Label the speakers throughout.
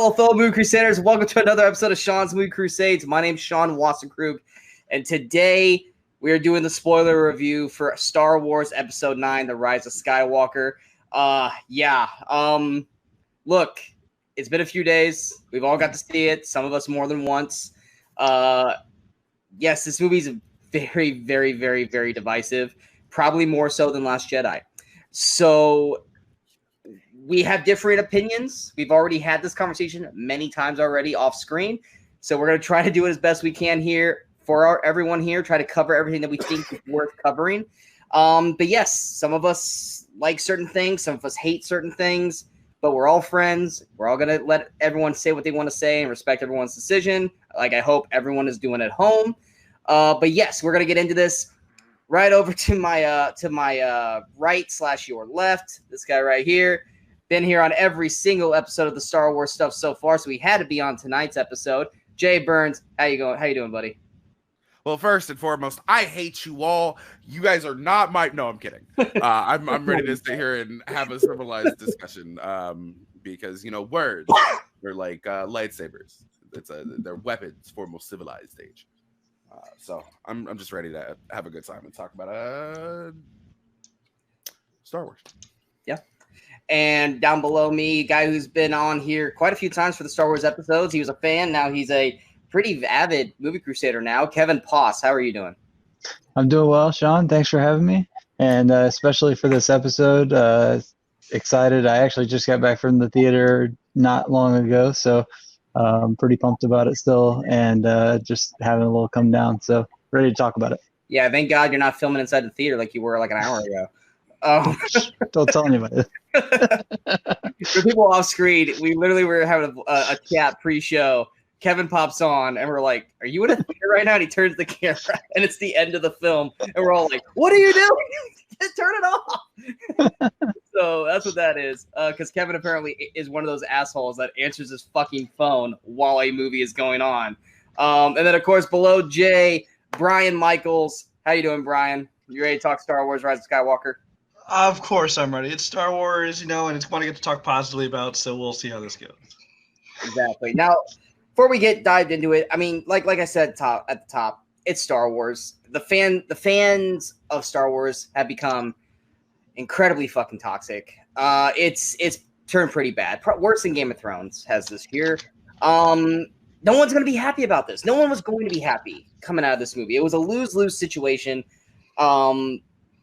Speaker 1: Hello, fellow Movie Crusaders. Welcome to another episode of Sean's Movie Crusades. My name's Sean Wassenkrug, and today we are doing the spoiler review for Star Wars Episode 9, The Rise of Skywalker. Look, it's been a few days. We've all got to see it, some of us more than once. Yes, this movie's very, very, very, very divisive, probably more so than Last Jedi. So we have different opinions. We've already had this conversation many times already off screen. So we're going to try to do it as best we can here for everyone here, try to cover everything that we think is worth covering. But yes, some of us like certain things. Some of us hate certain things, but we're all friends. We're all going to let everyone say what they want to say and respect everyone's decision. Like I hope everyone is doing at home. But yes, we're going to get into this right over to my right / your left. This guy right here. Been here on every single episode of the Star Wars stuff so far, so he had to be on tonight's episode. Jay Burns, how you going? How you doing, buddy?
Speaker 2: Well, first and foremost, I hate you all. You guys are not my. No, I'm kidding. I'm ready to sit here and have a civilized discussion. Because words are like lightsabers. They're weapons for most civilized age. So I'm just ready to have a good time and talk about Star Wars.
Speaker 1: Yeah. And down below me, a guy who's been on here quite a few times for the Star Wars episodes. He was a fan. Now he's a pretty avid movie crusader now. Kevin Poss, how are you doing?
Speaker 3: I'm doing well, Sean. Thanks for having me. And especially for this episode, excited. I actually just got back from the theater not long ago, so I'm pretty pumped about it still and just having a little come down. So ready to talk about it.
Speaker 1: Yeah, thank God you're not filming inside the theater like you were like an hour ago.
Speaker 3: Don't tell anybody.
Speaker 1: For people off screen, we literally were having a chat pre-show. Kevin pops on, and we're like, "Are you in a theater right now?" And he turns the camera, and it's the end of the film, and we're all like, "What are you doing? Turn it off!" So that's what that is. Because Kevin apparently is one of those assholes that answers his fucking phone while a movie is going on. And then, of course, below Jay, Brian Michaels. How you doing, Brian? You ready to talk Star Wars: Rise of Skywalker?
Speaker 4: Of course I'm ready. It's Star Wars, and it's one I get to talk positively about, so we'll see how this goes.
Speaker 1: Exactly. Now, before we get dived into it, I mean, like I said at the top, it's Star Wars. The fans of Star Wars have become incredibly fucking toxic. It's turned pretty bad. Worse than Game of Thrones has this year. No one's going to be happy about this. No one was going to be happy coming out of this movie. It was a lose-lose situation.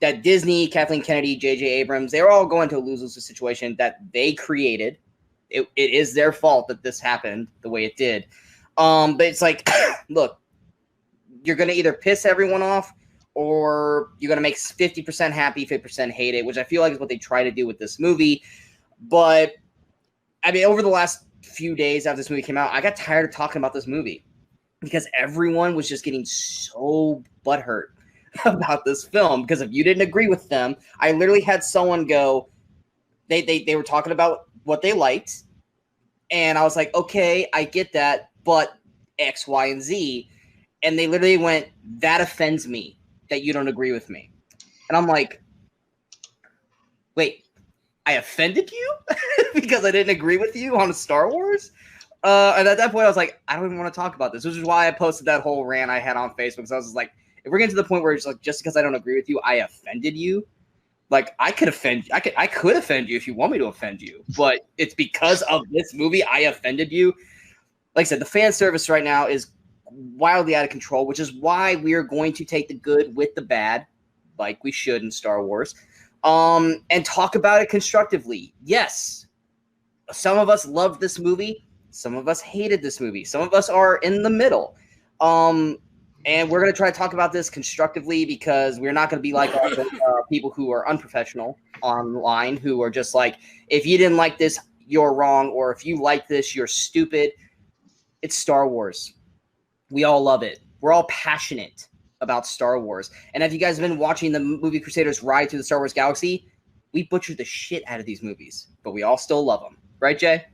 Speaker 1: That Disney, Kathleen Kennedy, J.J. Abrams, they're all going to a lose-lose situation that they created. It is their fault that this happened the way it did. But it's like, look, you're going to either piss everyone off or you're going to make 50% happy, 50% hate it, which I feel like is what they try to do with this movie. But, I mean, over the last few days after this movie came out, I got tired of talking about this movie because everyone was just getting so butthurt about this film because if you didn't agree with them, I literally had someone go, they were talking about what they liked, and I was like, okay, I get that, but X, Y, and Z, and they literally went, that offends me that you don't agree with me, and I'm like, wait, I offended you because I didn't agree with you on Star Wars? And at that point, I was like, I don't even want to talk about this, which is why I posted that whole rant I had on Facebook, because I was just like, if we're getting to the point where it's like, just because I don't agree with you, I offended you. Like I could offend you. I could offend you if you want me to offend you, but it's because of this movie I offended you. Like I said, the fan service right now is wildly out of control, which is why we are going to take the good with the bad, like we should in Star Wars, and talk about it constructively. Yes, some of us loved this movie. Some of us hated this movie. Some of us are in the middle. And we're going to try to talk about this constructively because we're not going to be like all the people who are unprofessional online who are just like, if you didn't like this, you're wrong. Or if you like this, you're stupid. It's Star Wars. We all love it. We're all passionate about Star Wars. And if you guys have been watching the Movie Crusaders ride through the Star Wars galaxy, we butchered the shit out of these movies, but we all still love them. Right, Jay?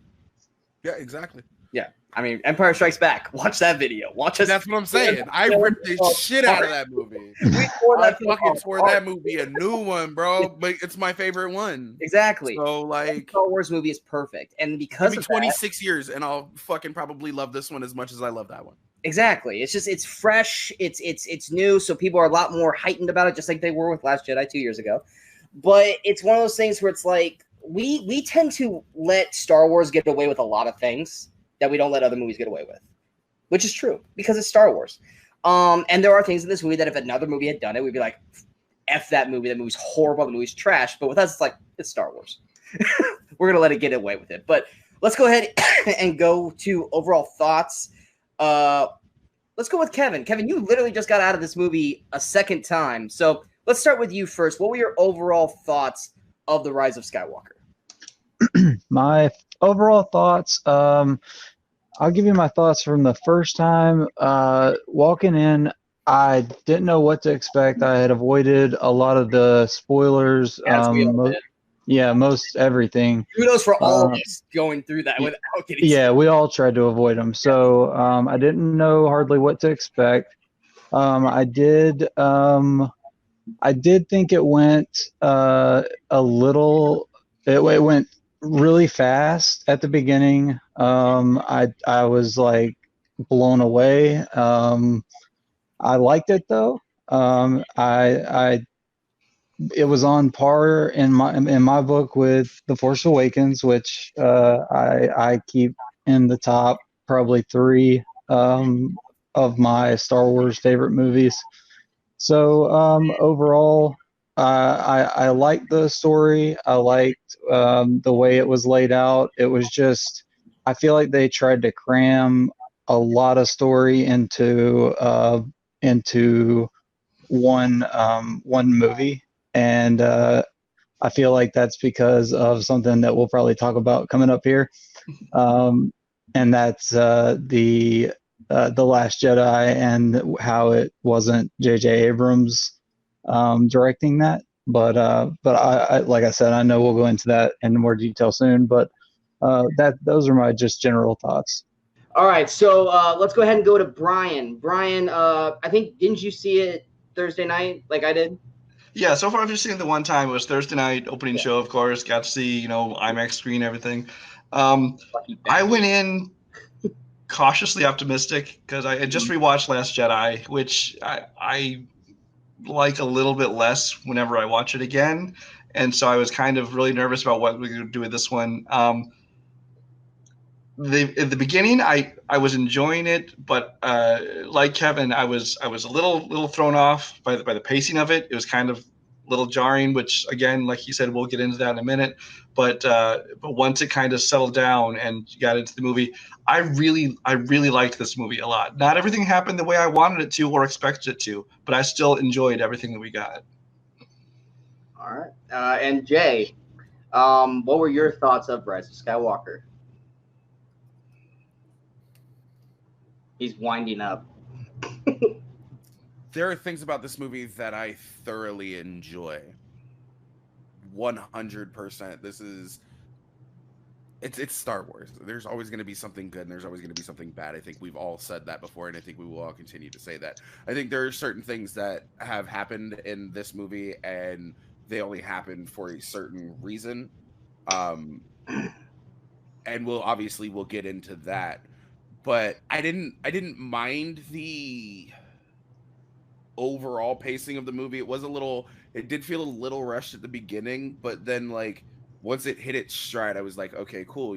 Speaker 2: Yeah, exactly.
Speaker 1: Yeah. I mean, Empire Strikes Back. Watch that video. Watch us.
Speaker 2: That's what I'm saying. I ripped the shit out of that movie. I fucking tore that movie a new one, bro. But it's my favorite one.
Speaker 1: Exactly.
Speaker 2: So like,
Speaker 1: the Star Wars movie is perfect, and because
Speaker 2: give me
Speaker 1: of
Speaker 2: 26 years, and I'll fucking probably love this one as much as I love that one.
Speaker 1: Exactly. It's fresh. It's new, so people are a lot more heightened about it, just like they were with Last Jedi 2 years ago. But it's one of those things where it's like we tend to let Star Wars get away with a lot of things that we don't let other movies get away with, which is true because it's Star Wars. And there are things in this movie that if another movie had done it, we'd be like, F that movie. That movie's horrible. The movie's trash. But with us, it's like, it's Star Wars. We're going to let it get away with it. But let's go ahead and go to overall thoughts. Let's go with Kevin. Kevin, you literally just got out of this movie a second time. So let's start with you first. What were your overall thoughts of The Rise of Skywalker?
Speaker 3: My overall thoughts, I'll give you my thoughts from the first time. Walking in, I didn't know what to expect. I had avoided a lot of the spoilers. Most everything.
Speaker 1: Kudos for all of us going through that without getting.
Speaker 3: Yeah, we all tried to avoid them. So I didn't know hardly what to expect. I did think it went a little. It went really fast at the beginning. I was like blown away. I liked it though. It was on par in my book with The Force Awakens, which I keep in the top probably 3 of my Star Wars favorite movies. So overall, I liked the story. I liked the way it was laid out. It was just, I feel like they tried to cram a lot of story into one movie, and I feel like that's because of something that we'll probably talk about coming up here, and that's the Last Jedi and how it wasn't J.J. Abrams directing that. But I like I said, I know we'll go into that in more detail soon. But those are my just general thoughts.
Speaker 1: All right, so let's go ahead and go to Brian. Brian, I think, didn't you see it Thursday night like I did?
Speaker 4: Yeah, so far I've just seen it the one time. It was Thursday night, opening show, of course. Got to see, IMAX screen, everything. I went in cautiously optimistic because I had just rewatched Last Jedi, which I like a little bit less whenever I watch it again. And so I was kind of really nervous about what we're going to do with this one. At the beginning, I was enjoying it, but like Kevin, I was a little thrown off by the pacing of it. It was kind of a little jarring, which again, like he said, we'll get into that in a minute. But once it kind of settled down and got into the movie, I really liked this movie a lot. Not everything happened the way I wanted it to or expected it to, but I still enjoyed everything that we got.
Speaker 1: All right, and Jay, what were your thoughts of Rise of Skywalker? He's winding up.
Speaker 2: There are things about this movie that I thoroughly enjoy. 100%. It's Star Wars. There's always going to be something good and there's always going to be something bad. I think we've all said that before, and I think we will all continue to say that. I think there are certain things that have happened in this movie and they only happened for a certain reason. And we'll get into that. But I didn't mind the overall pacing of the movie. It did feel a little rushed at the beginning, but then like once it hit its stride, I was like, okay, cool.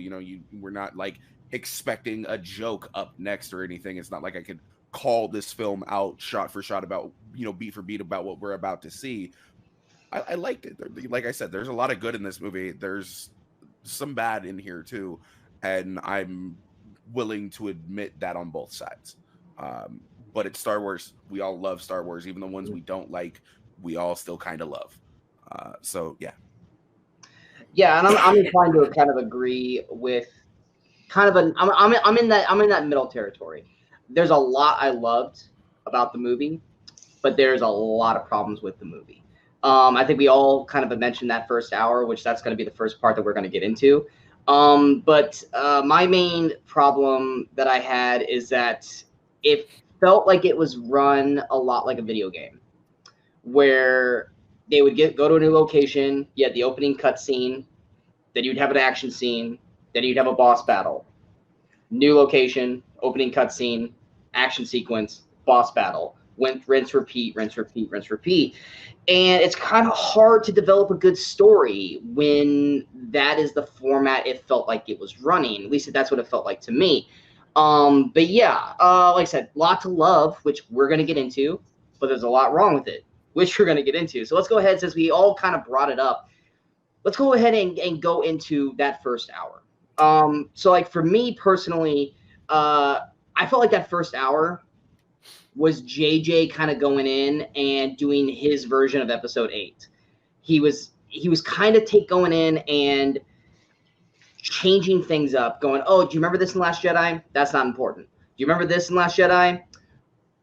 Speaker 2: We're not like expecting a joke up next or anything. It's not like I could call this film out shot for shot about, beat for beat about what we're about to see. I liked it. Like I said, there's a lot of good in this movie. There's some bad in here too. And I'm willing to admit that on both sides. But it's Star Wars. We all love Star Wars. Even the ones we don't like, we all still kind of love. So yeah.
Speaker 1: Yeah, and I'm inclined to kind of agree with kind of I'm in that middle territory. There's a lot I loved about the movie, but there's a lot of problems with the movie. I think we all kind of mentioned that first hour, which that's going to be the first part that we're going to get into. But my main problem that I had is that it felt like it was run a lot like a video game, where they would go to a new location, you had the opening cutscene, then you'd have an action scene, then you'd have a boss battle. New location, opening cutscene, action sequence, boss battle. Rinse, repeat, rinse, repeat, rinse, repeat. And it's kind of hard to develop a good story when that is the format it felt like it was running. At least that's what it felt like to me. But yeah, like I said, lot to love, which we're going to get into, but there's a lot wrong with it, which we're going to get into. So let's go ahead, since we all kind of brought it up, let's go ahead and go into that first hour. So like for me personally, I felt like that first hour was JJ kind of going in and doing his version of episode 8. He was kind of going in and changing things up, going, oh, do you remember this in Last Jedi? That's not important. Do you remember this in Last Jedi?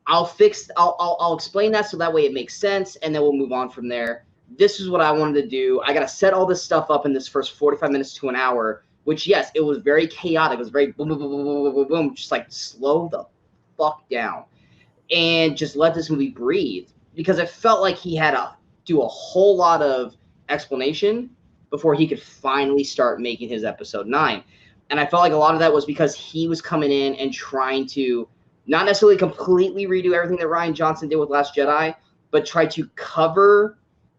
Speaker 1: I'll explain that so that way it makes sense, and then we'll move on from there. This is what I wanted to do. I got to set all this stuff up in this first 45 minutes to an hour, which, yes, it was very chaotic. It was very boom, boom, boom, boom, boom, boom, boom, just like slow the fuck down and just let this movie breathe, because it felt like he had to do a whole lot of explanation before he could finally start making his episode 9. And I felt like a lot of that was because he was coming in and trying to not necessarily completely redo everything that Rian Johnson did with Last Jedi, but try to cover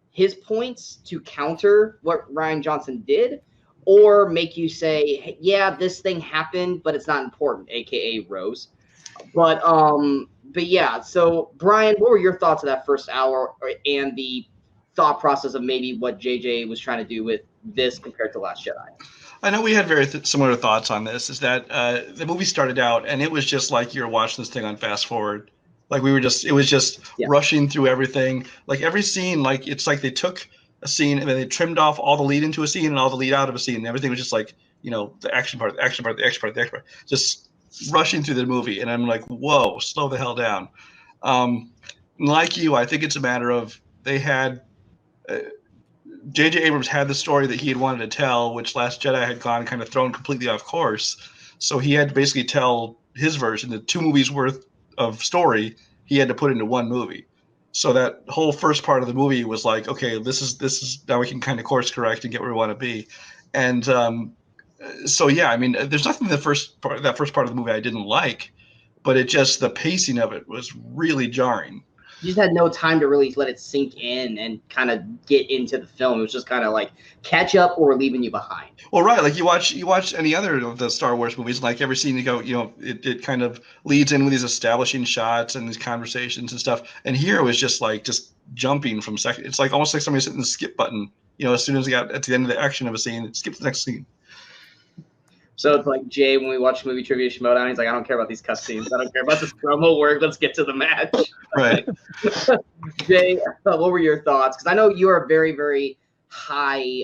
Speaker 1: his points to counter what Rian Johnson did, or make you say, hey, yeah, this thing happened, but it's not important, aka Rose. But yeah, so Brian, what were your thoughts of that first hour and the thought process of maybe what JJ was trying to do with this compared to Last Jedi?
Speaker 4: I know we had very similar thoughts on this. Is that the movie started out and it was just like you were watching this thing on fast forward. Like it was just rushing through everything. Like every scene, like it's like they took a scene and then they trimmed off all the lead into a scene and all the lead out of a scene. And everything was just like, the action part, the action part, the action part, the action part, just rushing through the movie. And I'm like, whoa, slow the hell down. Like you, I think it's a matter of they had J.J. Abrams had the story that he had wanted to tell, which Last Jedi had gone kind of thrown completely off course. So he had to basically tell his version, the 2 movies worth of story, he had to put into 1 movie. So that whole first part of the movie was like, okay, this is now we can kind of course correct and get where we want to be. And so yeah, I mean, there's nothing in that first part of the movie I didn't like, but it just, the pacing of it was really jarring.
Speaker 1: You just had no time to really let it sink in and kind of get into the film. It was just kind of like catch up or leaving you behind.
Speaker 4: Well, right. Like you watch any other of the Star Wars movies, like every scene you go, it kind of leads in with these establishing shots and these conversations and stuff. And here it was just jumping from second. It's like almost like somebody's hitting the skip button, as soon as they got at the end of the action of a scene, it skips the next scene.
Speaker 1: So it's like Jay, when we watch movie trivia Schmodown, he's like, I don't care about these cutscenes. I don't care about this promo work. Let's get to the match.
Speaker 4: Right.
Speaker 1: Jay, what were your thoughts? Because I know you are a very, very high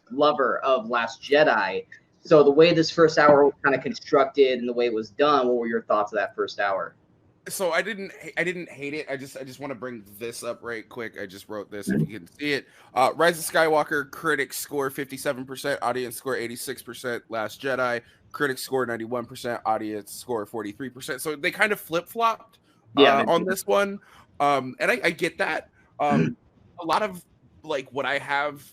Speaker 1: lover of Last Jedi. So the way this first hour was kind of constructed and the way it was done, what were your thoughts of that first hour?
Speaker 2: So I didn't hate it. I just want to bring this up right quick. I just wrote this if you can see it. Rise of Skywalker, critics score 57%, audience score 86%. Last Jedi, critics score 91%, audience score 43%. So they kind of flip-flopped on this one. And I get that. A lot of like what I have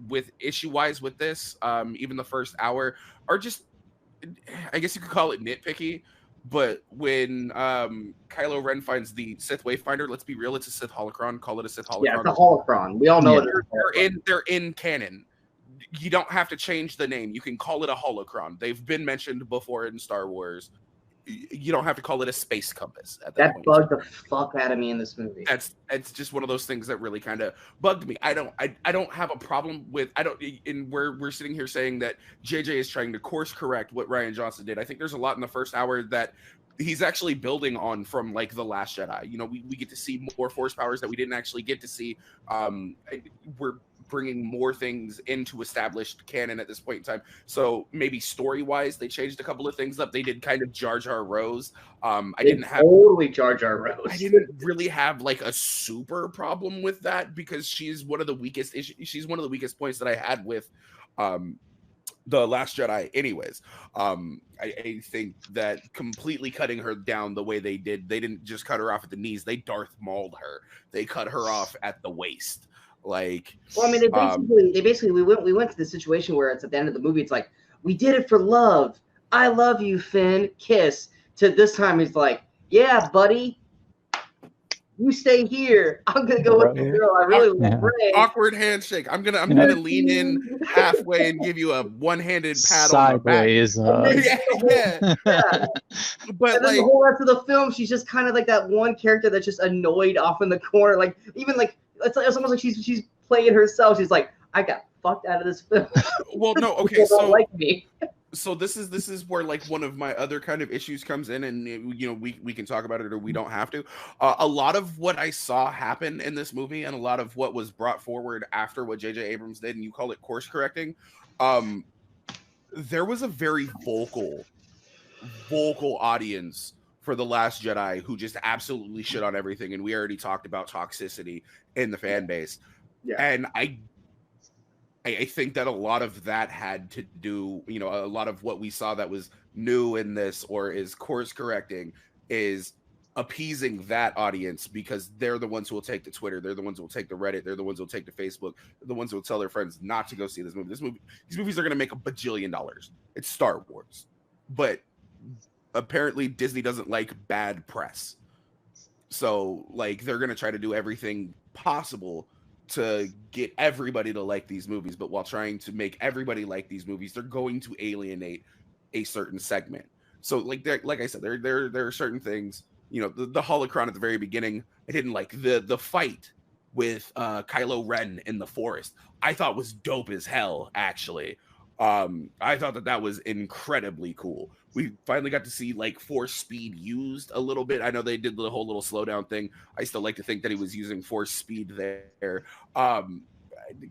Speaker 2: with issue-wise with this, even the first hour, are just, I guess you could call it nitpicky. But when Kylo Ren finds the Sith Wayfinder, let's be real, it's a Sith holocron. Call it a Sith holocron.
Speaker 1: Yeah, it's a holocron. We all know
Speaker 2: they're in canon. You don't have to change the name. You can call it a holocron. They've been mentioned before in Star Wars. You don't have to call it a space compass at that point.
Speaker 1: Bugged the fuck out of me in this movie.
Speaker 2: It's just one of those things that really kind of bugged me. I don't have a problem with and we're sitting here saying that JJ is trying to course correct what Rian Johnson did. I think there's a lot in the first hour that he's actually building on from like The Last Jedi. We get to see more force powers that we didn't actually get to see. We're bringing more things into established canon at this point in time. So maybe story-wise, they changed a couple of things up. They did kind of Jar Jar Rose.
Speaker 1: Totally Jar Jar Rose.
Speaker 2: I didn't really have like a super problem with that because she's one of the weakest issues. She's one of the weakest points that I had with The Last Jedi anyways. I think that completely cutting her down the way they didn't just cut her off at the knees, they Darth Mauled her. They cut her off at the waist. Like,
Speaker 1: well, I mean, they basically we went to the situation where it's at the end of the movie, it's like, we did it for love. I love you, Finn. Kiss. To this time, he's like, yeah, buddy, you stay here. I'm gonna go with the girl I really want.
Speaker 2: Awkward handshake. I'm gonna lean in halfway and give you a one-handed pat
Speaker 3: sideways,
Speaker 2: on the back. Yeah. But
Speaker 1: and then
Speaker 2: like
Speaker 1: the whole rest of the film, she's just kind of like that one character that's just annoyed off in the corner. Like, even like it's almost like she's playing herself. She's like, I got fucked out of this film.
Speaker 2: Well, no, okay,
Speaker 1: so don't like me.
Speaker 2: So this is where like one of my other kind of issues comes in, and you know, we can talk about it or we don't have to. A lot of what I saw happen in this movie, and a lot of what was brought forward after what J.J. Abrams did, and you call it course correcting, there was a very vocal audience for The Last Jedi who just absolutely shit on everything, and we already talked about toxicity in the fan base. Yeah. And I think that a lot of that had to do, you know, a lot of what we saw that was new in this or is course correcting is appeasing that audience, because they're the ones who will take to Twitter, they're the ones who will take to Reddit, they're the ones who will take to Facebook, they're the ones who will tell their friends not to go see this movie. These movies are going to make $1 bajillion. It's Star Wars, but apparently Disney doesn't like bad press, so like they're going to try to do everything possible to get everybody to like these movies, but while trying to make everybody like these movies, they're going to alienate a certain segment. So like I said, there are certain things, you know, the holocron at the very beginning, I didn't like the fight with Kylo Ren in the forest. I thought was dope as hell, actually. I thought that was incredibly cool. We finally got to see like force speed used a little bit. I know they did the whole little slowdown thing. I still like to think that he was using force speed there.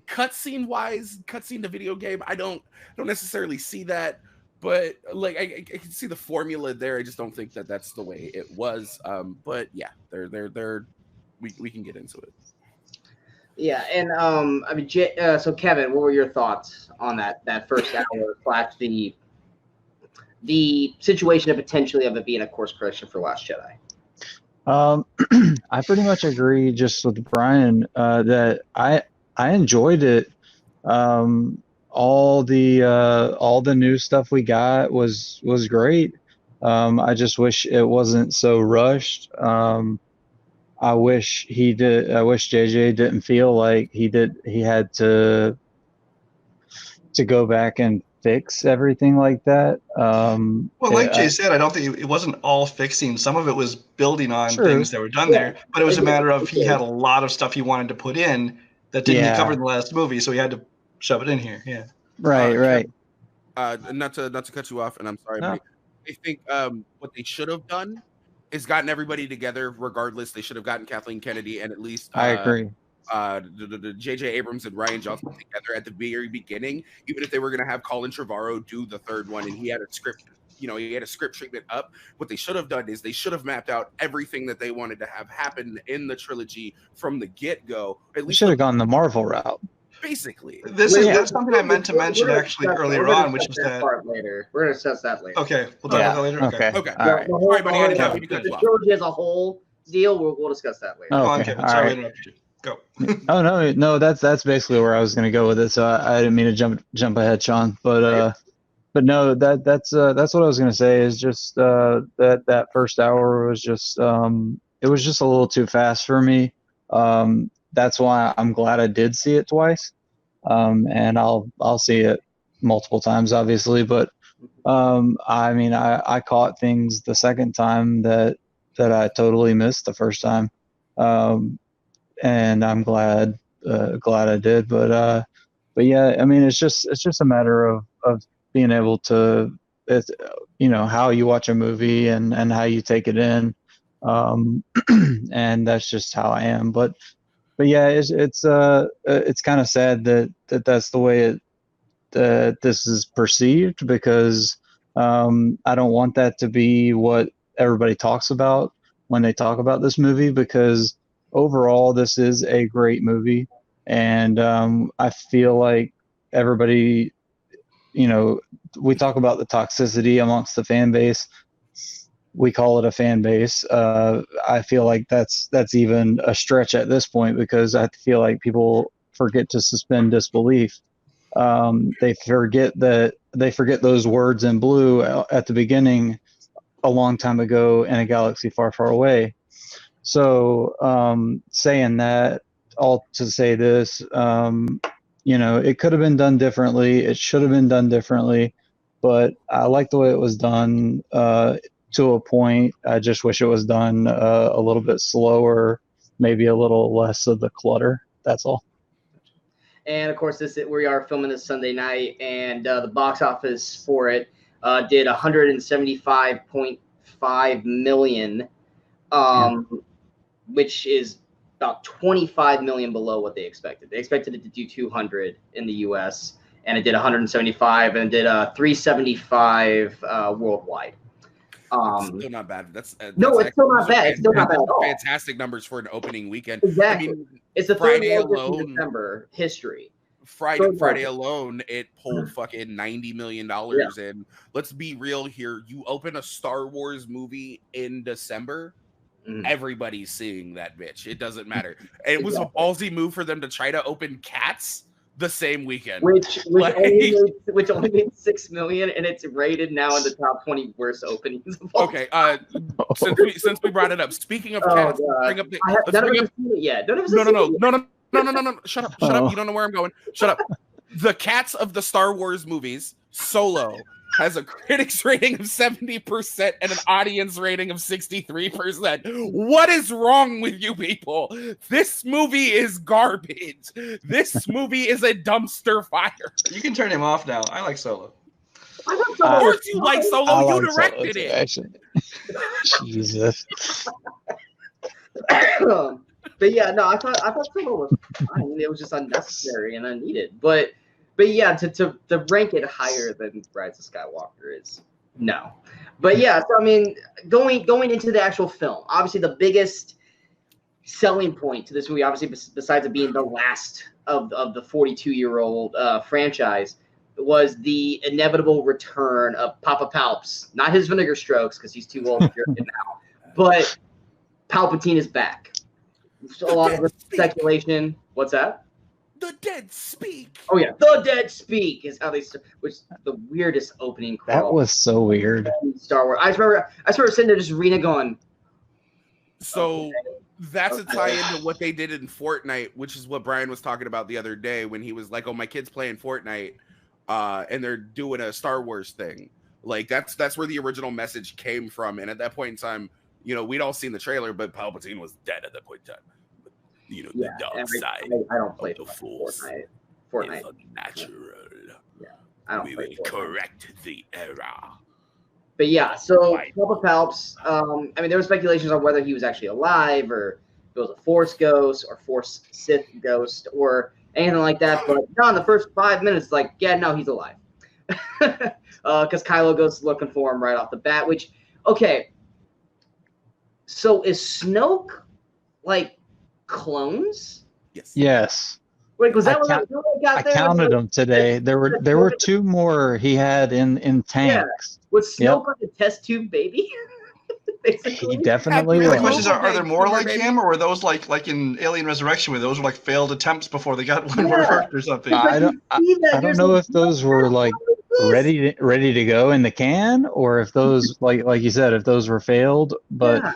Speaker 2: Cutscene to video game, I don't necessarily see that, but like I can see the formula there. I just don't think that that's the way it was. But yeah, we can get into it.
Speaker 1: Yeah, and I mean, so Kevin, what were your thoughts on that first hour slash the situation of potentially of it being a course correction for Last Jedi?
Speaker 3: I pretty much agree just with Brian that I enjoyed it. All the new stuff we got was great. I just wish it wasn't so rushed. I wish JJ didn't feel like he had to go back and fix everything like that.
Speaker 4: Well, like Jay said, I don't think it wasn't all fixing. Some of it was building on things that were done there, but it was a matter of he had a lot of stuff he wanted to put in that didn't get covered in the last movie, so he had to shove it in here. Yeah.
Speaker 3: Right.
Speaker 2: Not to cut you off, and I'm sorry, but I think what they should have done is gotten everybody together regardless. They should have gotten Kathleen Kennedy and at least
Speaker 3: I agree.
Speaker 2: The J.J. Abrams and Rian Johnson together at the very beginning, even if they were going to have Colin Trevorrow do the third one and he had a script, you know, he had a script treatment up. What they should have done is they should have mapped out everything that they wanted to have happen in the trilogy from the get-go. At least
Speaker 3: should have gone the Marvel route.
Speaker 2: Basically,
Speaker 4: that's something I meant to mention actually earlier on, which is that
Speaker 1: part later. We're going to discuss that later.
Speaker 4: Okay, we'll talk about that later.
Speaker 3: Okay. All right.
Speaker 1: The trilogy as a whole deal, we'll discuss that later.
Speaker 3: Okay.
Speaker 4: Sorry, I interrupted you. Go.
Speaker 3: Oh no, that's basically where I was going to go with it. So I didn't mean to jump ahead, Sean. But no, that's what I was going to say. Is just that first hour was just it was just a little too fast for me. That's why I'm glad I did see it twice, and I'll see it multiple times, obviously. But I mean, I caught things the second time that I totally missed the first time, and I'm glad I did. But yeah, I mean, it's just a matter of being able to, you know, how you watch a movie and how you take it in, and that's just how I am. But yeah, it's kind of sad that's the way that this is perceived, because I don't want that to be what everybody talks about when they talk about this movie, because overall this is a great movie, and I feel like everybody, we talk about the toxicity amongst the fan base. We call it a fan base. I feel like that's even a stretch at this point, because I feel like people forget to suspend disbelief. They forget those words in blue at the beginning a long time ago in a galaxy far, far away. So saying that, all to say this, it could have been done differently. It should have been done differently, but I like the way it was done to a point. I just wish it was done a little bit slower, maybe a little less of the clutter. That's all.
Speaker 1: And of course, we are filming this Sunday night, and the box office for it did 175.5 million, which is about 25 million below what they expected. They expected it to do 200 in the U.S., and it did 175, and it did 375 worldwide.
Speaker 2: Still not bad. That's
Speaker 1: it's still not bad. It's still not bad at all.
Speaker 2: Fantastic numbers for an opening weekend.
Speaker 1: Exactly.
Speaker 2: I mean,
Speaker 1: it's the
Speaker 2: Friday
Speaker 1: third
Speaker 2: alone
Speaker 1: in December history.
Speaker 2: Friday alone, it pulled fucking $90 million. And let's be real here. You open a Star Wars movie in December, everybody's seeing that bitch. It doesn't matter. It was a ballsy move for them to try to open Cats the same weekend,
Speaker 1: which only made 6 million, and it's rated now in the top 20 worst openings of all
Speaker 2: okay, since we brought it up, speaking of Cats, bring up the.
Speaker 1: None of us have seen it yet.
Speaker 2: No. Shut up. You don't know where I'm going. Shut up. The Cats of the Star Wars movies, Solo, has a critics rating of 70% and an audience rating of 63%. What is wrong with you people? This movie is garbage. This movie is a dumpster fire.
Speaker 4: You can turn him off now. I like Solo.
Speaker 2: Of course you like Solo. You directed it.
Speaker 3: Actually. Jesus.
Speaker 1: But yeah, no, I thought Solo was fine. It was just unnecessary and unneeded. But yeah, to rank it higher than Rise of Skywalker is no. But yeah, so I mean, going into the actual film, obviously the biggest selling point to this movie, obviously besides it being the last of the 42-year-old franchise, was the inevitable return of Papa Palps. Not his vinegar strokes, because he's too old to drink it now. But Palpatine is back. So a lot of speculation. What's that?
Speaker 2: The dead speak.
Speaker 1: Oh yeah, the dead speak is how they. Which is the weirdest opening.
Speaker 3: That was so weird.
Speaker 1: Star Wars. I remember sitting there just reading it, going.
Speaker 2: So that's a tie into what they did in Fortnite, which is what Brian was talking about the other day when he was like, "Oh, my kid's playing Fortnite, and they're doing a Star Wars thing." Like that's where the original message came from, and at that point in time, we'd all seen the trailer, but Palpatine was dead at that point in time. The dark side.
Speaker 1: I don't play
Speaker 2: the Force.
Speaker 1: Fortnite.
Speaker 2: Is unnatural.
Speaker 1: Yeah, I don't.
Speaker 2: We will correct the error.
Speaker 1: But yeah, so Papa Palps. I mean, there were speculations on whether he was actually alive, or if it was a Force ghost, or Force Sith ghost, or anything like that. But no, in the first 5 minutes, like, yeah, no, he's alive. Because Kylo goes looking for him right off the bat. Which, okay. So is Snoke like clones?
Speaker 3: Yes.
Speaker 1: Wait, was that what I got there?
Speaker 3: I counted them today. There were 2 more he had in tanks.
Speaker 1: Yeah. Was Snoke like a test tube baby?
Speaker 3: He definitely was.
Speaker 4: The question is, are there more like him, or were those like in Alien Resurrection, where those were like failed attempts before they got one worked or something?
Speaker 3: I don't know if those were like ready to go in the can, or if those like you said, if those were failed, but. Yeah.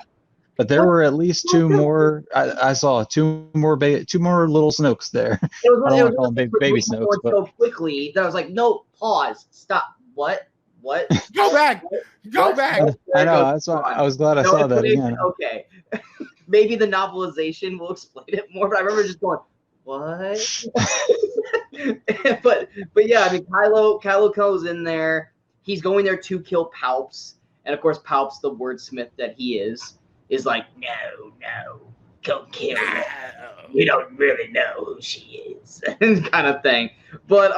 Speaker 3: But there were at least 2 more. I saw 2 more little Snokes there.
Speaker 1: It was,
Speaker 3: I don't want to call them baby Snokes, but
Speaker 1: so quickly that I was like, no, pause, stop. What?
Speaker 2: Go back.
Speaker 3: I know. That's why I was glad I saw that again.
Speaker 1: Okay, maybe the novelization will explain it more. But I remember just going, what? but yeah, I mean, Kylo goes in there. He's going there to kill Palps, and of course, Palps, the wordsmith that he is like, no, go kill her. You don't really know who she is, kind of thing. But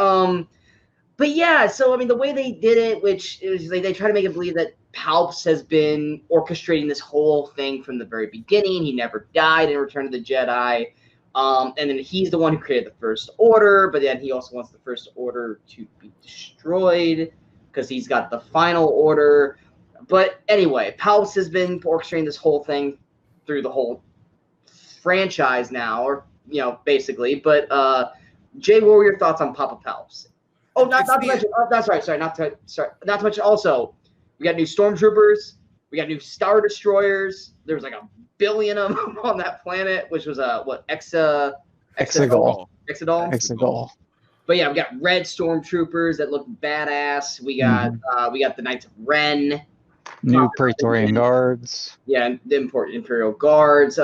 Speaker 1: yeah, so I mean, the way they did it, which is like they try to make it believe that Palps has been orchestrating this whole thing from the very beginning. He never died in Return of the Jedi. And then he's the one who created the First Order, but then he also wants the First Order to be destroyed because he's got the Final Order. But anyway, Palps has been orchestrating this whole thing through the whole franchise now, or basically. But Jay, what were your thoughts on Papa Palps? Oh, not to mention. That's right. Sorry, not to mention. Also, we got new Stormtroopers. We got new Star Destroyers. There was like 1 billion of them on that planet, which was Exegol. But yeah, we got red Stormtroopers that look badass. We got the Knights of Ren.
Speaker 3: New Praetorian Guards.
Speaker 1: Yeah, the Imperial Guards.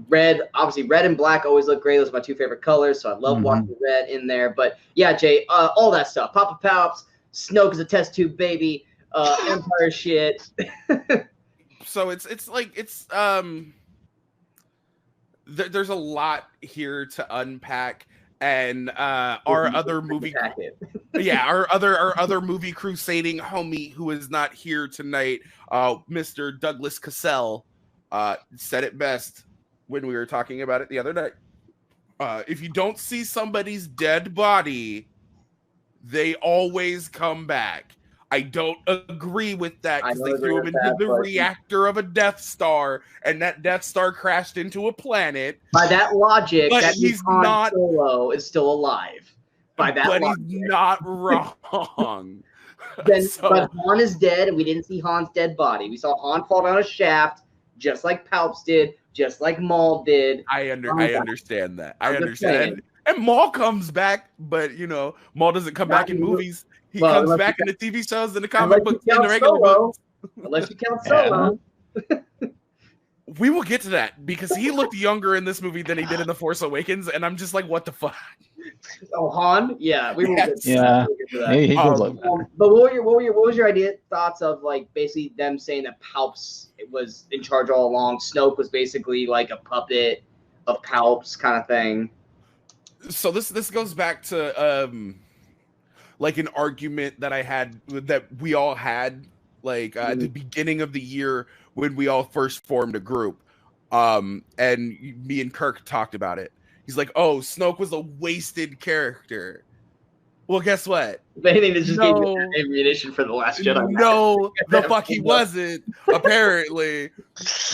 Speaker 1: Red and black always look great. Those are my 2 favorite colors, so I love watching red in there. But yeah, Jay, all that stuff. Papa Palps, Snoke is a test tube baby, Empire shit.
Speaker 2: So there's a lot here to unpack. And our other movie crusading homie who is not here tonight, Mr. Douglas Cassell, said it best when we were talking about it the other night. If you don't see somebody's dead body, they always come back. I don't agree with that because they threw him into the reactor of a Death Star, and that Death Star crashed into a planet.
Speaker 1: By that logic,
Speaker 2: but
Speaker 1: that means Han Solo is still alive. By that logic.
Speaker 2: He's not wrong.
Speaker 1: But Han is dead, and we didn't see Han's dead body. We saw Han fall down a shaft, just like Palps did, just like Maul did.
Speaker 2: I understand that. I understand. And Maul comes back, but Maul doesn't come back in movies. He comes back in the TV shows and the comic books and the regular books.
Speaker 1: Unless you count Solo.
Speaker 2: We will get to that because he looked younger in this movie than he did in The Force Awakens, and I'm just like, what the fuck?
Speaker 1: Oh, Han? Yeah, we will get to
Speaker 3: that. He did look better.
Speaker 1: But what was your thoughts of basically them saying that Palps was in charge all along? Snoke was basically like a puppet of Palps kind of thing.
Speaker 2: So this goes back to an argument that I had that we all had at the beginning of the year when we all first formed a group. And me and Kirk talked about it. He's like, "Oh, Snoke was a wasted character." Well, guess what?
Speaker 1: They just gave you ammunition for the Last Jedi.
Speaker 2: No, the fuck he wasn't, apparently.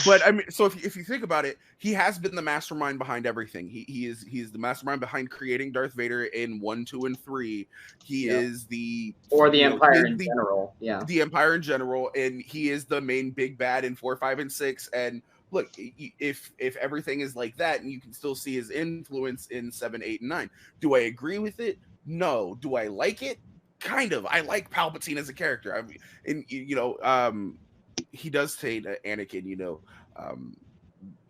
Speaker 2: But I mean, so if you think about it, he has been the mastermind behind everything. He's the mastermind behind creating Darth Vader in 1, 2, and 3. He is the
Speaker 1: Empire in general. Yeah,
Speaker 2: the Empire in general, and he is the main big bad in 4, 5, and 6. And look, if everything is like that, and you can still see his influence in 7, 8, and 9. Do I agree with it? No. Do I like it? Kind of. I like Palpatine as a character. I mean, and he does say to Anakin,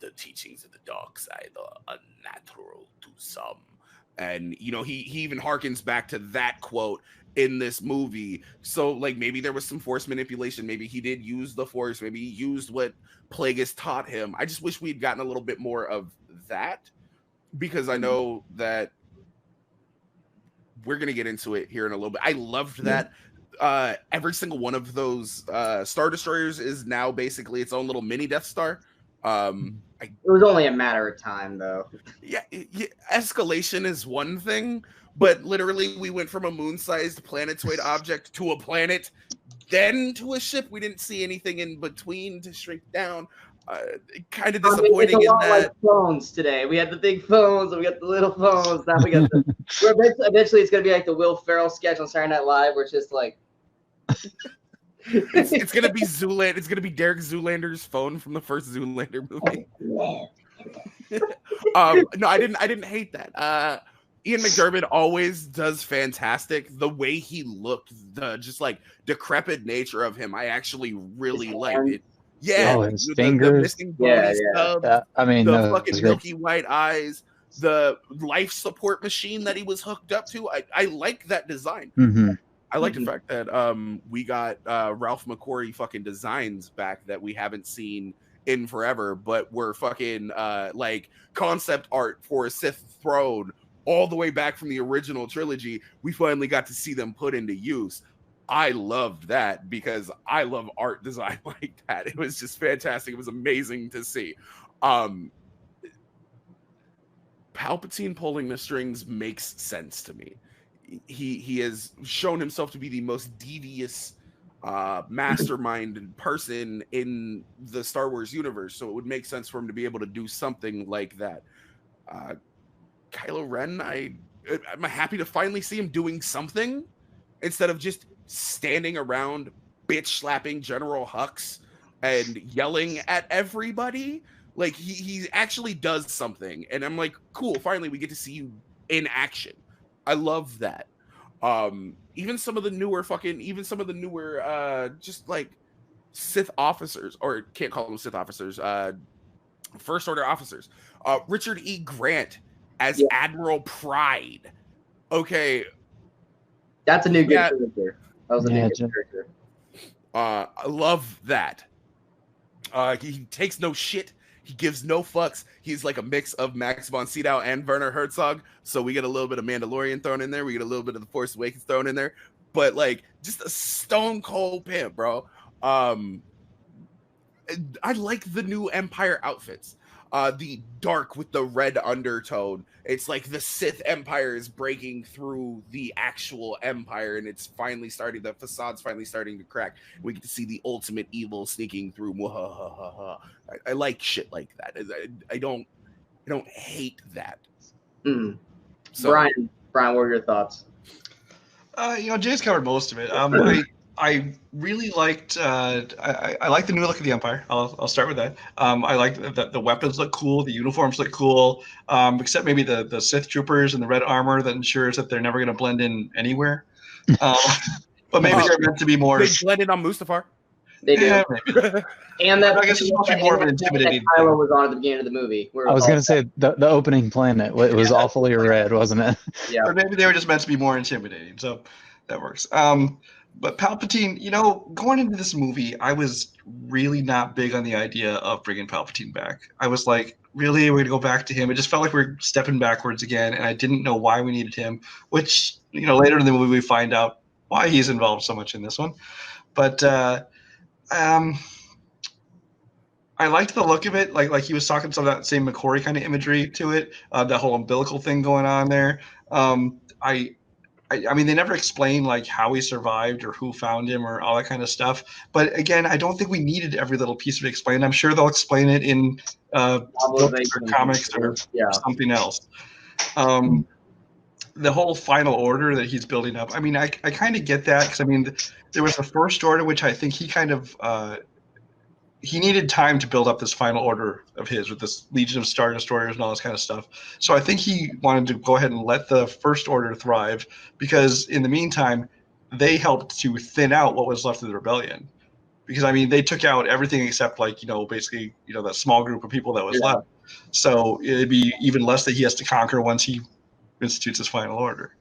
Speaker 2: the teachings of the dark side are unnatural to some, and he even harkens back to that quote in this movie. So maybe there was some Force manipulation. Maybe he did use the Force. Maybe he used what Plagueis taught him. I just wish we'd gotten a little bit more of that, because I know that we're going to get into it here in a little bit. I loved that. Every single one of those Star Destroyers is now basically its own little mini Death Star.
Speaker 1: It was only a matter of time, though.
Speaker 2: Yeah, escalation is one thing, but literally we went from a moon-sized planetoid object to a planet, then to a ship. We didn't see anything in between to shrink down. Kind of disappointing
Speaker 1: it's a lot like phones today. We had the big phones and we got the little phones. Now we got eventually it's gonna be like the Will Ferrell sketch on Saturday Night Live, where it's just like
Speaker 2: it's gonna be Zoolander. It's gonna be Derek Zoolander's phone from the first Zoolander movie. No, I didn't hate that. Ian McDiarmid always does fantastic. The way he looked, the just decrepit nature of him, I actually really liked it. Yeah,
Speaker 3: his fingers.
Speaker 2: The missing bony stubs,
Speaker 3: I mean,
Speaker 2: the fucking milky white eyes, the life support machine that he was hooked up to. I like that design.
Speaker 3: Mm-hmm.
Speaker 2: I like the fact that we got Ralph McQuarrie fucking designs back that we haven't seen in forever, but were fucking concept art for a Sith throne all the way back from the original trilogy. We finally got to see them put into use. I loved that because I love art design like that. It was just fantastic. It was amazing to see. Palpatine pulling the strings makes sense to me. He has shown himself to be the most devious mastermind person in the Star Wars universe, so it would make sense for him to be able to do something like that. Kylo Ren, I'm happy to finally see him doing something instead of just standing around bitch slapping General Hux and yelling at everybody. Like he actually does something, and I'm like, cool, finally we get to see you in action. I love that. Even some of the newer just like Sith officers, or can't call them Sith officers, First Order officers. Richard E. Grant as Admiral Pride. Okay.
Speaker 1: That's a new good character. That was a new good character.
Speaker 2: I love that. He takes no shit. He gives no fucks. He's like a mix of Max von Sydow and Werner Herzog. So we get a little bit of Mandalorian thrown in there. We get a little bit of The Force Awakens thrown in there. But like just a stone cold pimp, bro. I like the new Empire outfits. The dark with the red undertone. It's like the Sith Empire is breaking through the actual Empire, and it's finally starting. The facade's finally starting to crack. We get to see the ultimate evil sneaking through. I like shit like that. I don't hate that.
Speaker 1: Mm. So, Brian, what are your thoughts?
Speaker 4: Jay's covered most of it. I really liked. I like the new look of the Empire. I'll start with that. I like that the weapons look cool, the uniforms look cool, except maybe the Sith troopers and the red armor that ensures that they're never going to blend in anywhere. But maybe they're meant to be more.
Speaker 2: They blend in on Mustafar.
Speaker 1: They do.
Speaker 4: Yeah,
Speaker 1: and that
Speaker 4: I guess it's supposed to be more of an intimidating.
Speaker 1: Kylo was on at the beginning of the movie.
Speaker 3: I was going to say the opening planet. It was awfully red, wasn't it?
Speaker 1: Yeah.
Speaker 4: Or maybe they were just meant to be more intimidating. So that works. But Palpatine, going into this movie, I was really not big on the idea of bringing Palpatine back. I was like, really, we're going to go back to him? It just felt like we're stepping backwards again, and I didn't know why we needed him, which, later in the movie we find out why he's involved so much in this one. But I liked the look of it. Like he was talking some of that same McCory kind of imagery to it, the whole umbilical thing going on there. I mean, they never explain like how he survived or who found him or all that kind of stuff. But again, I don't think we needed every little piece of it explained. I'm sure they'll explain it in books or comics or something else. The whole final order that he's building up. I mean, I kind of get that because I mean, there was the First Order, which I think he kind of he needed time to build up this final order of his with this Legion of Star Destroyers and all this kind of stuff. So I think he wanted to go ahead and let the First Order thrive because in the meantime, they helped to thin out what was left of the rebellion. Because, I mean, they took out everything except basically, that small group of people that was left. So it'd be even less that he has to conquer once he institutes his final order.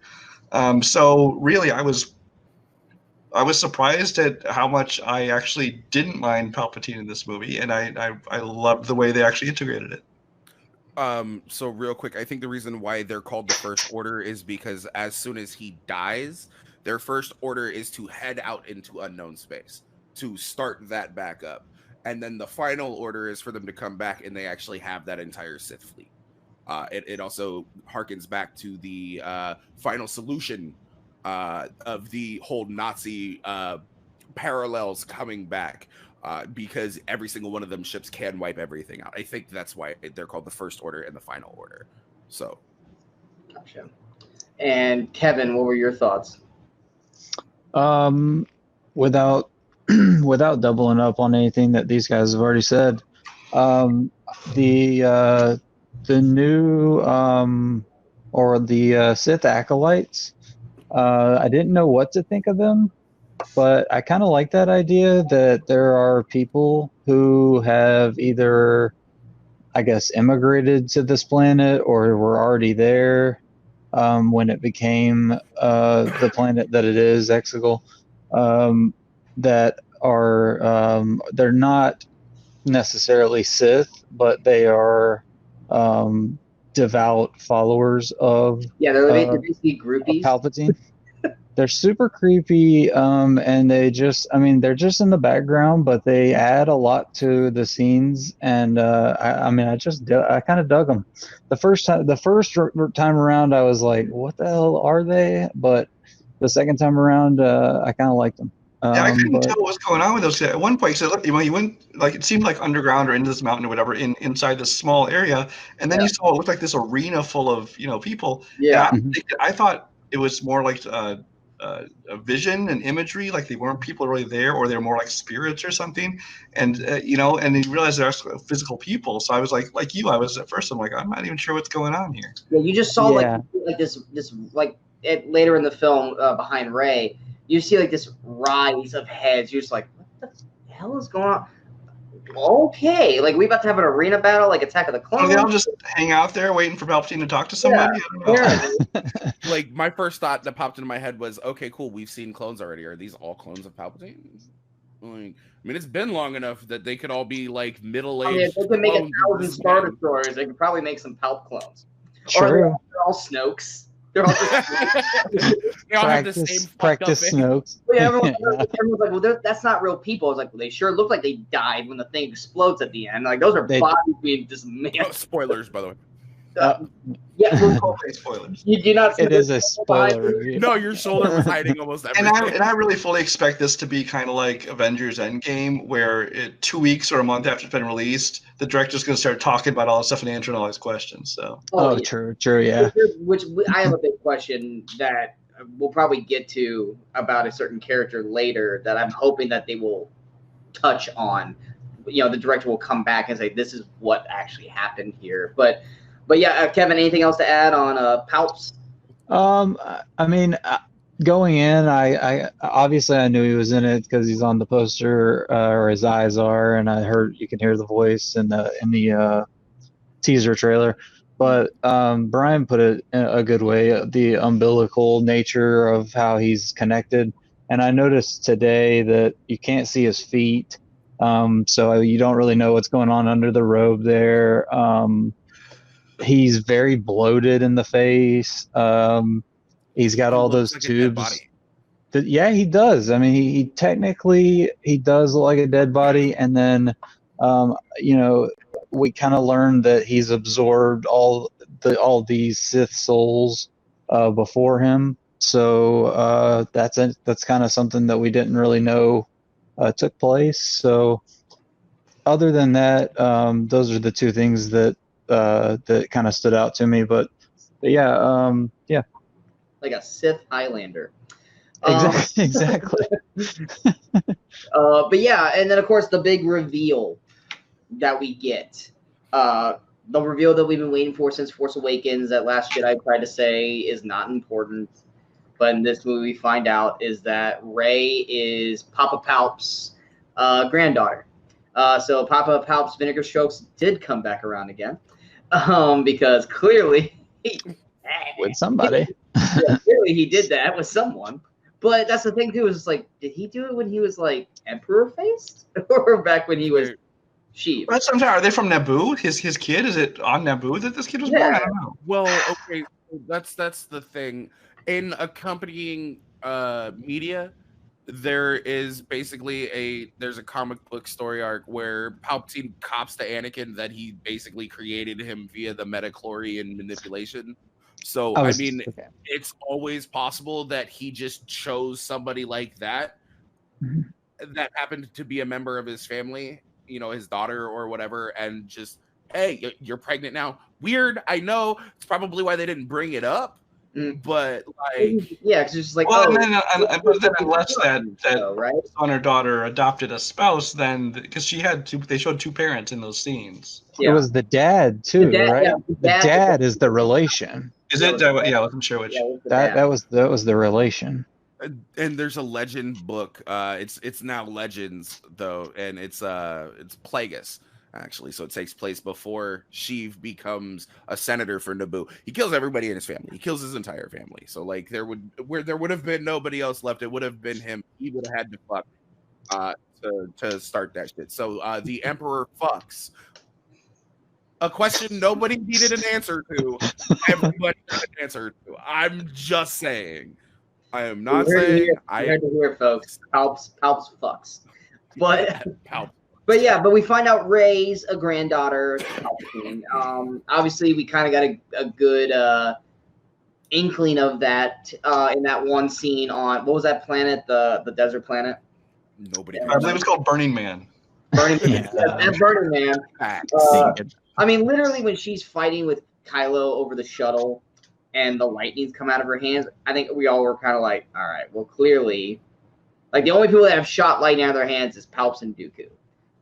Speaker 4: So really, I was surprised at how much I actually didn't mind Palpatine in this movie, and I loved the way they actually integrated it.
Speaker 2: So real quick, I think the reason why they're called the First Order is because as soon as he dies, their first order is to head out into unknown space to start that back up. And then the final order is for them to come back and they actually have that entire Sith fleet. It also harkens back to the final solution of the whole Nazi parallels coming back because every single one of them ships can wipe everything out. I think that's why they're called the First Order and the Final Order. So,
Speaker 1: gotcha. And Kevin, what were your thoughts?
Speaker 3: Without doubling up on anything that these guys have already said, the new or the Sith acolytes. I didn't know what to think of them, but I kind of like that idea that there are people who have either, I guess, immigrated to this planet or were already there when it became the planet that it is, Exegol, that are, they're not necessarily Sith, but they are devout followers of
Speaker 1: they're basically groupies.
Speaker 3: Palpatine. They're super creepy, and they're just in the background, but they add a lot to the scenes, and I kind of dug them. The first time around, I was like, "What the hell are they?" But the second time around, I kind of liked them.
Speaker 4: Yeah, I couldn't
Speaker 3: But
Speaker 4: tell what was going on with those. At one point, so look, you went like it seemed like underground or into this mountain or whatever inside this small area, and then you saw it looked like this arena full of people.
Speaker 1: Yeah.
Speaker 4: And I thought it was more like a vision and imagery, like they weren't people really there, or they're more like spirits or something. And and you realize they're actually physical people. So I was like you, I was at first. I'm like, I'm not even sure what's going on here.
Speaker 1: Yeah, you just saw like this like later in the film behind Ray. You see like this rise of heads. You're just like, what the hell is going on? Okay, like we about to have an arena battle, like Attack of the Clones.
Speaker 4: They all just hang out there waiting for Palpatine to talk to somebody.
Speaker 1: Yeah.
Speaker 2: Like my first thought that popped into my head was, okay, cool. We've seen clones already. Are these all clones of Palpatine? Like, I mean, it's been long enough that they could all be like middle-aged.
Speaker 1: They could make 1,000 Star Destroyers. They could probably make some Palp clones.
Speaker 3: True.
Speaker 1: Or they're all Snokes. They're all
Speaker 2: they all have the same
Speaker 3: practice Snokes.
Speaker 1: Yeah, everyone's like, well, that's not real people. I was like, well, they sure look like they died when the thing explodes at the end. Like those are bodies being dismantled.
Speaker 2: Oh, spoilers, by the way.
Speaker 1: Yeah,
Speaker 4: spoilers.
Speaker 1: You do not.
Speaker 3: It is a spoiler.
Speaker 2: No, your shoulder was hiding almost everything.
Speaker 4: And I really fully expect this to be kind of like Avengers Endgame, where 2 weeks or a month after it's been released, the director's going to start talking about all this stuff and answering all these questions. So.
Speaker 3: Oh, yeah. True, yeah.
Speaker 1: Which I have a big question that we'll probably get to about a certain character later that I'm hoping that they will touch on. The director will come back and say, "This is what actually happened here," But yeah, Kevin, anything else to add on Palps?
Speaker 3: I mean, going in, I obviously I knew he was in it because he's on the poster, or his eyes are, and I heard you can hear the voice in the teaser trailer. But Brian put it in a good way, the umbilical nature of how he's connected. And I noticed today that you can't see his feet, so you don't really know what's going on under the robe there. He's very bloated in the face. He's got all those tubes. Yeah, he does. I mean, he technically does look like a dead body, and then we kind of learned that he's absorbed all these Sith souls before him. So that's kind of something that we didn't really know took place. So other than that, those are the two things that kind of stood out to me, but yeah.
Speaker 1: Like a Sith Highlander.
Speaker 3: Exactly.
Speaker 1: But yeah, and then of course the big reveal that we get, the reveal that we've been waiting for since Force Awakens, that Last Jedi tried to say is not important, but in this movie we find out is that Rey is Papa Palp's granddaughter. So Papa Palp's vinegar strokes did come back around again. Because clearly
Speaker 3: with somebody.
Speaker 1: Yeah, clearly he did that with someone. But that's the thing too, is like, did he do it when he was like Emperor faced? Or back when he was Sheev?
Speaker 4: But sometimes are they from Naboo? His kid? Is it on Naboo that this kid was born? I don't know.
Speaker 2: Well, okay, that's the thing. In accompanying media, there is basically there's a comic book story arc where Palpatine cops to Anakin that he basically created him via the metachlorian manipulation. So it's always possible that he just chose somebody like that that happened to be a member of his family, his daughter or whatever, and just, hey, you're pregnant now. Weird, I know. It's probably why they didn't bring it up. But like,
Speaker 1: yeah, because it's just like,
Speaker 4: but then unless that right? son or daughter adopted a spouse, then because they showed two parents in those scenes.
Speaker 3: Yeah. It was the dad too, right? Yeah, the dad is the relation.
Speaker 4: Is it? Yeah, I wasn't sure which.
Speaker 3: That was the relation.
Speaker 2: And there's a legend book. It's now Legends though, and it's Plagueis. Actually, so it takes place before Sheev becomes a senator for Naboo. He kills everybody in his family. He kills his entire family. So like there would have been nobody else left. It would have been him. He would have had to fuck to start that shit. So the Emperor fucks. A question nobody needed an answer to. Everybody got an answer to. I'm just saying. I am not saying
Speaker 1: I heard to hear, folks. Palps fucks. But
Speaker 2: Palp.
Speaker 1: but we find out Rey's a granddaughter to Palpatine. Obviously we kind of got a good inkling of that in that one scene on, what was that planet? The desert planet?
Speaker 2: Nobody.
Speaker 4: I believe it's called Burning Man.
Speaker 1: Burning Man. That Burning Man. I mean, literally when she's fighting with Kylo over the shuttle and the lightnings come out of her hands, I think we all were kind of like, all right, well, clearly, like the only people that have shot lightning out of their hands is Palps and Dooku.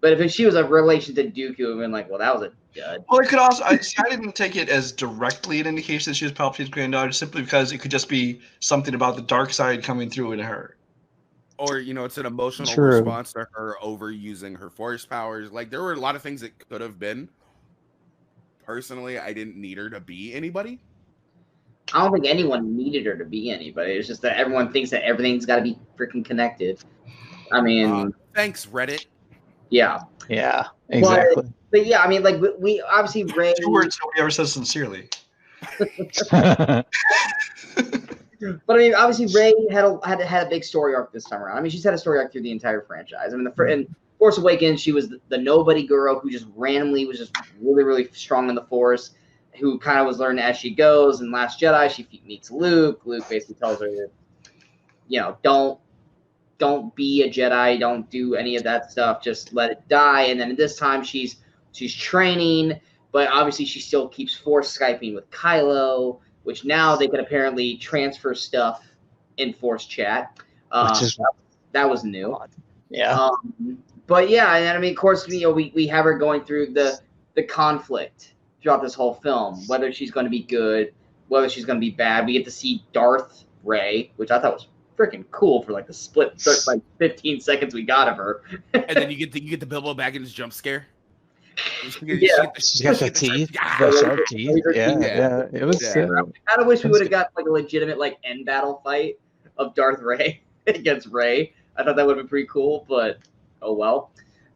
Speaker 1: But if she was a relation to Dooku, it would have been like, well, that was a dud.
Speaker 4: Well, it could also. I didn't take it as directly an indication that she was Palpatine's granddaughter, simply because it could just be something about the dark side coming through in her.
Speaker 2: Or, it's an emotional
Speaker 3: True.
Speaker 2: response to her overusing her force powers. Like, there were a lot of things it could have been. Personally, I didn't need her to be anybody.
Speaker 1: I don't think anyone needed her to be anybody. It's just that everyone thinks that everything's got to be freaking connected. I mean,
Speaker 2: thanks, Reddit.
Speaker 1: Yeah.
Speaker 3: Yeah, exactly.
Speaker 1: But yeah, I mean, like we obviously Rey.
Speaker 4: 2 words nobody ever says sincerely.
Speaker 1: But I mean, obviously Rey had a big story arc this time around. I mean, she's had a story arc through the entire franchise. I mean, in Force Awakens, she was the nobody girl who just randomly was just really, really strong in the Force, who kind of was learning as she goes. In Last Jedi, she meets Luke. Luke basically tells her, don't be a Jedi. Don't do any of that stuff. Just let it die. And then this time she's training, but obviously she still keeps Force Skyping with Kylo, which now they can apparently transfer stuff in Force chat. That was new.
Speaker 3: Yeah.
Speaker 1: But yeah, and I mean, of course, we have her going through the conflict throughout this whole film, whether she's going to be good, whether she's going to be bad. We get to see Darth Rey, which I thought was freaking cool for like the split 15 seconds we got of her.
Speaker 2: And then you get the Bilbo Baggins jump scare.
Speaker 3: She's got the teeth, the sharp teeth. Yeah. It was.
Speaker 1: I kind of wish we would have got like a legitimate like end battle fight of Darth Rey against Rey. I thought that would have been pretty cool, but oh well.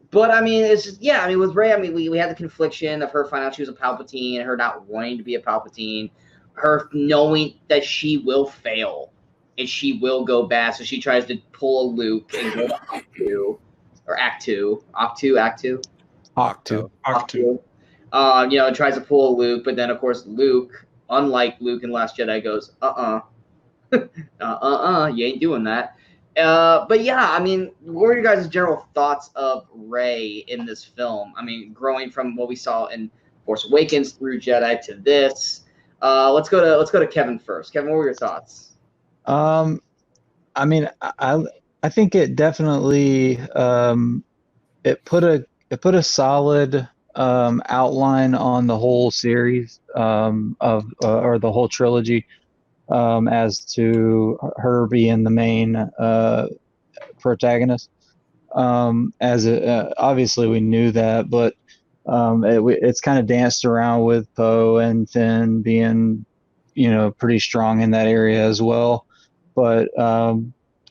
Speaker 1: But I mean, it's just, I mean, with Rey, I mean, we had the confliction of her finding out she was a Palpatine, her not wanting to be a Palpatine, her knowing that she will fail and she will go bad, so she tries to pull a Luke and go to Act 2. Tries to pull a Luke, but then of course Luke, unlike Luke in Last Jedi, goes, you ain't doing that. But yeah, I mean, what are your guys' general thoughts of Rey in this film? I mean, growing from what we saw in Force Awakens through Jedi to this. Let's go to Kevin first. Kevin, what were your thoughts?
Speaker 3: I mean, I think it definitely it put a solid outline on the whole series or the whole trilogy. As to her being the main protagonist. Obviously we knew that, but it's kind of danced around with Poe and Finn being, pretty strong in that area as well. But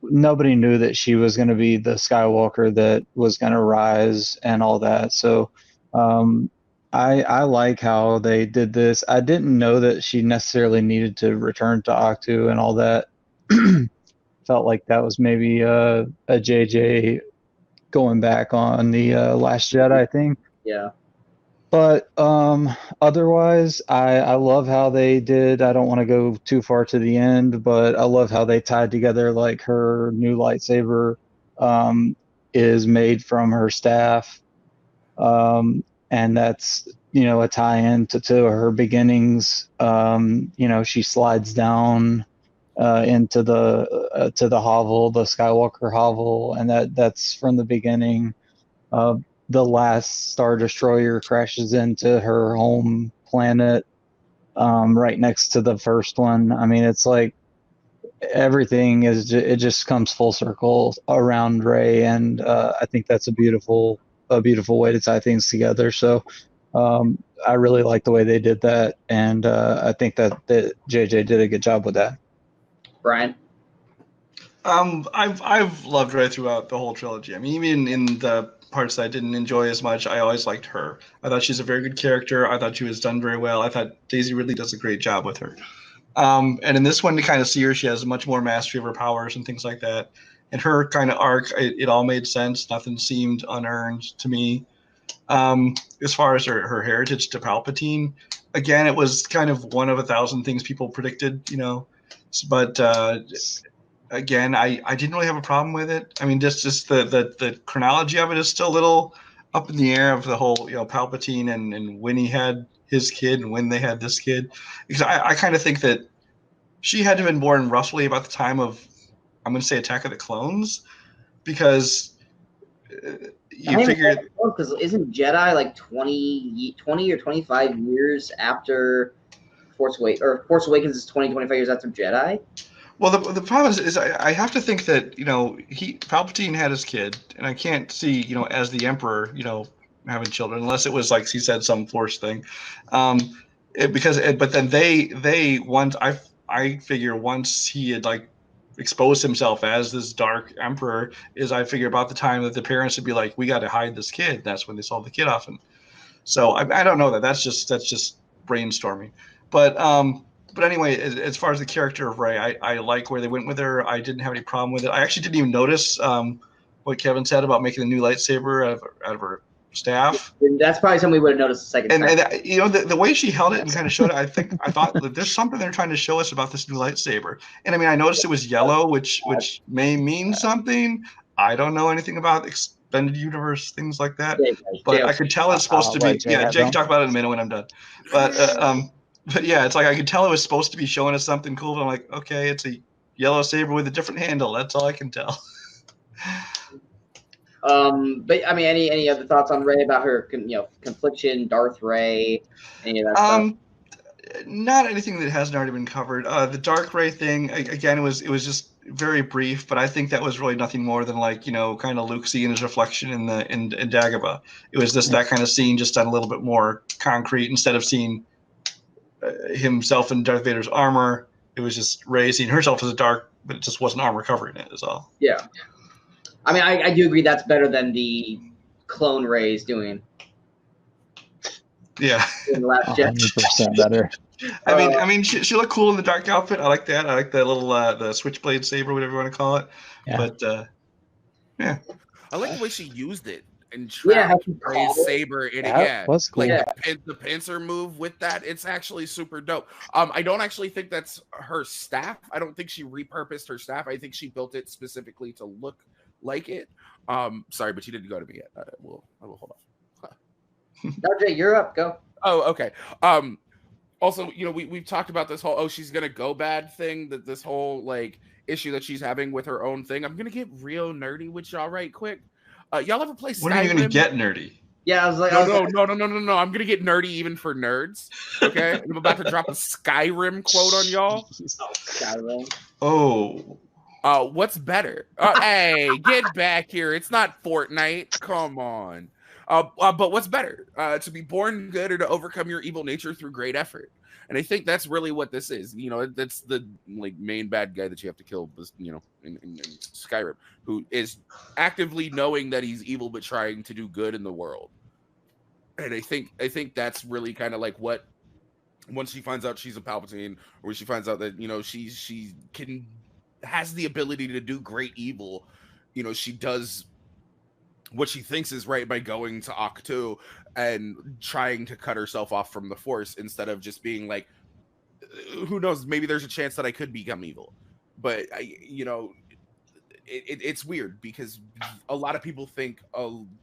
Speaker 3: nobody knew that she was going to be the Skywalker that was going to rise and all that. So I like how they did this. I didn't know that she necessarily needed to return to Octu and all that. Felt like that was maybe a JJ going back on the Last Jedi thing.
Speaker 1: Yeah.
Speaker 3: But otherwise, I love how they did. I don't want to go too far to the end, but I love how they tied together, like her new lightsaber is made from her staff. And that's, a tie-in to her beginnings. She slides down into the hovel, the Skywalker hovel, and that's from the beginning. The last Star Destroyer crashes into her home planet, right next to the first one. I mean, it's like everything it just comes full circle around Rey, and I think that's a beautiful way to tie things together. So I really like the way they did that, and I think that JJ did a good job with that.
Speaker 1: Brian?
Speaker 4: I've loved Rey throughout the whole trilogy. I mean, even in the parts that I didn't enjoy as much, I always liked her. I thought she's a very good character. I thought she was done very well. I thought Daisy Ridley does a great job with her. And in this one, to kind of see her, she has much more mastery of her powers and things like that. And her kind of arc, it all made sense. Nothing seemed unearned to me. As far as her heritage to Palpatine, again, it was kind of one of 1,000 things people predicted, you know. But again, I didn't really have a problem with it. I mean, just the chronology of it is still a little up in the air of the whole, you know, Palpatine and when he had his kid and when they had this kid. Because I kind of think that she had to have been born roughly about the time of, I'm going to say, Attack of the Clones, because you figure,
Speaker 1: because isn't Jedi like 20 or 25 years after Force Awakens, or Force Awakens is 20, 25 years after Jedi?
Speaker 4: well, the problem is I have to think that, you know, Palpatine had his kid, and I can't see, you know, as the Emperor, you know, having children, unless it was like he said some Force thing, but then they once I figure once he had like exposed himself as this dark emperor, is I figure about the time that the parents would be like, we got to hide this kid. That's when they saw the kid off. And so I don't know that. That's just brainstorming. But anyway, as far as the character of Rey, I like where they went with her. I didn't have any problem with it. I actually didn't even notice what Kevin said about making a new lightsaber out of her staff.
Speaker 1: That's probably something we would have noticed the second time.
Speaker 4: And you know, the way she held it and kind of showed it, I thought that there's something they're trying to show us about this new lightsaber. And I mean, I noticed it was yellow, which may mean something. I don't know anything about expanded universe, things like that. But I could tell it's supposed to be. Yeah, Jake, talk about it in a minute when I'm done. But yeah, it's like I could tell it was supposed to be showing us something cool. But I'm like, okay, it's a yellow saber with a different handle. That's all I can tell.
Speaker 1: But I mean, any other thoughts on Rey about her, you know, confliction, Darth Rey, any of that stuff?
Speaker 4: Not anything that hasn't already been covered. The Dark Rey thing, again, it was just very brief, but I think that was really nothing more than like, you know, kind of Luke seeing his reflection in Dagobah. It was just that kind of scene, just done a little bit more concrete instead of seeing himself in Darth Vader's armor. It was just Rey seeing herself as a dark, but it just wasn't armor covering it, is all.
Speaker 1: Yeah. I mean, I do agree that's better than the clone Rey's doing.
Speaker 4: Yeah.
Speaker 1: In the last
Speaker 3: 100% better.
Speaker 4: I mean, she looked cool in the dark outfit. I like that. I like that little the switchblade saber, whatever you want to call it. Yeah. But yeah,
Speaker 2: I like the way she used it and trapped Rey's saber in it. Yeah,
Speaker 3: was cool.
Speaker 2: Like the pincer move with that. It's actually super dope. I don't actually think that's her staff. I don't think she repurposed her staff. I think she built it specifically to look like it. Sorry, but you didn't go to me yet. I will hold off.
Speaker 1: RJ, you're up. Go.
Speaker 2: Oh, okay. Also, you know, we've talked about this whole she's gonna go bad thing, that this whole like issue that she's having with her own thing. I'm gonna get real nerdy with y'all right quick. Y'all ever play Skyrim?
Speaker 4: When are you gonna get nerdy?
Speaker 1: Yeah, I was like,
Speaker 2: no. I'm gonna get nerdy even for nerds. Okay, I'm about to drop a Skyrim quote on y'all.
Speaker 1: Skyrim.
Speaker 4: Oh.
Speaker 2: What's better? Hey, get back here! It's not Fortnite. Come on. But what's better? To be born good or to overcome your evil nature through great effort? And I think that's really what this is. You know, that's the like main bad guy that you have to kill. You know, in Skyrim, who is actively knowing that he's evil but trying to do good in the world. And I think that's really kind of like what, once she finds out she's a Palpatine, or she finds out that, you know, she has the ability to do great evil. You know, she does what she thinks is right by going to Ahch-To and trying to cut herself off from the Force, instead of just being like, who knows, maybe there's a chance that I could become evil. But you know, it's weird because a lot of people think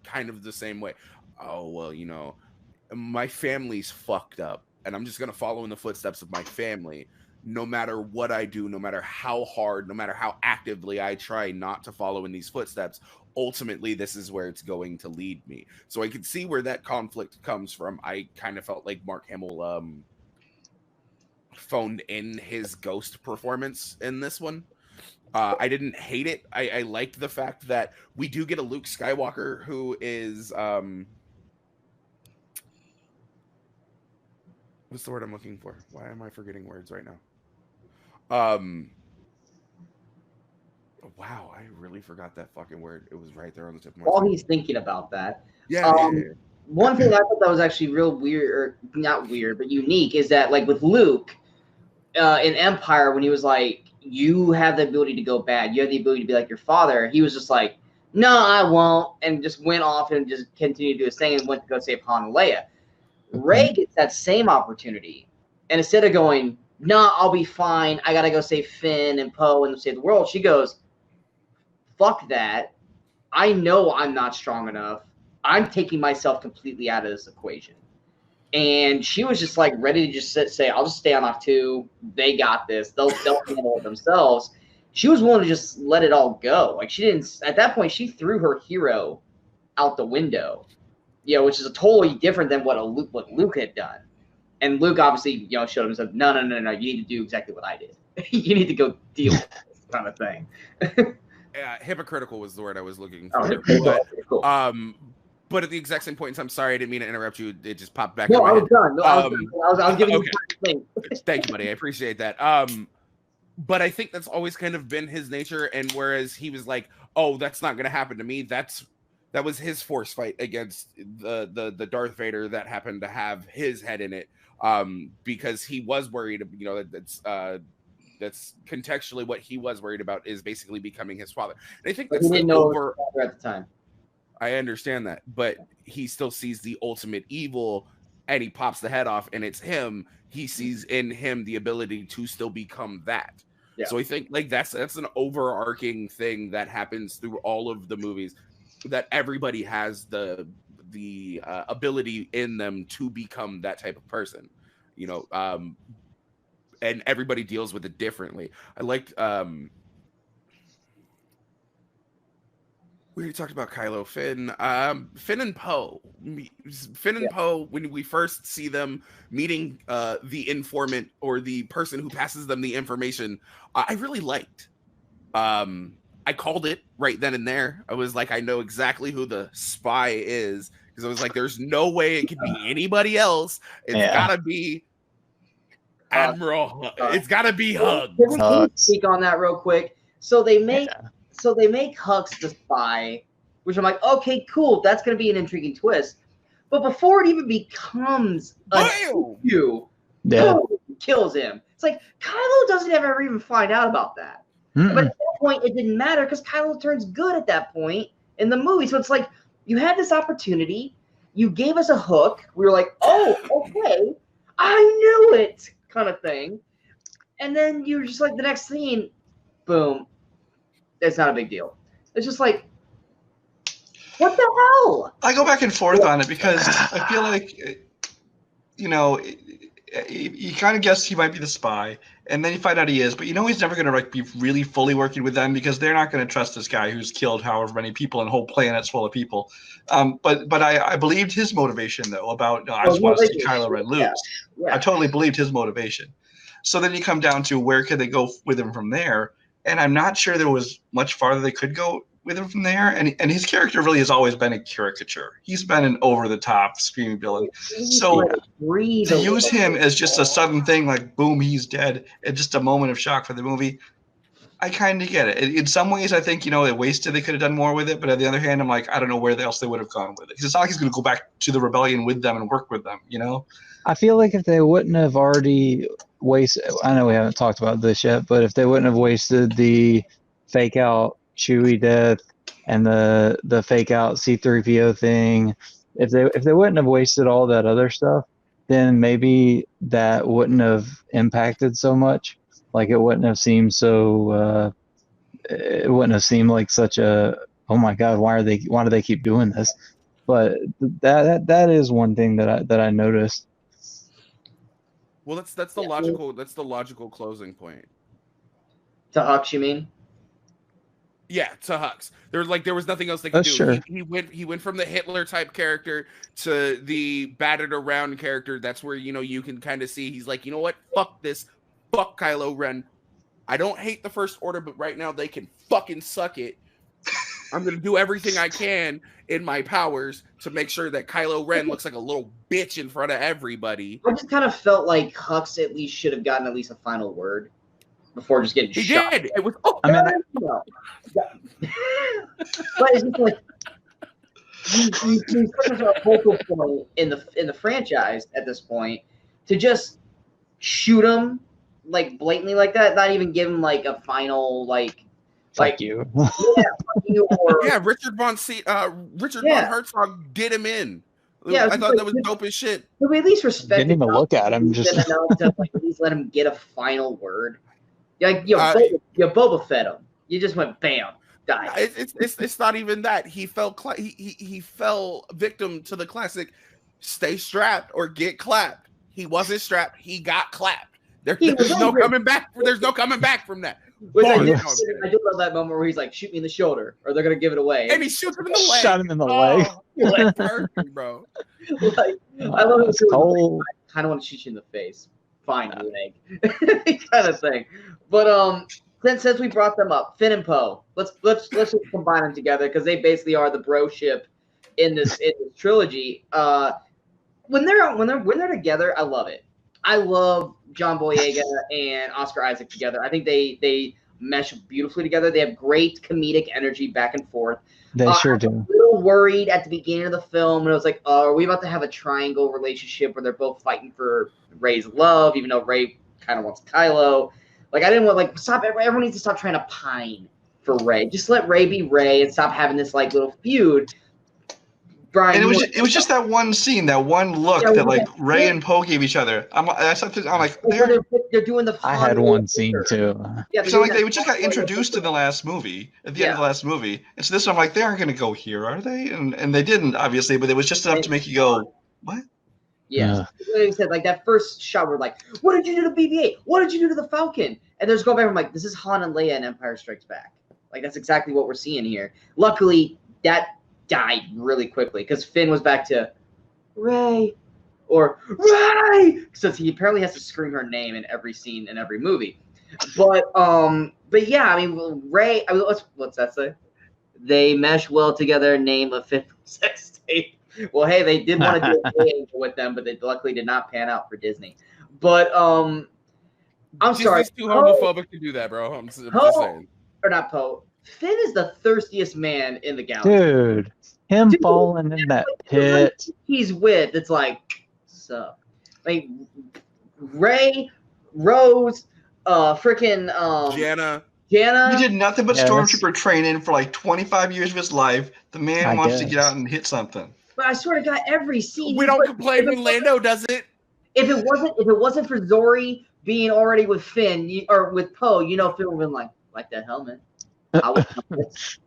Speaker 2: kind of the same way. Oh, well, you know, my family's fucked up and I'm just gonna follow in the footsteps of my family, no matter what I do, no matter how hard, no matter how actively I try not to follow in these footsteps. Ultimately, this is where it's going to lead me. So I could see where that conflict comes from. I kind of felt like Mark Hamill phoned in his ghost performance in this one. I didn't hate it. I liked the fact that we do get a Luke Skywalker who is what's the word I'm looking for? Why am I forgetting words right now? Wow, I really forgot that fucking word. It was right there on the tip of my
Speaker 1: While
Speaker 2: tongue.
Speaker 1: he's thinking about that.
Speaker 2: Yeah,
Speaker 1: One thing I thought that was actually real weird, or not weird, but unique, is that like with Luke, in Empire, when he was like, you have the ability to go bad, you have the ability to be like your father, he was just like, no, I won't, and just went off and just continued to do his thing and went to go save Han and Leia. Rey gets that same opportunity, and instead of going, no, I'll be fine, I gotta go save Finn and Poe and save the world, she goes, fuck that, I know I'm not strong enough, I'm taking myself completely out of this equation. And she was just like ready to just say, I'll just stay on Octu. They got this. They'll handle it themselves. She was willing to just let it all go. Like, she didn't, at that point, she threw her hero out the window, which is a totally different than what Luke had done. And Luke obviously, showed himself, no, you need to do exactly what I did. You need to go deal with this kind of thing.
Speaker 2: Hypocritical was the word I was looking
Speaker 1: Oh,
Speaker 2: for. But at the exact same point in time, sorry, I didn't mean to interrupt you. It just popped back.
Speaker 1: No, I was done. No, I was giving you the thing.
Speaker 2: Thank you, buddy. I appreciate that. But I think that's always kind of been his nature. And whereas he was like, "Oh, that's not going to happen to me," that was his force fight against the Darth Vader that happened to have his head in it. Because he was worried. That's contextually what he was worried about is basically becoming his father. And I think that's
Speaker 1: he didn't know at the time.
Speaker 2: I understand that, but he still sees the ultimate evil and he pops the head off and it's him. He sees in him the ability to still become that. Yeah. So I think like that's an overarching thing that happens through all of the movies, that everybody has the ability in them to become that type of person, and everybody deals with it differently. I liked, we already talked about Kylo, Finn and Poe. Finn and Poe, when we first see them meeting the informant or the person who passes them the information, I really liked. I called it right then and there. I was like, I know exactly who the spy is, because I was like, there's no way it could be anybody else. It's gotta be Admiral. It's gotta be Hux.
Speaker 1: Can we speak on that real quick? So they make Hux the spy, which I'm like, okay, cool. That's going to be an intriguing twist. But before it even becomes a issue, kills him. It's like, Kylo doesn't ever even find out about that. But at that point, it didn't matter because Kylo turns good at that point in the movie. So it's like, you had this opportunity. You gave us a hook. We were like, oh, okay. I knew it, kind of thing. And then you're just like, the next scene, boom. It's not a big deal. It's just like, what the hell?
Speaker 4: I go back and forth on it because I feel like, you kind of guess he might be the spy, and then you find out he is, but he's never going to be really fully working with them because they're not going to trust this guy who's killed however many people and whole planets full of people. But I believed his motivation though about I just want to see Kylo Ren lose. Yeah. I totally believed his motivation. So then you come down to where could they go with him from there. And I'm not sure there was much farther they could go with him from there. And his character really has always been a caricature. He's been an over-the-top screaming villain. So to use him as just a sudden thing, like, boom, he's dead, and just a moment of shock for the movie, I kind of get it. In some ways, I think, it wasted. They could have done more with it. But on the other hand, I'm like, I don't know where else they would have gone with it. Because it's not like he's going to go back to the rebellion with them and work with them,
Speaker 3: I feel like if they wouldn't have already I know we haven't talked about this yet, but if they wouldn't have wasted the fake out Chewie death and the fake out C-3PO thing, if they wouldn't have wasted all that other stuff, then maybe that wouldn't have impacted so much. Like it wouldn't have seemed so. It wouldn't have seemed like such a, oh my God, why do they keep doing this? But that is one thing that I noticed.
Speaker 2: Well, that's the logical closing point.
Speaker 1: To Hux, you mean?
Speaker 2: Yeah, to Hux. There was nothing else they could do.
Speaker 3: Sure.
Speaker 2: He went from the Hitler type character to the battered around character. That's where you can kind of see he's like, you know what? Fuck this. Fuck Kylo Ren. I don't hate the First Order, but right now they can fucking suck it. I'm going to do everything I can in my powers to make sure that Kylo Ren looks like a little bitch in front of everybody.
Speaker 1: I just kind of felt like Hux at least should have gotten at least a final word before just getting shot.
Speaker 2: He did. It was.
Speaker 1: But it's just like he's such a focal point in the franchise at this point to just shoot him like blatantly like that. Not even give him like a final like
Speaker 3: Fuck you.
Speaker 1: yeah, fuck you, or
Speaker 2: Yeah, Richard von Hertzog did him in.
Speaker 1: Yeah,
Speaker 2: I thought
Speaker 1: like,
Speaker 2: that was dope as shit.
Speaker 1: Could we at least respect?
Speaker 3: Didn't even look at him. Just
Speaker 1: enough to like at least let him get a final word. Like you Boba Fett him. You just went bam, died.
Speaker 2: It's not even that he fell he fell victim to the classic stay strapped or get clapped. He wasn't strapped. He got clapped. There's no coming back. There's no coming back from that.
Speaker 1: I do love that moment where he's like, "Shoot me in the shoulder," or they're gonna give it away,
Speaker 2: and he shoots him in the leg.
Speaker 3: Shot him in the leg.
Speaker 2: Perfect, bro.
Speaker 1: Like, I love it. I kind of want to shoot you in the face. Fine, leg, kind of thing. But since we brought them up, Finn and Poe, let's just combine them together because they basically are the bro ship in this trilogy. When they're together, I love it. I love John Boyega and Oscar Isaac together. I think they mesh beautifully together. They have great comedic energy back and forth.
Speaker 3: They sure do.
Speaker 1: I was a little worried at the beginning of the film, and I was like, are we about to have a triangle relationship where they're both fighting for Rey's love, even though Rey kind of wants Kylo? Like, I didn't want, stop. Everyone needs to stop trying to pine for Rey. Just let Rey be Rey and stop having this, little feud. Brian,
Speaker 4: and it was just that one scene, that one look that Rey and Poe gave each other. I'm like,
Speaker 1: they're doing the.
Speaker 3: I had one scene too.
Speaker 1: Yeah,
Speaker 4: so they just got introduced in the last movie, at the end of the last movie, and so this I'm like, they aren't going to go here, are they? And they didn't, obviously, but it was just enough to make you go, what?
Speaker 1: Yeah, like I said, that first shot, we're like, what did you do to BB-8? What did you do to the Falcon? And there's going back, I'm like, this is Han and Leia in Empire Strikes Back. That's exactly what we're seeing here. Luckily, that died really quickly because Finn was back to Rey or Rey, since he apparently has to scream her name in every scene in every movie. But yeah, I mean, Rey. I mean, what's that say? They mesh well together. Name a fifth sex tape. Well, hey, they did want to do a Angel with them, but they luckily did not pan out for Disney. But I'm sorry,
Speaker 2: Disney's too homophobic to do that, bro. I'm just saying.
Speaker 1: Or not Poe. Finn is the thirstiest man in the galaxy.
Speaker 3: Dude, falling in that pit.
Speaker 1: He's with. It's like, sup. Rey, Rose, freaking Jana.
Speaker 4: He did nothing but stormtrooper training for 25 years of his life. The man wants to get out and hit something.
Speaker 1: But I swear to God, every scene.
Speaker 2: We don't complain when Lando does it. If
Speaker 1: it wasn't for Zori being already with Finn or with Poe, Finn would have been like that helmet. I was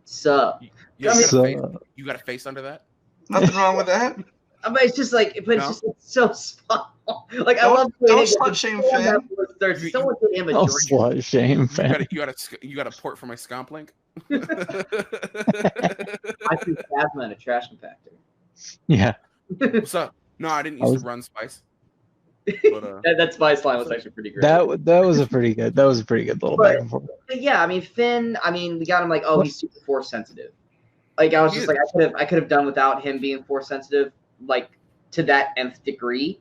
Speaker 1: sup.
Speaker 2: You got a face under that?
Speaker 4: Nothing wrong with that.
Speaker 1: I mean, it's just it's so small. I love
Speaker 4: don't slut shame Finn.
Speaker 1: There's someone to him a
Speaker 3: drink. Slut shame Finn.
Speaker 2: You got a port for my scomp link?
Speaker 1: I threw plasma in a trash compactor.
Speaker 3: Yeah.
Speaker 2: What's up? No, I didn't used to run Spice. But,
Speaker 1: that Spice line was actually pretty great.
Speaker 3: That was a pretty good little back and forth.
Speaker 1: But yeah, I mean Finn. I mean we got him he's super force sensitive. I was just I could have done without him being force sensitive to that nth degree.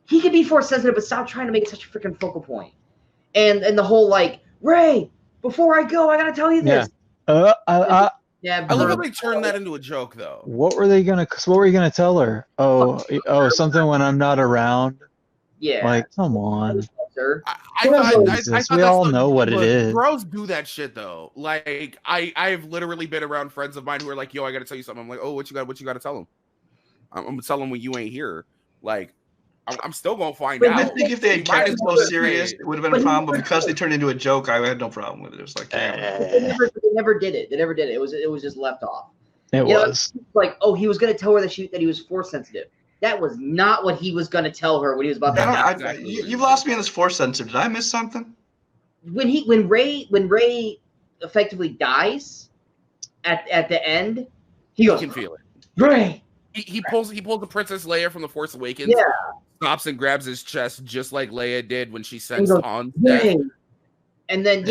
Speaker 1: He could be force sensitive, but stop trying to make it such a freaking focal point. And the whole Rey, before I go, I gotta tell you this.
Speaker 2: Yeah. I love how they turned that into a joke, though.
Speaker 3: What were you gonna tell her? Oh, something when I'm not around.
Speaker 1: Yeah.
Speaker 3: Come on.
Speaker 2: We
Speaker 3: all know what it is.
Speaker 2: Bros do that shit though. I've literally been around friends of mine who are like, "Yo, I gotta tell you something." I'm like, "Oh, what you got to tell them?" I'm gonna tell them when you ain't here. I'm still gonna find out.
Speaker 4: I think if they had kept it so serious, it would have been a problem. But because they turned it into a joke, I had no problem with it. It was
Speaker 1: they never did it. They never did it. It was just left off.
Speaker 3: It was
Speaker 1: he was gonna tell her that he was force sensitive. That was not what he was gonna tell her when he was about to.
Speaker 4: You've lost me on this force sensitive. Did I miss something?
Speaker 1: When Rey effectively dies at the end, he goes,
Speaker 2: can feel it.
Speaker 1: Rey.
Speaker 2: He pulls the Princess Leia from the Force Awakens.
Speaker 1: Yeah.
Speaker 2: Stops and grabs his chest just like Leia did when she sensed Han's death.
Speaker 1: And then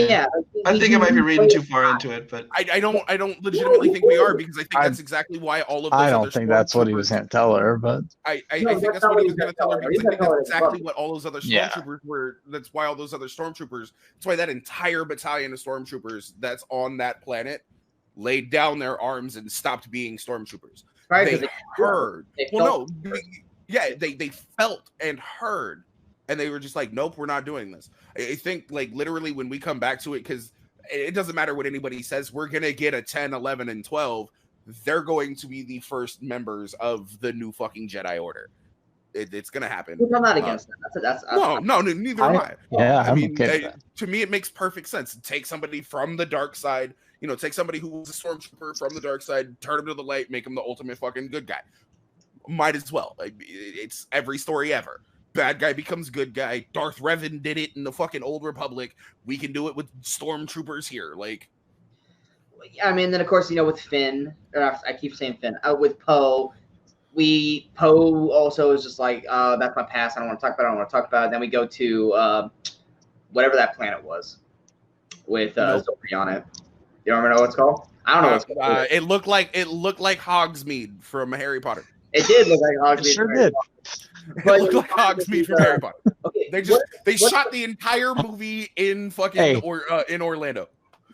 Speaker 4: I think I might be reading too far into it, but
Speaker 2: I don't legitimately think we are, because I think that's exactly why all of those
Speaker 3: I don't think that's what he was going to tell her, but
Speaker 2: I think that's what he was going to tell her, because I think that's exactly what all those other stormtroopers were. That's why all those other stormtroopers. That's why that entire battalion of stormtroopers that's on that planet laid down their arms and stopped being stormtroopers. They heard. They felt and heard and they were just like, nope, we're not doing this. I think like literally when we come back to it, because it doesn't matter what anybody says, we're gonna get a 10, 11, and 12. They're going to be the first members of the new fucking Jedi Order. It's gonna happen.
Speaker 1: I'm not against that. That's
Speaker 2: no, neither am I.
Speaker 3: Yeah,
Speaker 2: I mean,
Speaker 3: okay
Speaker 2: to me, it makes perfect sense. Take somebody from the dark side, take somebody who was a stormtrooper from the dark side, turn him to the light, make him the ultimate fucking good guy. Might as well. It's every story ever. Bad guy becomes good guy. Darth Revan did it in the fucking Old Republic. We can do it with stormtroopers here. Like,
Speaker 1: I mean, then of course, with Finn, I keep saying Finn, with Poe, Poe also is just like, that's my past. I don't want to talk about it. Then we go to whatever that planet was with Zori on it. You don't remember what it's called? I don't know what it's called.
Speaker 2: It looked like Hogsmeade from Harry Potter.
Speaker 1: It did look like Hogsmeade.
Speaker 3: It sure did.
Speaker 1: But
Speaker 2: it looked like Hogsmeade from Harry Potter. Okay, they shot the entire movie in fucking in Orlando.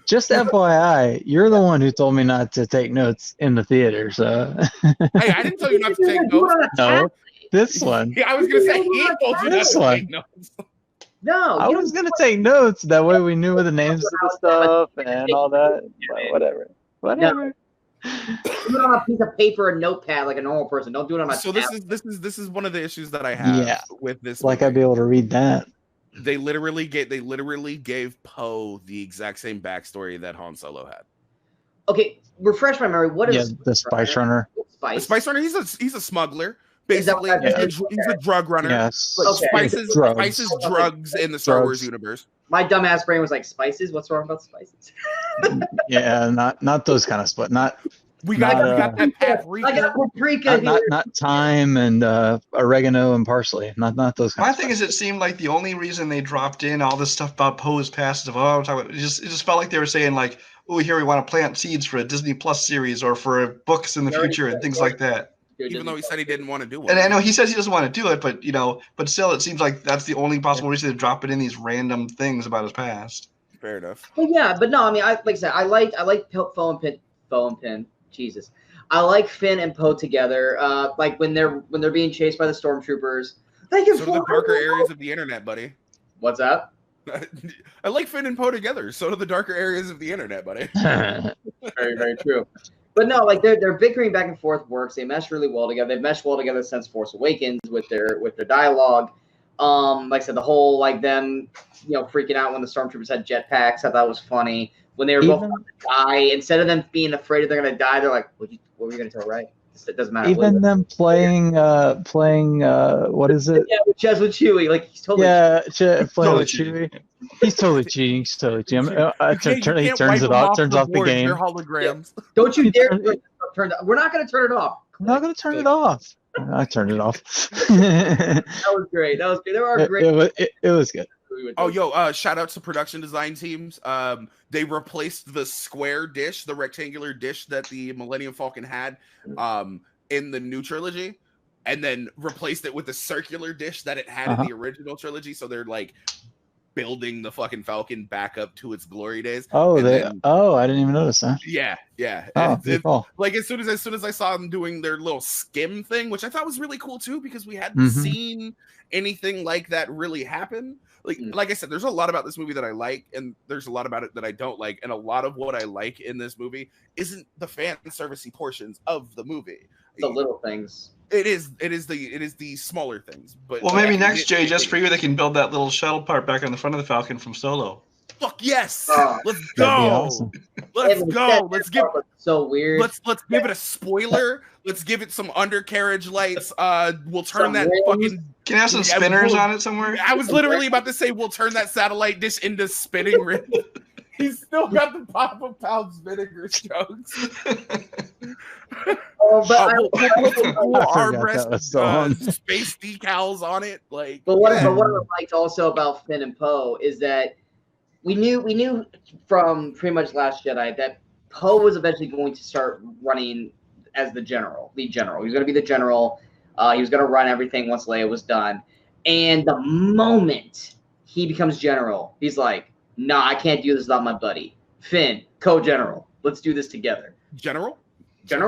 Speaker 3: Just FYI, you're the one who told me not to take notes in the theater. So
Speaker 2: hey, I didn't tell you not to take notes.
Speaker 3: No, this one.
Speaker 2: Yeah, I was gonna say he told you not to take notes.
Speaker 1: No,
Speaker 3: I was gonna take notes. That way we knew the names of the stuff and all that. But whatever.
Speaker 1: Do it on a piece of paper and notepad like a normal person. Don't do it on a
Speaker 2: So
Speaker 1: tablet.
Speaker 2: this is one of the issues that I have with this.
Speaker 3: Like movie. I'd be able to read that.
Speaker 2: They literally gave Poe the exact same backstory that Han Solo had.
Speaker 1: Okay, refresh my memory. What is
Speaker 3: the Spice Runner?
Speaker 1: The
Speaker 2: Spice Runner. He's a smuggler. Basically, he's a drug runner.
Speaker 3: Yes.
Speaker 2: Spices, drugs in the Star Wars universe.
Speaker 1: My dumbass brain was like, spices? What's wrong about spices?
Speaker 3: Yeah, not those kind of split.
Speaker 2: We got that paprika.
Speaker 1: I got paprika here.
Speaker 3: Not thyme and oregano and parsley. Not those kind
Speaker 4: My
Speaker 3: of
Speaker 4: thing is, it seemed like the only reason they dropped in all this stuff about Poe's past is it just felt like they were saying like, oh, here we want to plant seeds for a Disney Plus series or for books in the future and things like that.
Speaker 2: Even though he said he didn't want to do it.
Speaker 4: And I know he says he doesn't want to do it, but still, it seems like that's the only possible reason to drop it in these random things about his past.
Speaker 2: Fair enough.
Speaker 1: Well, yeah, but no, I mean, like I said, I like Poe and Finn. Jesus, I like Finn and Poe together. Like when they're being chased by the stormtroopers. They can
Speaker 2: so do the darker areas of the internet, buddy.
Speaker 1: What's that?
Speaker 2: I like Finn and Poe together. So do the darker areas of the internet, buddy.
Speaker 1: Very, very true. But no, like they're bickering back and forth works. They mesh really well together. They've meshed well together since Force Awakens with their dialogue. Like I said, the whole like them, freaking out when the stormtroopers had jetpacks. I thought was funny. When they were both about to die, instead of them being afraid they're gonna die, they're like, "What were you gonna tell Ray?" It doesn't matter.
Speaker 3: Even them playing what is it?
Speaker 1: Yeah, with Chewie, like he's totally
Speaker 3: playing with Chewie. He's totally cheating. He's totally cheating. He turns it off. Turns off the game.
Speaker 2: They're holograms.
Speaker 1: Yeah. Don't you dare turn it. We're not going to turn it off.
Speaker 3: I'm not going to turn it off. I turned it off.
Speaker 1: That was great. There are great.
Speaker 3: It was good.
Speaker 2: Oh, yo! Shout out to production design teams. They replaced the square dish, the rectangular dish that the Millennium Falcon had, in the new trilogy, and then replaced it with the circular dish that it had in the original trilogy. So they're like building the fucking Falcon back up to its glory days.
Speaker 3: Oh, I didn't even notice that.
Speaker 2: Yeah.
Speaker 3: Cool.
Speaker 2: Like as soon as I saw them doing their little skim thing, which I thought was really cool too, because we hadn't seen anything like that really happen. Like I said, there's a lot about this movie that I like, and there's a lot about it that I don't like, and a lot of what I like in this movie isn't the fan servicey portions of the movie.
Speaker 1: The little things.
Speaker 2: It is the smaller things. But
Speaker 4: maybe next, Jay, just for you, they can build that little shuttle part back on the front of the Falcon from Solo.
Speaker 2: Fuck yes! Let's
Speaker 3: That'd be
Speaker 2: go!
Speaker 3: awesome.
Speaker 2: Let's go! Let's give
Speaker 1: so weird.
Speaker 2: Let's give it a spoiler. Let's give it some undercarriage lights. We'll turn
Speaker 1: Some
Speaker 2: that
Speaker 1: rings.
Speaker 2: fucking.
Speaker 4: Can you have some spinners on it somewhere?
Speaker 2: I was literally about to say we'll turn that satellite dish into spinning ring. He's still got the Papa Pound's vinegar jokes. Armrest, space decals on it. Like,
Speaker 1: but what I liked also about Finn and Poe is that we knew from pretty much Last Jedi that Poe was eventually going to start running as the lead general. He was going to be the general. He was going to run everything once Leia was done. And the moment he becomes general, he's like, "Nah, I can't do this without my buddy Finn, co-general. Let's do this together." General.
Speaker 3: Because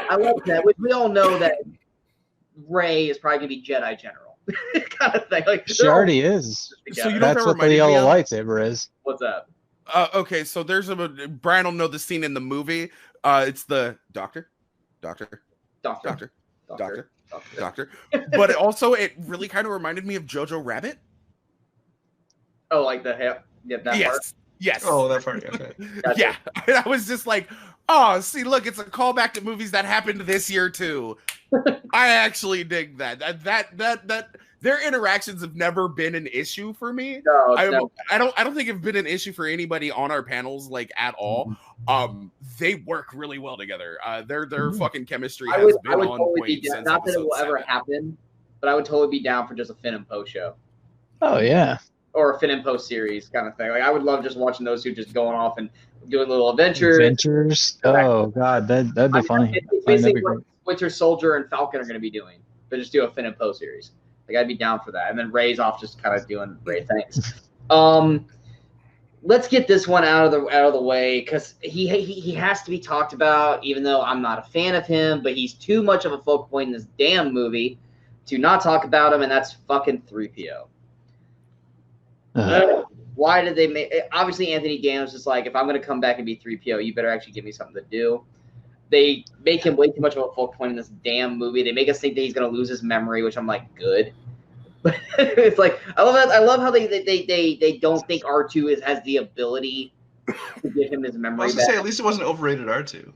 Speaker 1: I like that. We all know that Rey is probably gonna be Jedi General, kind of thing. Like
Speaker 3: She already is.
Speaker 2: So you know
Speaker 3: That's
Speaker 2: that
Speaker 3: what the
Speaker 2: reminded me
Speaker 3: yellow
Speaker 2: of?
Speaker 3: lightsaber is.
Speaker 1: What's that?
Speaker 2: Okay, so there's Brian will know the scene in the movie. It's the doctor. But it really kind of reminded me of Jojo Rabbit.
Speaker 1: Oh, like the hip. Yeah, that part.
Speaker 2: Yes.
Speaker 4: Oh, that part. Okay.
Speaker 1: Gotcha.
Speaker 2: Yeah. And I was just like, oh, see, look, it's a callback to movies that happened this year too. I actually dig that. That their interactions have never been an issue for me.
Speaker 1: No,
Speaker 2: I don't think it's been an issue for anybody on our panels like at all. They work really well together. Their fucking chemistry has been on
Speaker 1: totally
Speaker 2: point since
Speaker 1: not that it will ever
Speaker 2: 7.
Speaker 1: happen, but I would totally be down for just a Finn and Poe show.
Speaker 3: Oh yeah.
Speaker 1: Or a Finn and Poe series kind of thing. Like I would love just watching those two just going off and doing little adventures.
Speaker 3: Oh god, that'd be funny.
Speaker 1: It's basically what Winter Soldier and Falcon are going to be doing, but just do a Finn and Poe series. Like I'd be down for that, and then Rey's off just kind of doing Rey things. Let's get this one out of the way because he has to be talked about, even though I'm not a fan of him. But he's too much of a focal point in this damn movie to not talk about him, and that's fucking 3PO. Why did they make? Obviously, Anthony Daniels is like, if I'm going to come back and be 3PO, you better actually give me something to do. They make him way too much of a focal point in this damn movie. They make us think that he's going to lose his memory, which I'm like, good. But it's like I love that. I love how they don't think R2 has the ability to give him his memory.
Speaker 4: I was gonna say at least it wasn't overrated R2.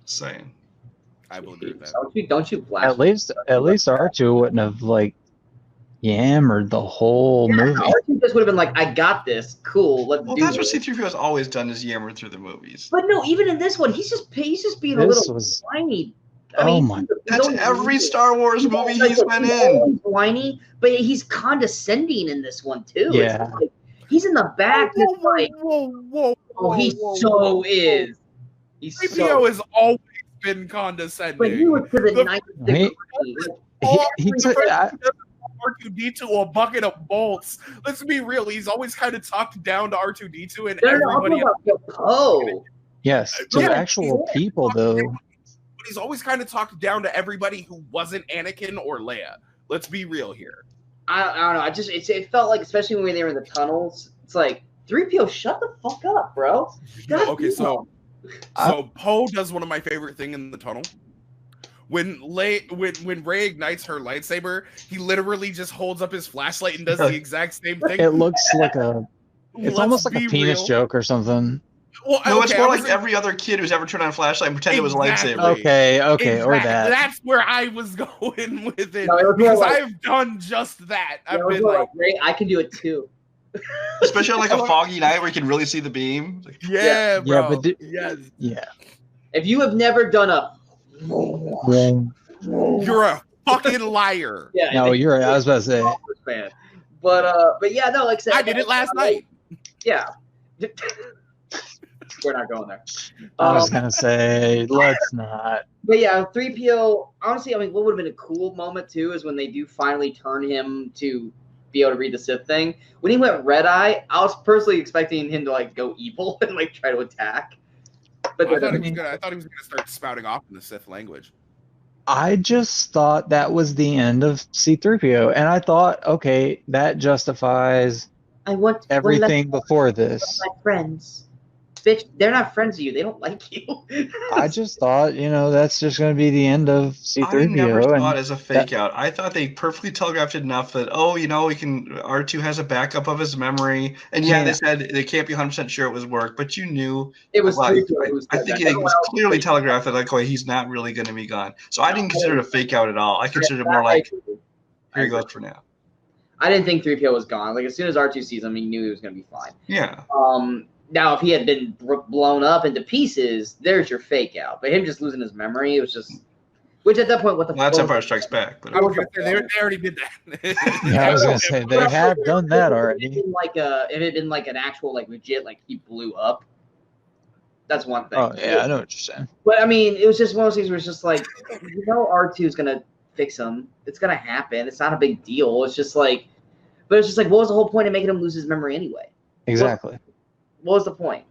Speaker 4: Just saying.
Speaker 2: I will agree with that.
Speaker 1: Don't you blast?
Speaker 3: At least R2 wouldn't have like yammered the whole movie.
Speaker 1: R2 just would have been like, "I got this, cool, let's do it."
Speaker 4: That's what C-3PO has always done, is yammer through the movies.
Speaker 1: But no, even in this one, he's just being a little whiny.
Speaker 4: That's every Star Wars movie he's been in.
Speaker 1: Whiny, but he's condescending in this one too.
Speaker 3: Yeah,
Speaker 1: like, he's in the back.
Speaker 2: Whoa!
Speaker 1: He so is. He's
Speaker 2: C-3PO has always been condescending.
Speaker 1: But he was to the ninth degree.
Speaker 3: He took
Speaker 2: R2-D2 a bucket of bolts. Let's be real. He's always kind of talked down to R2-D2 and everybody else.
Speaker 3: Yes, to the actual people though.
Speaker 2: But he's always kind of talked down to everybody who wasn't Anakin or Leia. Let's be real here.
Speaker 1: I don't know. It felt like, especially when they were in the tunnels, it's like 3PO, shut the fuck up, bro.
Speaker 2: Okay, so Poe does one of my favorite things in the tunnel. When Rey ignites her lightsaber, he literally just holds up his flashlight and does the exact same thing.
Speaker 3: It looks like it's almost like a penis joke or something.
Speaker 2: Well,
Speaker 4: no, it's more like every other kid who's ever turned on a flashlight and pretend it was a lightsaber.
Speaker 3: Okay, or that.
Speaker 2: That's where I was going with it. Because I've done just that. I've been like,
Speaker 1: Rey, I can do it too.
Speaker 4: Especially on like a foggy night where you can really see the beam.
Speaker 2: Yeah, bro.
Speaker 3: Yeah, but
Speaker 2: yes.
Speaker 1: If you have never done a
Speaker 2: you're a fucking liar.
Speaker 1: Yeah,
Speaker 3: no, you're right. I was about to say.
Speaker 1: Fan. But yeah, no, like I said,
Speaker 2: I did it last night.
Speaker 1: Yeah. We're not going there.
Speaker 3: I was gonna say, let's not.
Speaker 1: But yeah, 3PO, honestly, I mean, what would have been a cool moment too is when they do finally turn him to be able to read the Sith thing. When he went red eye, I was personally expecting him to like go evil and like try to attack. But
Speaker 2: I thought he was gonna start spouting off in the Sith language.
Speaker 3: I just thought that was the end of C-3PO, and I thought, okay, that justifies everything before this.
Speaker 1: My friends. Bitch, they're not friends of you. They don't like you.
Speaker 3: I just thought, that's just going to be the end of C-3PO.
Speaker 4: I never thought as a fake out. I thought they perfectly telegraphed it enough that, R2 has a backup of his memory. And they said they can't be 100% sure it was work, but you knew.
Speaker 1: It was.
Speaker 4: I think it was clearly telegraphed that, like, he's not really going to be gone. So I didn't consider it a fake out at all. I considered it more like, here he goes for now.
Speaker 1: I didn't think 3PO was gone. Like, as soon as R2 sees him, he knew he was going to be fine.
Speaker 4: Yeah.
Speaker 1: Now, if he had been blown up into pieces, there's your fake out. But him just losing his memory, it was just... Which at that point, what the fuck?
Speaker 4: That's Empire Strikes Back. But
Speaker 2: I was going to say, they already did that.
Speaker 3: Yeah, I was going to say, they have done that already.
Speaker 1: If it had been like an actual, like, legit, like, he blew up, that's one thing.
Speaker 3: Oh, yeah, I know what you're saying.
Speaker 1: But, I mean, it was just one of those things where it's just like, R2 is going to fix him. It's going to happen. It's not a big deal. It's just like... But it's just like, what was the whole point of making him lose his memory anyway?
Speaker 3: Exactly.
Speaker 1: What was the point?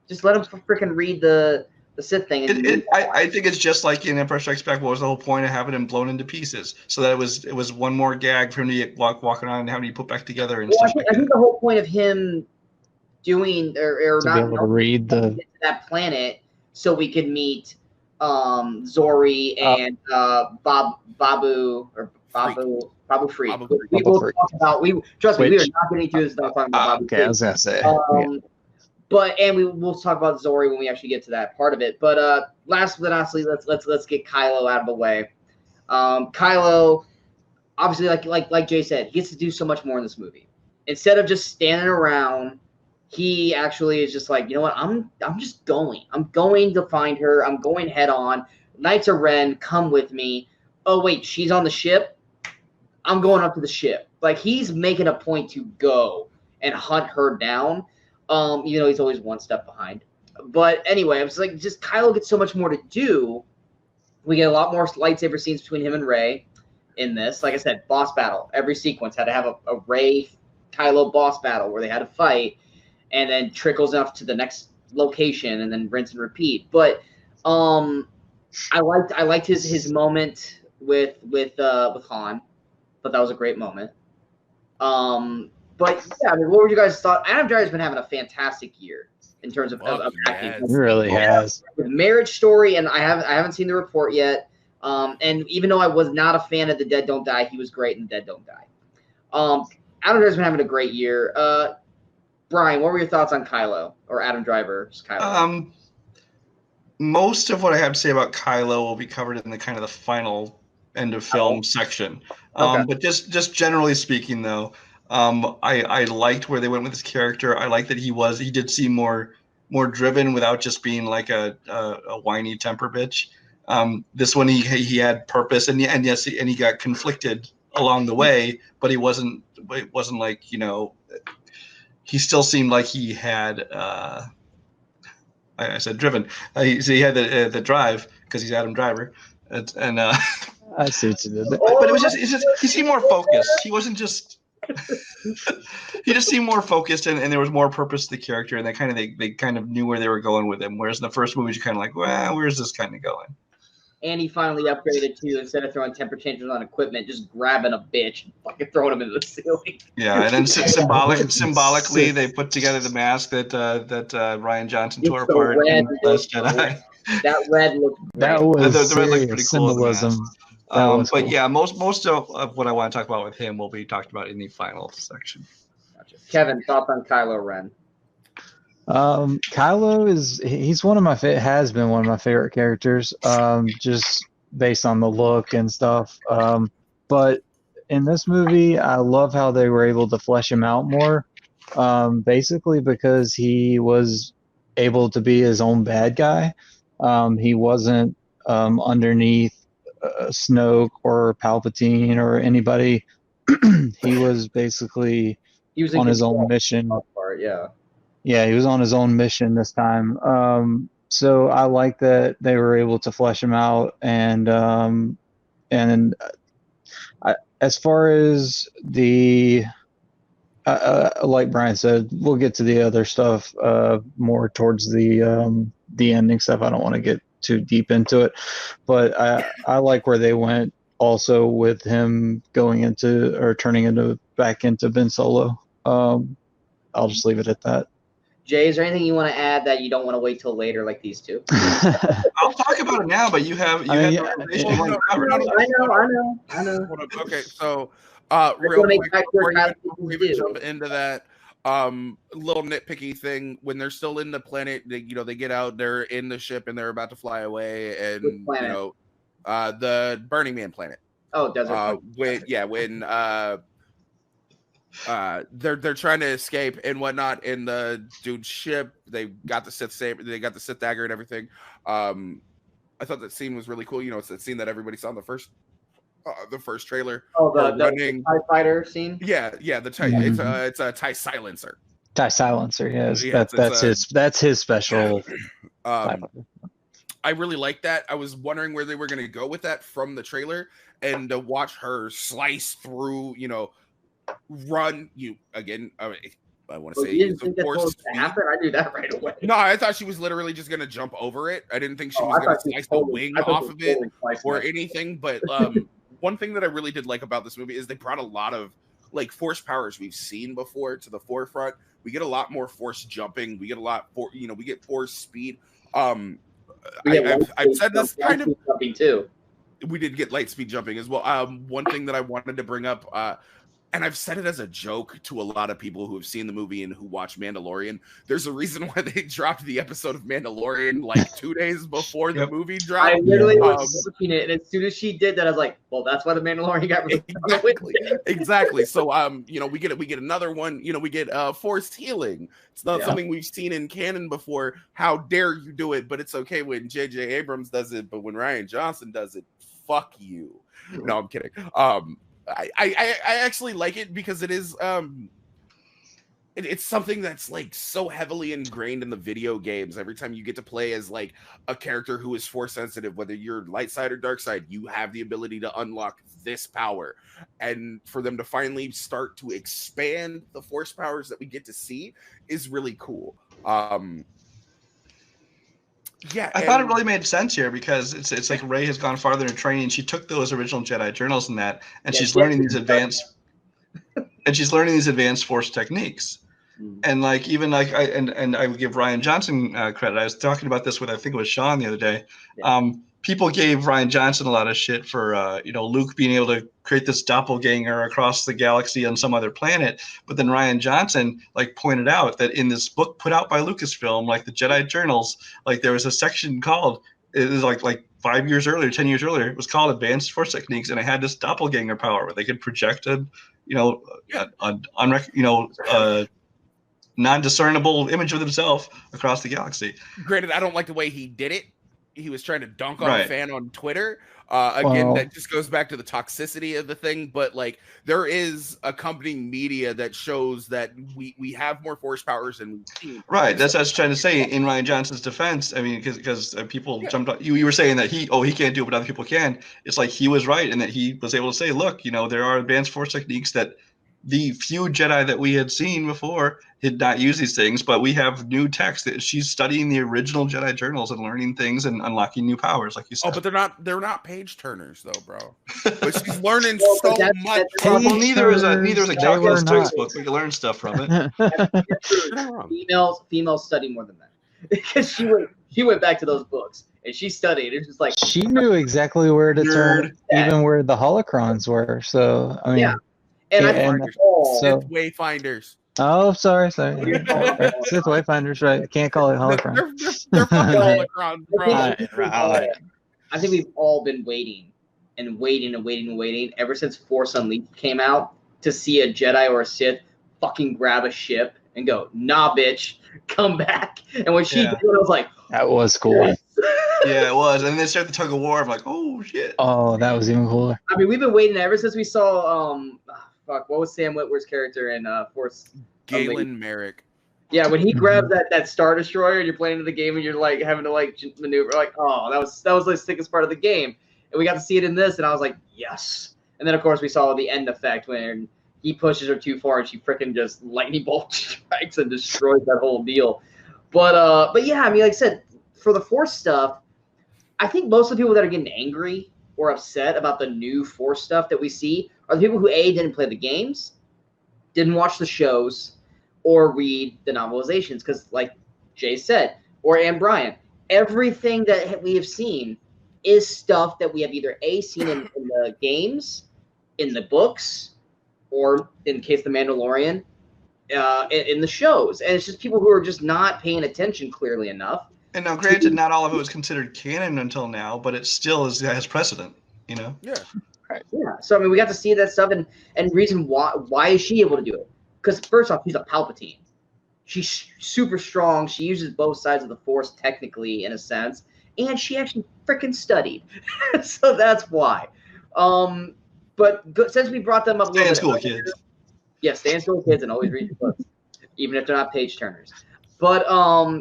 Speaker 1: Just let him freaking read the the Sith thing. And
Speaker 4: I think it's just like in Empire Strikes Back. What was the whole point of having him blown into pieces? So that it was one more gag for him to get walking around and having to put back together and stuff.
Speaker 1: I think the whole point of him doing or
Speaker 3: To
Speaker 1: not
Speaker 3: be able to read
Speaker 1: that planet so we could meet Zori and Babu Freak. We will talk about trust me, we are not getting through this without talking about Babu
Speaker 3: okay,
Speaker 1: Freak.
Speaker 3: I was gonna say.
Speaker 1: But we'll talk about Zori when we actually get to that part of it. But last but not least, let's get Kylo out of the way. Kylo, obviously, like Jay said, he gets to do so much more in this movie. Instead of just standing around, he actually is just like, you know what? I'm just going. I'm going to find her. I'm going head on. Knights of Ren, come with me. Oh wait, she's on the ship. I'm going up to the ship. Like, he's making a point to go and hunt her down. He's always one step behind. But anyway, I was like, just Kylo gets so much more to do. We get a lot more lightsaber scenes between him and Rey in this. Like I said, boss battle. Every sequence had to have a Rey Kylo boss battle where they had to fight, and then trickles up to the next location, and then rinse and repeat. But I liked his moment with Han. Thought that was a great moment. But yeah, I mean, what were you guys' thought? Adam Driver's been having a fantastic year in terms of acting.
Speaker 3: He really has.
Speaker 1: With Marriage Story, and I haven't seen the report yet. And even though I was not a fan of The Dead Don't Die, he was great in The Dead Don't Die. Adam Driver's been having a great year. Brian, what were your thoughts on Kylo or Adam Driver's Kylo?
Speaker 4: Most of what I have to say about Kylo will be covered in the kind of the final end of film section.
Speaker 1: Okay.
Speaker 4: But just generally speaking, though, I liked where they went with his character. I like that he did seem more driven without just being like a whiny temper bitch. This one he had purpose, and yes, he got conflicted along the way, but it wasn't like, he still seemed like he had I said driven. So he had the drive because he's Adam Driver, and
Speaker 3: I see what you did there.
Speaker 4: but it was just he seemed more focused. He wasn't just he just seemed more focused, and there was more purpose to the character, and they kind of knew where they were going with him. Whereas in the first movie, you're kind of like, well, where's this kind of going?
Speaker 1: And he finally upgraded to, instead of throwing temper changers on equipment, just grabbing a bitch and fucking throwing him into the ceiling.
Speaker 4: Yeah, and then symbolically, they put together the mask that Rian Johnson tore apart in Last Jedi.
Speaker 1: That red looked great.
Speaker 3: That was
Speaker 4: the red looked pretty cool.
Speaker 3: symbolism.
Speaker 4: But
Speaker 3: cool.
Speaker 4: yeah, most of what I want to talk about with him will be talked about in the final section.
Speaker 1: Gotcha. Kevin, thoughts on Kylo Ren?
Speaker 3: Kylo he's has been one of my favorite characters, just based on the look and stuff. But in this movie, I love how they were able to flesh him out more, basically because he was able to be his own bad guy. He wasn't underneath Snoke or Palpatine or anybody. He was basically on his own mission. Yeah, he was on his own mission this time. So I like that they were able to flesh him out, and as far as the like Brian said, we'll get to the other stuff more towards the ending stuff. I don't want to get too deep into it, but I like where they went also with him going into or turning back into Ben Solo. I'll just leave it at that.
Speaker 1: Jay, is there anything you want to add that you don't want to wait till later, like these two?
Speaker 4: I'll talk about it now, but you have
Speaker 1: I know.
Speaker 2: Okay, so real quick, before we even jump into that, little nitpicky thing, when they're still in the planet, they get out, they're in the ship, and they're about to fly away, and the Burning Man planet.
Speaker 1: Oh, desert.
Speaker 2: When they're trying to escape and whatnot in the dude's ship. They got the Sith saber, they got the Sith dagger and everything. I thought that scene was really cool. It's that scene that everybody saw in the first trailer.
Speaker 1: Oh, the TIE fighter scene.
Speaker 2: Yeah, the TIE. Mm-hmm. It's a TIE silencer.
Speaker 3: TIE silencer, yes. That's his special.
Speaker 2: I really like that. I was wondering where they were going to go with that from the trailer, and to watch her slice through, run I want to
Speaker 1: Well,
Speaker 2: say
Speaker 1: you didn't
Speaker 2: is a
Speaker 1: think that's what
Speaker 2: force
Speaker 1: was going to happen? I knew that right away.
Speaker 2: No, I thought she was literally just gonna jump over it. I didn't think she was
Speaker 1: I
Speaker 2: gonna
Speaker 1: thought she
Speaker 2: slice
Speaker 1: totally-
Speaker 2: the wing
Speaker 1: I thought
Speaker 2: off
Speaker 1: she
Speaker 2: of it
Speaker 1: totally sliced
Speaker 2: or
Speaker 1: that.
Speaker 2: anything. But one thing that I really did like about this movie is they brought a lot of like force powers we've seen before to the forefront. We get a lot more force jumping. We get a lot we get force speed. I've said this kind of
Speaker 1: jumping too.
Speaker 2: We did get light speed jumping as well. One thing that I wanted to bring up, and I've said it as a joke to a lot of people who have seen the movie and who watch Mandalorian. There's a reason why they dropped the episode of Mandalorian like 2 days before the movie dropped.
Speaker 1: I literally was looking at it, and as soon as she did that, I was like, "Well, that's why the Mandalorian got released."
Speaker 2: Exactly. So, we get another one. We get forced healing. It's not something we've seen in canon before. How dare you do it? But it's okay when J.J. Abrams does it. But when Rian Johnson does it, fuck you. No, I'm kidding. I actually like it because it is it's something that's like so heavily ingrained in the video games. Every time you get to play as like a character who is force sensitive, whether you're light side or dark side, you have the ability to unlock this power. And for them to finally start to expand the force powers that we get to see is really cool.
Speaker 4: I thought it really made sense here because it's like Rey has gone farther in training. She took those original Jedi journals and she's learning these advanced force techniques. And like even like I would give Rian Johnson credit. I was talking about this with I think it was Sean the other day. People gave Rian Johnson a lot of shit for Luke being able to create this doppelganger across the galaxy on some other planet. But then Rian Johnson like pointed out that in this book put out by Lucasfilm, like the Jedi Journals, like there was a section called it was like 5 years earlier, 10 years earlier, it was called Advanced Force Techniques, and it had this doppelganger power where they could project non-discernible image of themselves across the galaxy.
Speaker 2: Granted, I don't like the way he did it. He was trying to dunk on a fan on Twitter. That just goes back to the toxicity of the thing. But like, there is accompanying media that shows that we have more force powers than we've seen.
Speaker 4: Right. That's what I was trying to say in Rian Johnson's defense. I mean, because people jumped on you were saying that he can't do it, but other people can. It's like he was right, and that he was able to say, look, there are advanced force techniques that the few Jedi that we had seen before did not use these things, but we have new text that she's studying the original Jedi journals and learning things and unlocking new powers, like you said.
Speaker 2: Oh, but they're not page turners though, bro. But she's learning so much.
Speaker 4: Well, neither is a calculus textbook. We can learn stuff from it.
Speaker 1: Females study more than men because she went back to those books and she studied. It's just like
Speaker 3: she knew exactly where to turn, even where the holocrons were. So I mean,
Speaker 2: Sith Wayfinders.
Speaker 3: Oh, sorry. Sith Wayfinders, right? Can't call it holocron.
Speaker 2: They're fucking holocrons, bro.
Speaker 1: I think we've all been waiting ever since Force Unleashed came out to see a Jedi or a Sith fucking grab a ship and go, nah, bitch, come back. And when she did it, I was like,
Speaker 3: that was cool.
Speaker 4: Yeah, it was. And then they started the tug of war. I'm like, oh, shit.
Speaker 3: Oh, that was even cooler.
Speaker 1: I mean, we've been waiting ever since we saw, what was Sam Witwer's character in Force?
Speaker 2: Galen Merrick.
Speaker 1: Yeah, when he grabbed that Star Destroyer and you're playing into the game and you're like having to like maneuver, like, oh, that was the sickest part of the game. And we got to see it in this, and I was like, yes. And then of course we saw the end effect when he pushes her too far and she freaking just lightning bolt strikes and destroys that whole deal. But yeah, I mean, like I said, for the Force stuff, I think most of the people that are getting angry or upset about the new Force stuff that we see are the people who didn't play the games, didn't watch the shows, or read the novelizations. Because, like Jay said, and Brian, everything that we have seen is stuff that we have either seen in the games, in the books, or in the case of The Mandalorian, in the shows. And it's just people who are just not paying attention clearly enough.
Speaker 4: And now, granted, not all of it was considered canon until now, but it still has precedent, Yeah.
Speaker 1: Right. Yeah. So I mean, we got to see that stuff, and reason why is she able to do it? Because first off, she's a Palpatine. She's super strong. She uses both sides of the Force technically, in a sense, and she actually freaking studied. So that's why. But since we brought them up,
Speaker 4: stay in school, kids.
Speaker 1: Yeah, stay in school, kids, and always read your books, even if they're not page turners. But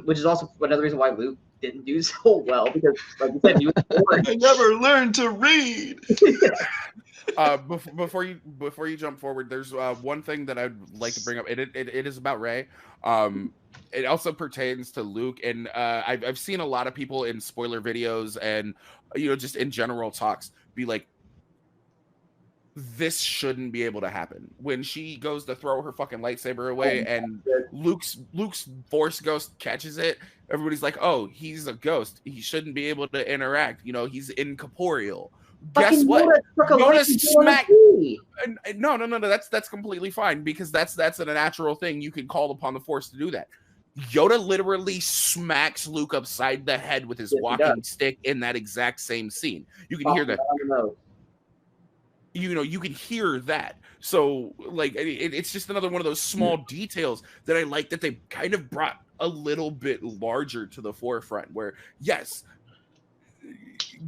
Speaker 1: which is also another reason why Luke didn't do so well, because like you said, he was bored.
Speaker 4: I never learned to read.
Speaker 2: Before you jump forward, there's one thing that I'd like to bring up. It is about Rey. It also pertains to Luke, and I've seen a lot of people in spoiler videos and just in general talks be like, this shouldn't be able to happen. When she goes to throw her fucking lightsaber away and Luke's Force ghost catches it, everybody's like, oh, he's a ghost. He shouldn't be able to interact. He's incorporeal. Guess what? Yoda smacked. No. That's completely fine because that's a natural thing. You can call upon the Force to do that. Yoda literally smacks Luke upside the head with his walking stick in that exact same scene. You can hear that. You can hear that. So like it's just another one of those small details that I like that they kind of brought a little bit larger to the forefront where yes,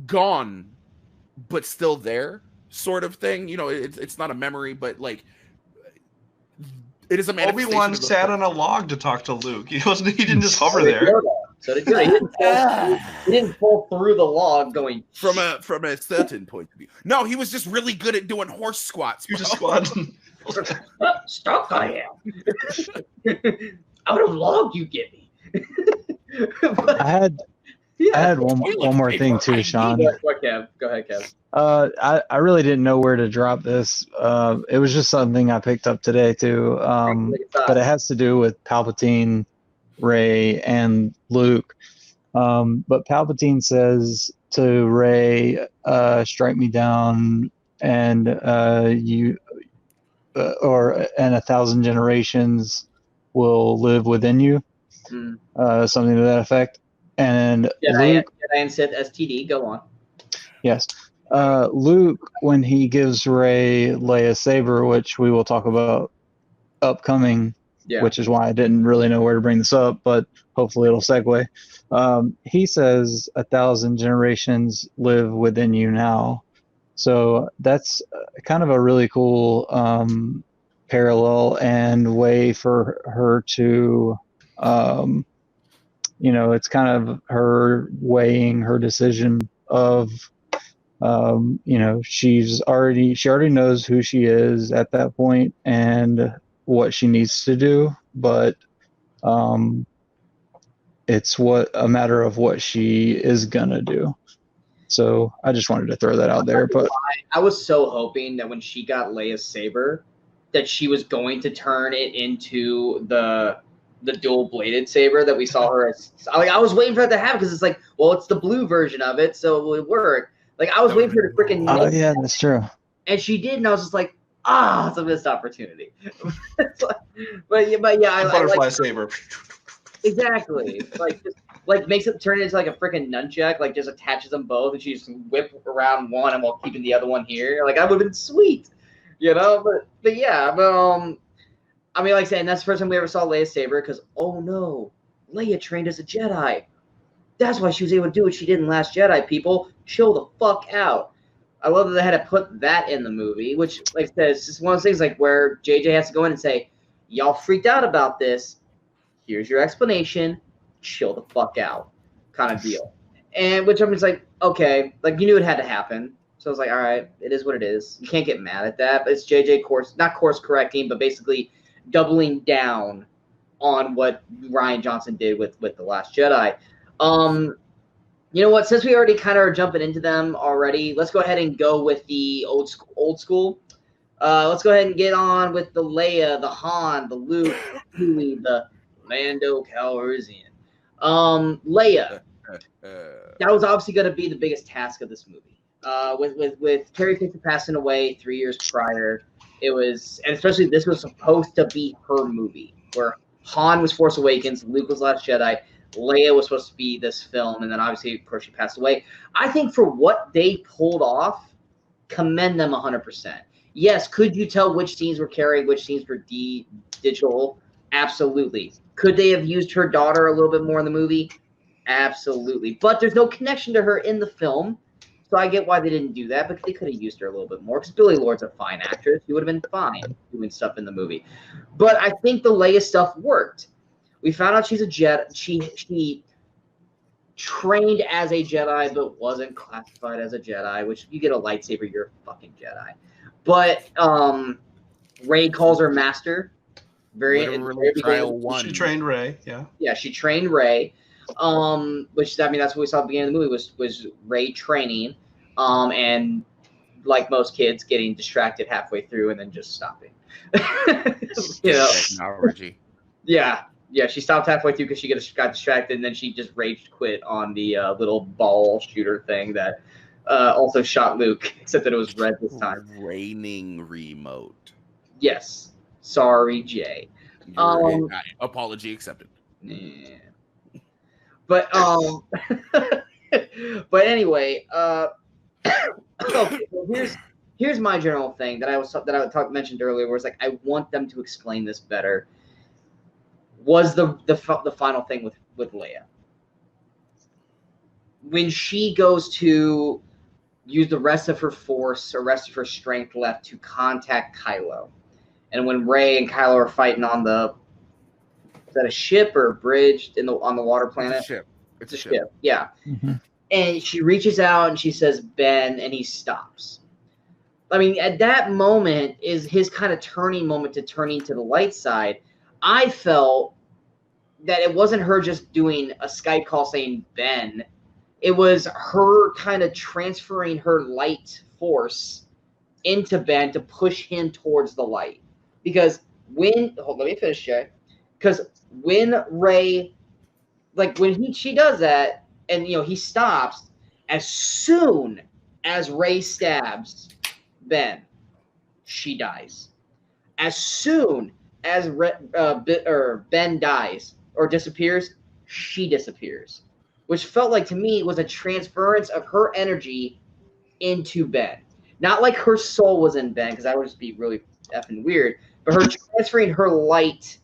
Speaker 2: gone but still there sort of thing. It's not a memory, but like it is a manifestation.
Speaker 4: Obi-Wan sat on a log to talk to Luke. He didn't just hover there.
Speaker 1: So did Yoda. He didn't fall through the log going
Speaker 2: from a certain point of view. No, he was just really good at doing horse squats.
Speaker 4: He was just squatting.
Speaker 1: Stuck I am. Out of log you get me.
Speaker 3: I had one more thing too, Sean.
Speaker 1: Go ahead, Kev.
Speaker 3: I really didn't know where to drop this. It was just something I picked up today too. But it has to do with Palpatine, Rey, and Luke. But Palpatine says to Rey, "Strike me down, and and 1,000 generations will live within you." Something to that effect. And
Speaker 1: Jedi and Sith STD. Go on.
Speaker 3: Yes. Luke, when he gives Rey Leia's saber, which we will talk about upcoming, which is why I didn't really know where to bring this up, but hopefully it'll segue. He says 1,000 generations live within you now. So that's kind of a really cool parallel and way for her to, it's kind of her weighing her decision of, she already knows who she is at that point and what she needs to do, but it's a matter of what she is gonna do. So I just wanted to throw that out there. But
Speaker 1: I was so hoping that when she got Leia's saber, that she was going to turn it into the dual bladed saber that we saw her as. I was waiting for that to happen because it's like, well, it's the blue version of it, so it would work. Like I was waiting for her to freaking.
Speaker 3: Oh yeah, that's true.
Speaker 1: And she did, and I was just like, it's a missed opportunity. but yeah, I
Speaker 4: butterfly saber.
Speaker 1: Exactly. Like makes it turn into like a freaking nunchuck, like just attaches them both, and she just whip around one and while keeping the other one here. Like that would have been sweet, But yeah, I mean, like I said, that's the first time we ever saw Leia's saber because oh no, Leia trained as a Jedi. That's why she was able to do what she did in Last Jedi. People, chill the fuck out. I love that they had to put that in the movie, which, like I said, it's just one of those things like where JJ has to go in and say, y'all freaked out about this. Here's your explanation. Chill the fuck out kind of deal. And which I'm just like, okay, like you knew it had to happen. So I was like, all right, it is what it is. You can't get mad at that. But it's JJ not course correcting, but basically doubling down on what Rian Johnson did with The Last Jedi. You know what? Since we already kind of are jumping into them already, let's go ahead and go with the old school. Let's go ahead and get on with the Leia, the Han, the Luke, the Lando Calrissian. Leia. That was obviously going to be the biggest task of this movie. With Carrie Fisher passing away 3 years prior, it was, and especially this was supposed to be her movie, where Han was Force Awakens, Luke was Last Jedi, Leia was supposed to be this film, and then obviously, of course, she passed away. I think for what they pulled off, commend them 100%. Yes, could you tell which scenes were Carrie, which scenes were digital? Absolutely. Could they have used her daughter a little bit more in the movie? Absolutely. But there's no connection to her in the film, so I get why they didn't do that, but they could have used her a little bit more, because Billie Lourd's a fine actress. She would have been fine doing stuff in the movie. But I think the Leia stuff worked. We found out she's a Jedi. trained as a Jedi but wasn't classified as a Jedi, which you get a lightsaber, you're a fucking Jedi. But Rey calls her master.
Speaker 2: Literally trial one.
Speaker 4: She trained Rey, yeah.
Speaker 1: Yeah, she trained Rey. Which that's what we saw at the beginning of the movie was Rey training, and like most kids, getting distracted halfway through and then just stopping.
Speaker 2: Technology.
Speaker 1: Yeah, she stopped halfway through because she got distracted, and then she just rage quit on the little ball shooter thing that also shot Luke, except that it was red this time.
Speaker 2: Raining remote.
Speaker 1: Yes. Sorry, Jay.
Speaker 2: Apology accepted.
Speaker 1: Yeah. But but anyway, okay, well, here's my general thing that I mentioned earlier, where it's like I want them to explain this better. Was the final thing with Leia when she goes to use the rest of her force or rest of her strength left to contact Kylo, and when Rey and Kylo are fighting on is that a ship or a bridge on the water planet?
Speaker 2: It's a ship.
Speaker 1: It's a ship. Yeah.
Speaker 3: Mm-hmm.
Speaker 1: And she reaches out and she says, Ben, and he stops. I mean, at that moment is his kind of turning moment to turning to the light side. I felt that it wasn't her just doing a Skype call saying Ben. It was her kind of transferring her light force into Ben to push him towards the light. Because let me finish, Jay. Because when Rey, she does that, and he stops, as soon as Rey stabs Ben, she dies. As soon as Ben dies or disappears, she disappears, which felt like to me was a transference of her energy into Ben. Not like her soul was in Ben, because that would just be really effing weird, but her transferring her light,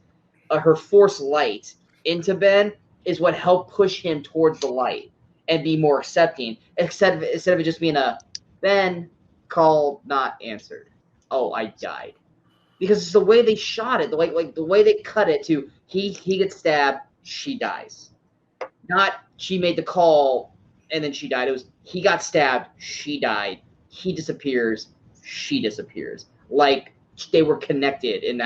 Speaker 1: her force light into Ben is what helped push him towards the light and be more accepting, instead of it just being a Ben call not answered. Oh, I died. Because it's the way they shot it, the way they cut it to he gets stabbed, she dies. Not she made the call and then she died. It was he got stabbed, she died. He disappears, she disappears. Like they were connected from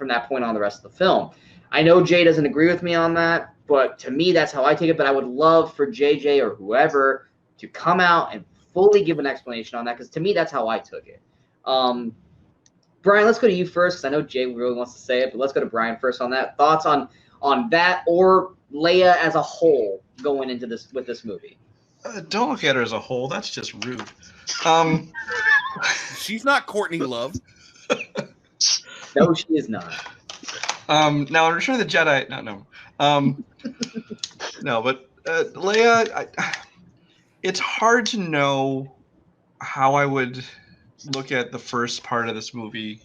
Speaker 1: that point on the rest of the film. I know Jay doesn't agree with me on that, but to me, that's how I take it. But I would love for JJ or whoever to come out and fully give an explanation on that, because to me, that's how I took it. Brian, let's go to you first, because I know Jay really wants to say it, but let's go to Brian first on that. Thoughts on that, or Leia as a whole going into this with this movie?
Speaker 4: Don't look at her as a whole. That's just rude.
Speaker 2: She's not Courtney Love.
Speaker 1: No, she is not.
Speaker 4: Now, in Return of the Jedi, no. No, but Leia, it's hard to know how I would look at the first part of this movie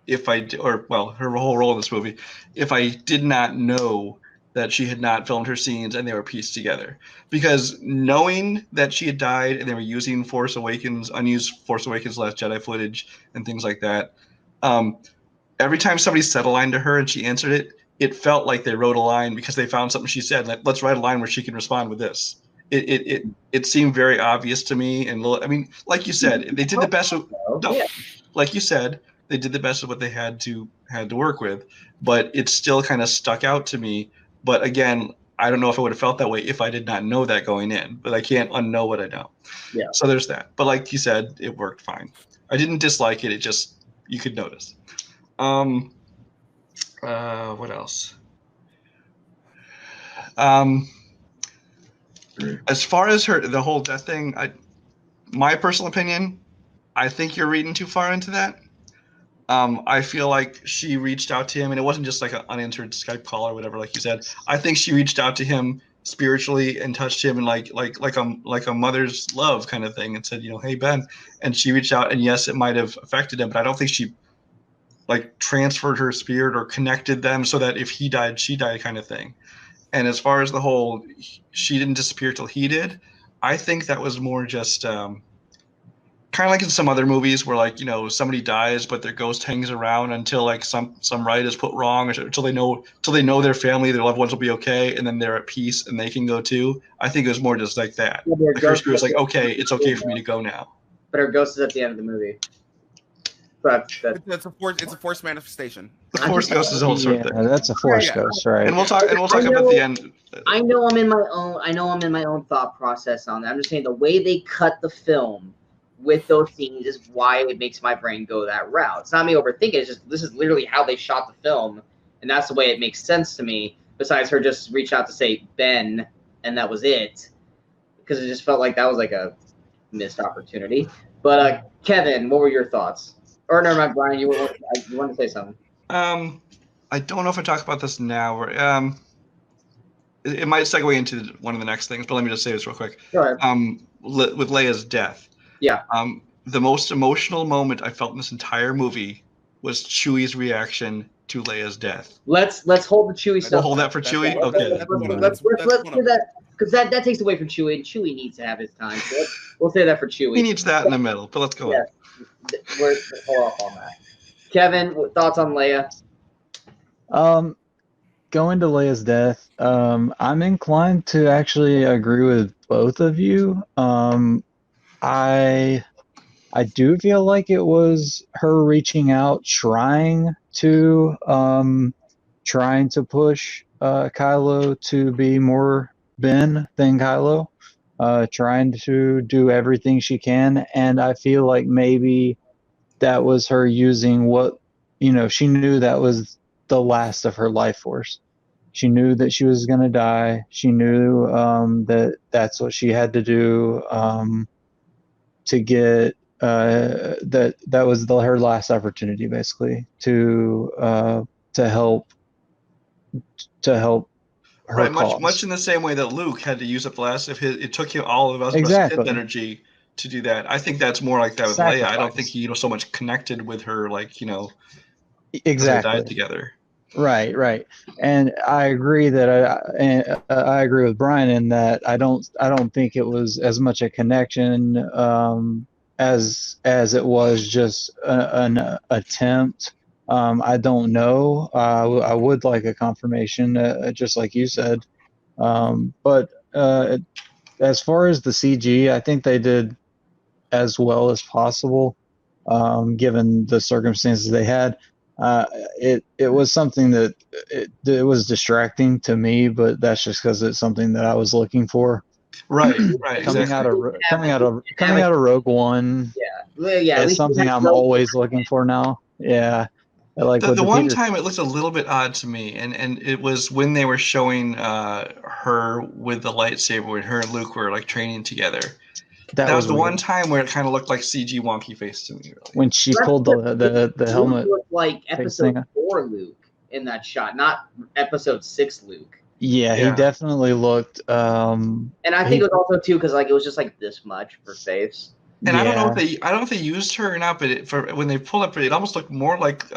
Speaker 4: her whole role in this movie, if I did not know that she had not filmed her scenes and they were pieced together. Because knowing that she had died and they were using unused Force Awakens Last Jedi footage and things like that, every time somebody said a line to her and she answered it, it felt like they wrote a line because they found something she said. Like, let's write a line where she can respond with this. It seemed very obvious to me. And I mean, like you said, they did the best. Like you said, they did the best of what they had to work with. But it still kind of stuck out to me. But again, I don't know if I would have felt that way if I did not know that going in. But I can't unknow what I know.
Speaker 1: Yeah.
Speaker 4: So there's that. But like you said, it worked fine. I didn't dislike it. It just, you could notice. What else? As far as the whole death thing, my personal opinion, I think you're reading too far into that. I feel like she reached out to him, and it wasn't just like an unanswered Skype call or whatever, like you said. I think she reached out to him spiritually and touched him, and like a mother's love kind of thing, and said, hey Ben, and she reached out, and yes, it might have affected him, but I don't think she like transferred her spirit or connected them so that if he died, she died kind of thing. And as far as the whole, she didn't disappear till he did, I think that was more just kind of like in some other movies where like, you know, somebody dies but their ghost hangs around until like some right is put wrong, or until they know their family, their loved ones will be okay, and then they're at peace and they can go too. I think it was more just like that.
Speaker 1: Yeah,
Speaker 4: Like her spirit was like, okay, it's okay for me to go now.
Speaker 1: But her ghost is at the end of the movie. But
Speaker 2: It's a force manifestation.
Speaker 4: The Force Ghost is also
Speaker 3: Yeah, that's a Force Ghost, right?
Speaker 4: And we'll talk about the end.
Speaker 1: I know I'm in my own thought process on that. I'm just saying the way they cut the film with those scenes is why it makes my brain go that route. It's not me overthinking. It's just this is literally how they shot the film, and that's the way it makes sense to me. Besides her just reach out to say Ben, and that was it, because it just felt like that was like a missed opportunity. But Kevin, what were your thoughts? Or never mind, Brian, you want to say something?
Speaker 4: I don't know if I talk about this now. Or, it might segue into one of the next things, but let me just say this real quick.
Speaker 1: Go ahead.
Speaker 4: With Leia's death.
Speaker 1: Yeah.
Speaker 4: The most emotional moment I felt in this entire movie was Chewie's reaction to Leia's death.
Speaker 1: Let's hold the Chewie stuff.
Speaker 4: We'll hold that for Chewie? Okay.
Speaker 1: Let's do that, because that takes away from Chewie, and Chewie needs to have his time. So we'll say that for Chewie.
Speaker 4: He needs that in the middle, but let's go on.
Speaker 1: We're hold off on that. Kevin, thoughts on Leia?
Speaker 3: Going to Leia's death, I'm inclined to actually agree with both of you. I do feel like it was her reaching out, trying to push Kylo to be more Ben than Kylo, trying to do everything she can, and I feel like maybe that was her using what, you know, she knew that was the last of her life force. She knew that she was going to die. She knew that that's what she had to do to get that was her last opportunity, basically, to help her
Speaker 4: right,
Speaker 3: cause.
Speaker 4: much in the same way that Luke had to use up the last of his. It took him all of us his energy to do that. I think that's more like that with Leia. I don't think he, so much connected with her, like,
Speaker 3: exactly,
Speaker 4: they died together.
Speaker 3: Right, and I agree that I agree with Brian in that I don't think it was as much a connection as it was just an attempt. I don't know. I would like a confirmation, just like you said. But as far as the CG, I think they did as well as possible, given the circumstances they had. It was something that it was distracting to me, but that's just because it's something that I was looking for.
Speaker 4: Right.
Speaker 3: Coming out of Rogue One.
Speaker 1: Yeah.
Speaker 3: It's something I'm always looking for now. Yeah. Like
Speaker 4: the one time it looked a little bit odd to me, and it was when they were showing her with the lightsaber, when her and Luke were like training together. That was the weird one time where it kind of looked like CG wonky face to me. Really.
Speaker 3: When she pulled the helmet.
Speaker 1: Looked like episode 4 Luke in that shot, not episode 6 Luke.
Speaker 3: Yeah, he definitely looked.
Speaker 1: And I think it was also too because like it was just like this much for face.
Speaker 4: And I don't know if they used her or not, but when they pulled up, it almost looked more like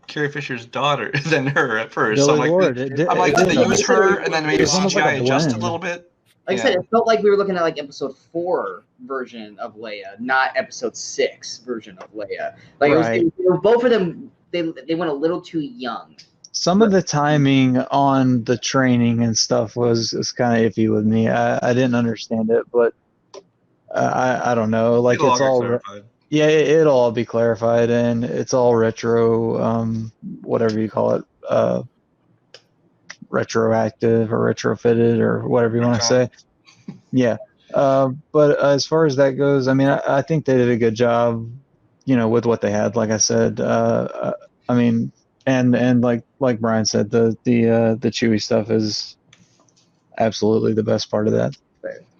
Speaker 4: Carrie Fisher's daughter than her at first. So did they use her and then maybe CGI adjust a little bit?
Speaker 1: Like I said, it felt like we were looking at like episode 4 version of Leia, not episode 6 version of Leia. Like it was, both of them, they went a little too young.
Speaker 3: Some of the timing on the training and stuff was kind of iffy with me. I didn't understand it, but I don't know. Like it's all clarified. Yeah, it'll all be clarified, and it's all retro, whatever you call it, retroactive or retrofitted or whatever you want to say. Yeah. But as far as that goes, I mean, I think they did a good job, with what they had. Like I said, I mean, and like Brian said, the Chewie stuff is absolutely the best part of that.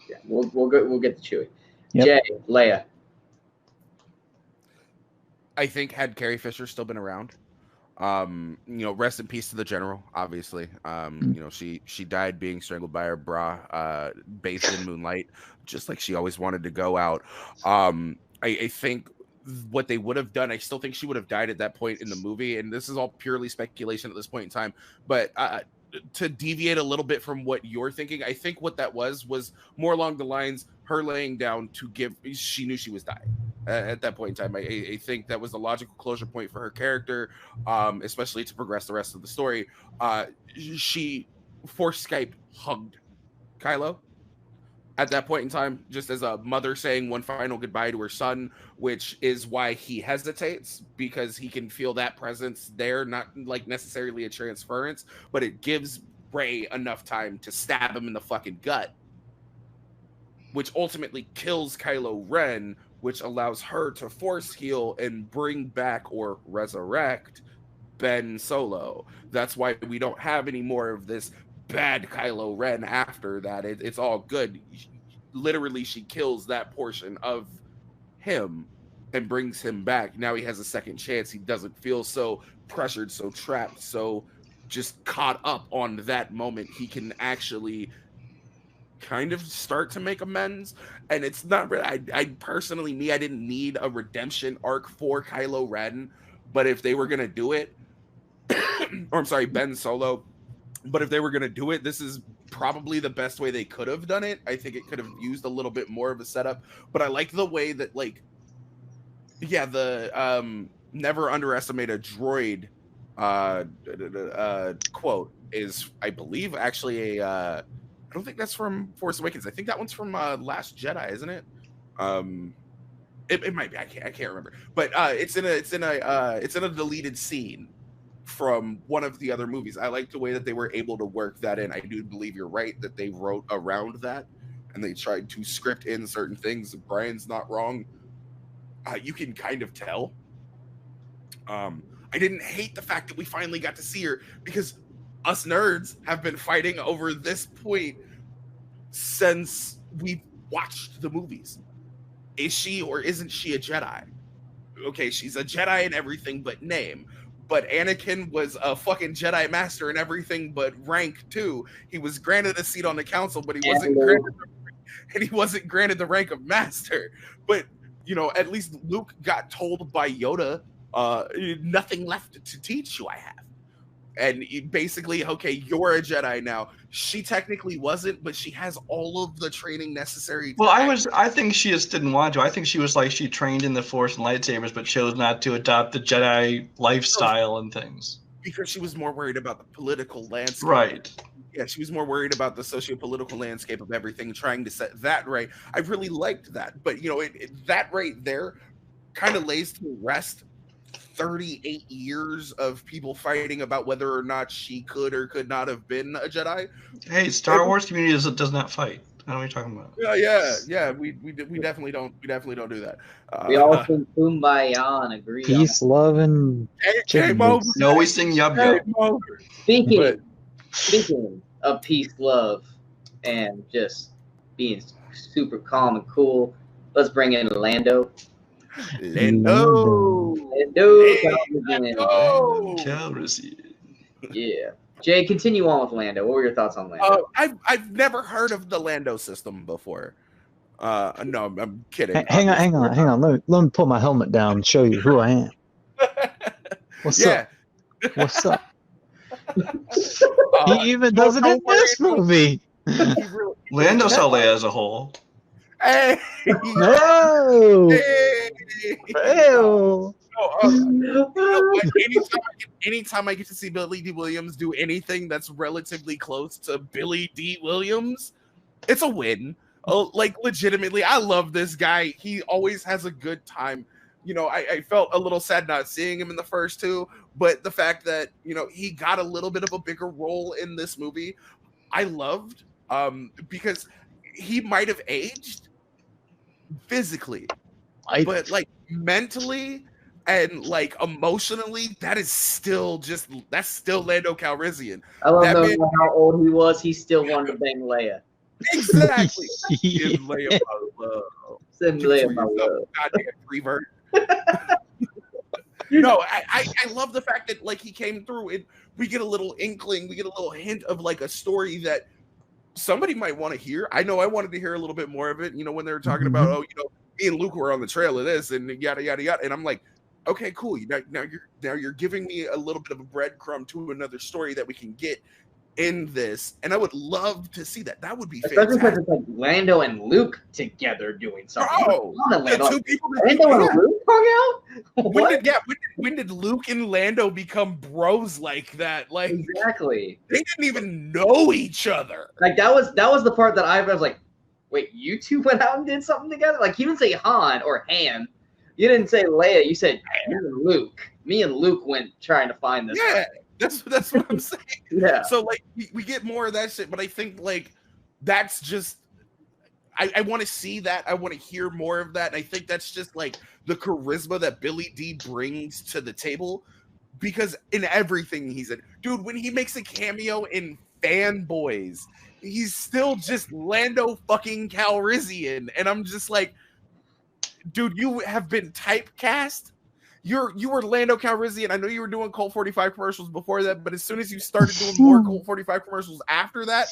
Speaker 1: Yeah, we'll get the Chewie.
Speaker 3: Yep.
Speaker 1: Jay, Leia.
Speaker 2: I think had Carrie Fisher still been around, rest in peace to the general. Obviously, she died being strangled by her bra, bathed in moonlight, just like she always wanted to go out. I think what they would have done, I still think she would have died at that point in the movie, and this is all purely speculation at this point in time. But to deviate a little bit from what you're thinking, I think what that was more along the lines her laying down to give. She knew she was dying at that point in time. I think that was the logical closure point for her character, especially to progress the rest of the story. She forced Skype hugged Kylo at that point in time, just as a mother saying one final goodbye to her son, which is why he hesitates, because he can feel that presence there, not like necessarily a transference, but it gives Rey enough time to stab him in the fucking gut, which ultimately kills Kylo Ren, which allows her to force heal and bring back or resurrect Ben Solo. That's why we don't have any more of this bad Kylo Ren after that. It's all good. Literally, she kills that portion of him and brings him back. Now he has a second chance. He doesn't feel so pressured, so trapped, so just caught up on that moment. He can actually kind of start to make amends. And it's not really, I personally, I didn't need a redemption arc for Kylo Ren, but if they were going to do it, or I'm sorry, Ben Solo, but if they were going to do it, this is probably the best way they could have done it. I think it could have used a little bit more of a setup, but I like the way that, like, yeah, the never underestimate a droid quote is, I believe, actually a I don't think that's from Force Awakens. I think that one's from Last Jedi, isn't it? It might be. I can't remember. But it's in a deleted scene from one of the other movies. I like the way that they were able to work that in. I do believe you're right that they wrote around that and they tried to script in certain things. Brian's not wrong. You can kind of tell. I didn't hate the fact that we finally got to see her, because us nerds have been fighting over this point since we watched the movies. Is she or isn't she a Jedi? Okay, she's a Jedi and everything but name. But Anakin was a fucking Jedi Master and everything but rank too. He was granted a seat on the council, but he wasn't granted the rank of Master. But, you know, at least Luke got told by Yoda, nothing left to teach you I have. And basically, okay, you're a Jedi now. She technically wasn't, but she has all of the training necessary.
Speaker 4: Well, I think she just didn't want to. I think she was like, she trained in the Force and lightsabers, but chose not to adopt the Jedi lifestyle and things.
Speaker 2: Because she was more worried about the political landscape.
Speaker 4: Right.
Speaker 2: Yeah, she was more worried about the socio-political landscape of everything, trying to set that right. I really liked that. But, you know, that right there kind of lays to rest 38 years of people fighting about whether or not she could or could not have been a Jedi.
Speaker 4: Hey, Star Wars community does not fight. I know what you're talking about.
Speaker 2: Yeah. We definitely don't do that.
Speaker 5: We all sing Kumbaya and agree.
Speaker 3: Peace, love, and chicken bits.
Speaker 4: No, we sing Yub Yub.
Speaker 5: Speaking of peace, love, and just being super calm and cool, let's bring in Lando.
Speaker 2: Lando.
Speaker 5: Yeah. Jay, continue on with Lando. What were your thoughts on Lando?
Speaker 2: I've never heard of the Lando system before. No, I'm kidding.
Speaker 3: Hang on. Let me pull my helmet down and show you who I am. What's up? What's up? He even does it in this movie.
Speaker 4: Lando saw Leia as a whole.
Speaker 2: Hey!
Speaker 3: No!
Speaker 2: Hey!
Speaker 3: Ew.
Speaker 2: Anytime I get to see Billy D. Williams do anything that's relatively close to Billy D. Williams, it's a win. Like, legitimately, I love this guy. He always has a good time. You know, I felt a little sad not seeing him in the first two, but the fact that, you know, he got a little bit of a bigger role in this movie, I loved, because he might have aged physically, but like mentally and like emotionally, that's still Lando Calrissian.
Speaker 5: I love no matter how old he was, he still wanted to bang Leia.
Speaker 2: Exactly. Give Leia my love.
Speaker 5: Send Leia my love.
Speaker 2: Goddamn revert. No, I love the fact that, like, he came through and we get a little inkling, we get a little hint of like a story that somebody might want to hear. I know I wanted to hear a little bit more of it, you know, when they were talking about, oh, you know, me and Luke were on the trail of this and yada yada yada, and I'm like, okay, cool. Now you're giving me a little bit of a breadcrumb to another story that we can get in this, and I would love to see that. That would be
Speaker 5: Especially because
Speaker 2: fantastic.
Speaker 5: it's like Lando and Luke together doing something.
Speaker 2: Bro, the two people that
Speaker 5: Lando and Luke hung out?
Speaker 2: When did Luke and Lando become bros like that? Like
Speaker 5: Exactly.
Speaker 2: They didn't even know each other.
Speaker 5: Like that was the part that I was like, wait, you two went out and did something together? Like you didn't say Han or Han. You didn't say Leia. You said you and Luke. Me and Luke went trying to find this.
Speaker 2: Yeah, that's what I'm saying.
Speaker 5: Yeah.
Speaker 2: So like we get more of that shit, but I think like that's just I want to see that. I want to hear more of that. And I think that's just like the charisma that Billy D brings to the table, because in everything he's in, dude, when he makes a cameo in Fanboys, he's still just Lando fucking Calrissian, and I'm just like, dude, you have been typecast. You were Lando Calrissian. I know you were doing Colt 45 commercials before that, but as soon as you started doing more Colt 45 commercials after that,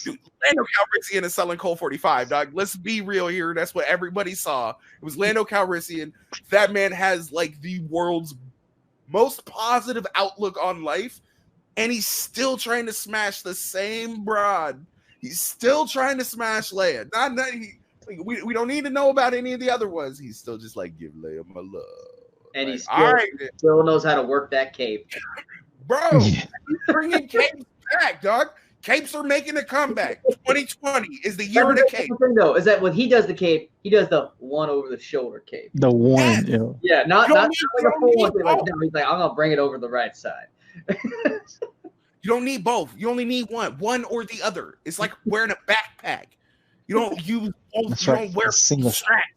Speaker 2: dude, Lando Calrissian is selling Colt 45, dog. Let's be real here. That's what everybody saw. It was Lando Calrissian. That man has like the world's most positive outlook on life, and he's still trying to smash the same broad. He's still trying to smash Leia. We don't need to know about any of the other ones. He's still just like, give Leia my love.
Speaker 5: And
Speaker 2: like,
Speaker 5: he still knows how to work that cape.
Speaker 2: Bro, he's bringing capes back, dog. Capes are making a comeback. 2020 is the year of the cape.
Speaker 5: The thing, though, is that when he does the cape, he does the one over the shoulder cape.
Speaker 3: The one, yeah.
Speaker 5: Yeah, not like a full one. Like, no, he's like, I'm gonna bring it over the right side.
Speaker 2: You don't need both. You only need one or the other. It's like wearing a backpack. You don't use both.
Speaker 3: That's
Speaker 2: you
Speaker 3: right.
Speaker 2: don't wear
Speaker 3: Single
Speaker 2: straps.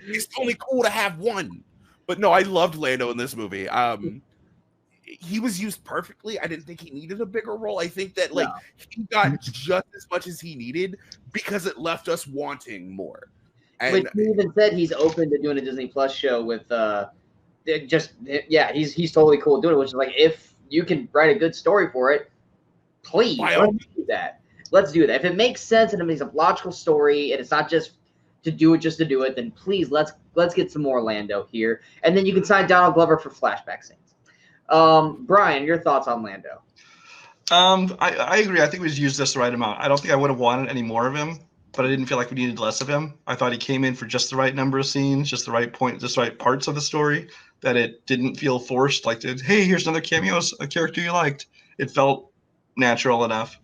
Speaker 2: It's only cool to have one. But no, I loved Lando in this movie. He was used perfectly. I didn't think he needed a bigger role. I think that he got just as much as he needed because it left us wanting more. And
Speaker 5: he even said he's open to doing a Disney Plus show with he's totally cool doing it, which is like, if you can write a good story for it, please let's do that. Let's do that. If it makes sense and it makes a logical story and it's not just to do it, then please let's get some more Lando here. And then you can sign Donald Glover for flashback scenes. Brian, your thoughts on Lando?
Speaker 4: I agree. I think we used just the right amount. I don't think I would have wanted any more of him, but I didn't feel like we needed less of him. I thought he came in for just the right number of scenes, just the right point, just the right parts of the story, that it didn't feel forced. Like, hey, here's another cameo, a character you liked. It felt natural enough.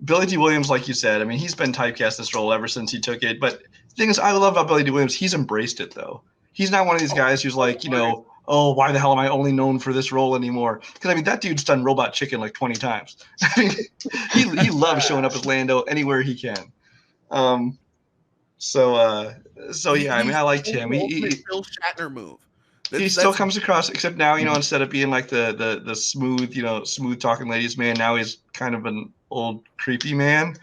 Speaker 4: Billy D. Williams, like you said, I mean, he's been typecast this role ever since he took it. But the thing is, I love about Billy D. Williams, he's embraced it, though. He's not one of these guys who's like, oh, why the hell am I only known for this role anymore? Because, I mean, that dude's done Robot Chicken like 20 times. I mean, he loves showing up as Lando anywhere he can. So yeah, I mean, I liked him.
Speaker 2: He Phil Shatner move.
Speaker 4: He still comes across, except now, instead of being like the smooth, smooth talking ladies man, now he's kind of an old creepy man.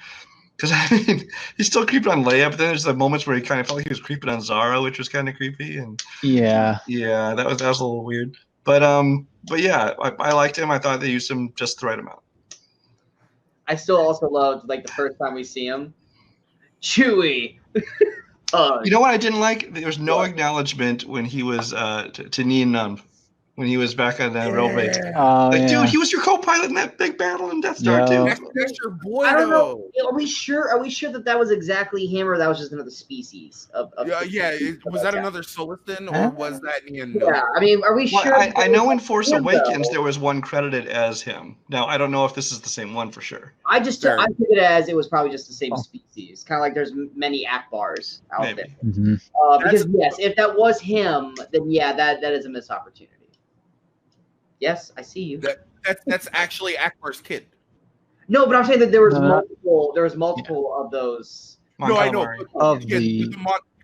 Speaker 4: Because I mean, he's still creeping on Leia, but then there's the moments where he kind of felt like he was creeping on Zara, which was kind of creepy. And yeah, that was a little weird. But yeah, I liked him. I thought they used him just the right amount. I
Speaker 5: still also loved like the first time we see him, Chewie.
Speaker 4: You know what I didn't like? There was no acknowledgement when he was to Nien Nunb, when he was back on the railway. Dude, he was your co-pilot in that big battle in Death Star too.
Speaker 2: That's your boy.
Speaker 5: I don't know. Are we sure that was exactly him, or that was just another species of
Speaker 2: was that another Soliston, or was that Nien Nunb?
Speaker 5: Yeah, I mean, are we sure?
Speaker 4: I know in Force Awakens there was one credited as him. Now I don't know if this is the same one for sure.
Speaker 5: I took it as it was probably just the same species. Kind of like there's many Akbars out there.
Speaker 3: Mm-hmm.
Speaker 5: Because yes, if that was him, then yeah, that is a missed opportunity. Yes, I see you.
Speaker 2: That's actually Akbar's kid.
Speaker 5: No, but I'm saying that there was multiple. There was multiple of those.
Speaker 2: No, I know.
Speaker 3: Of the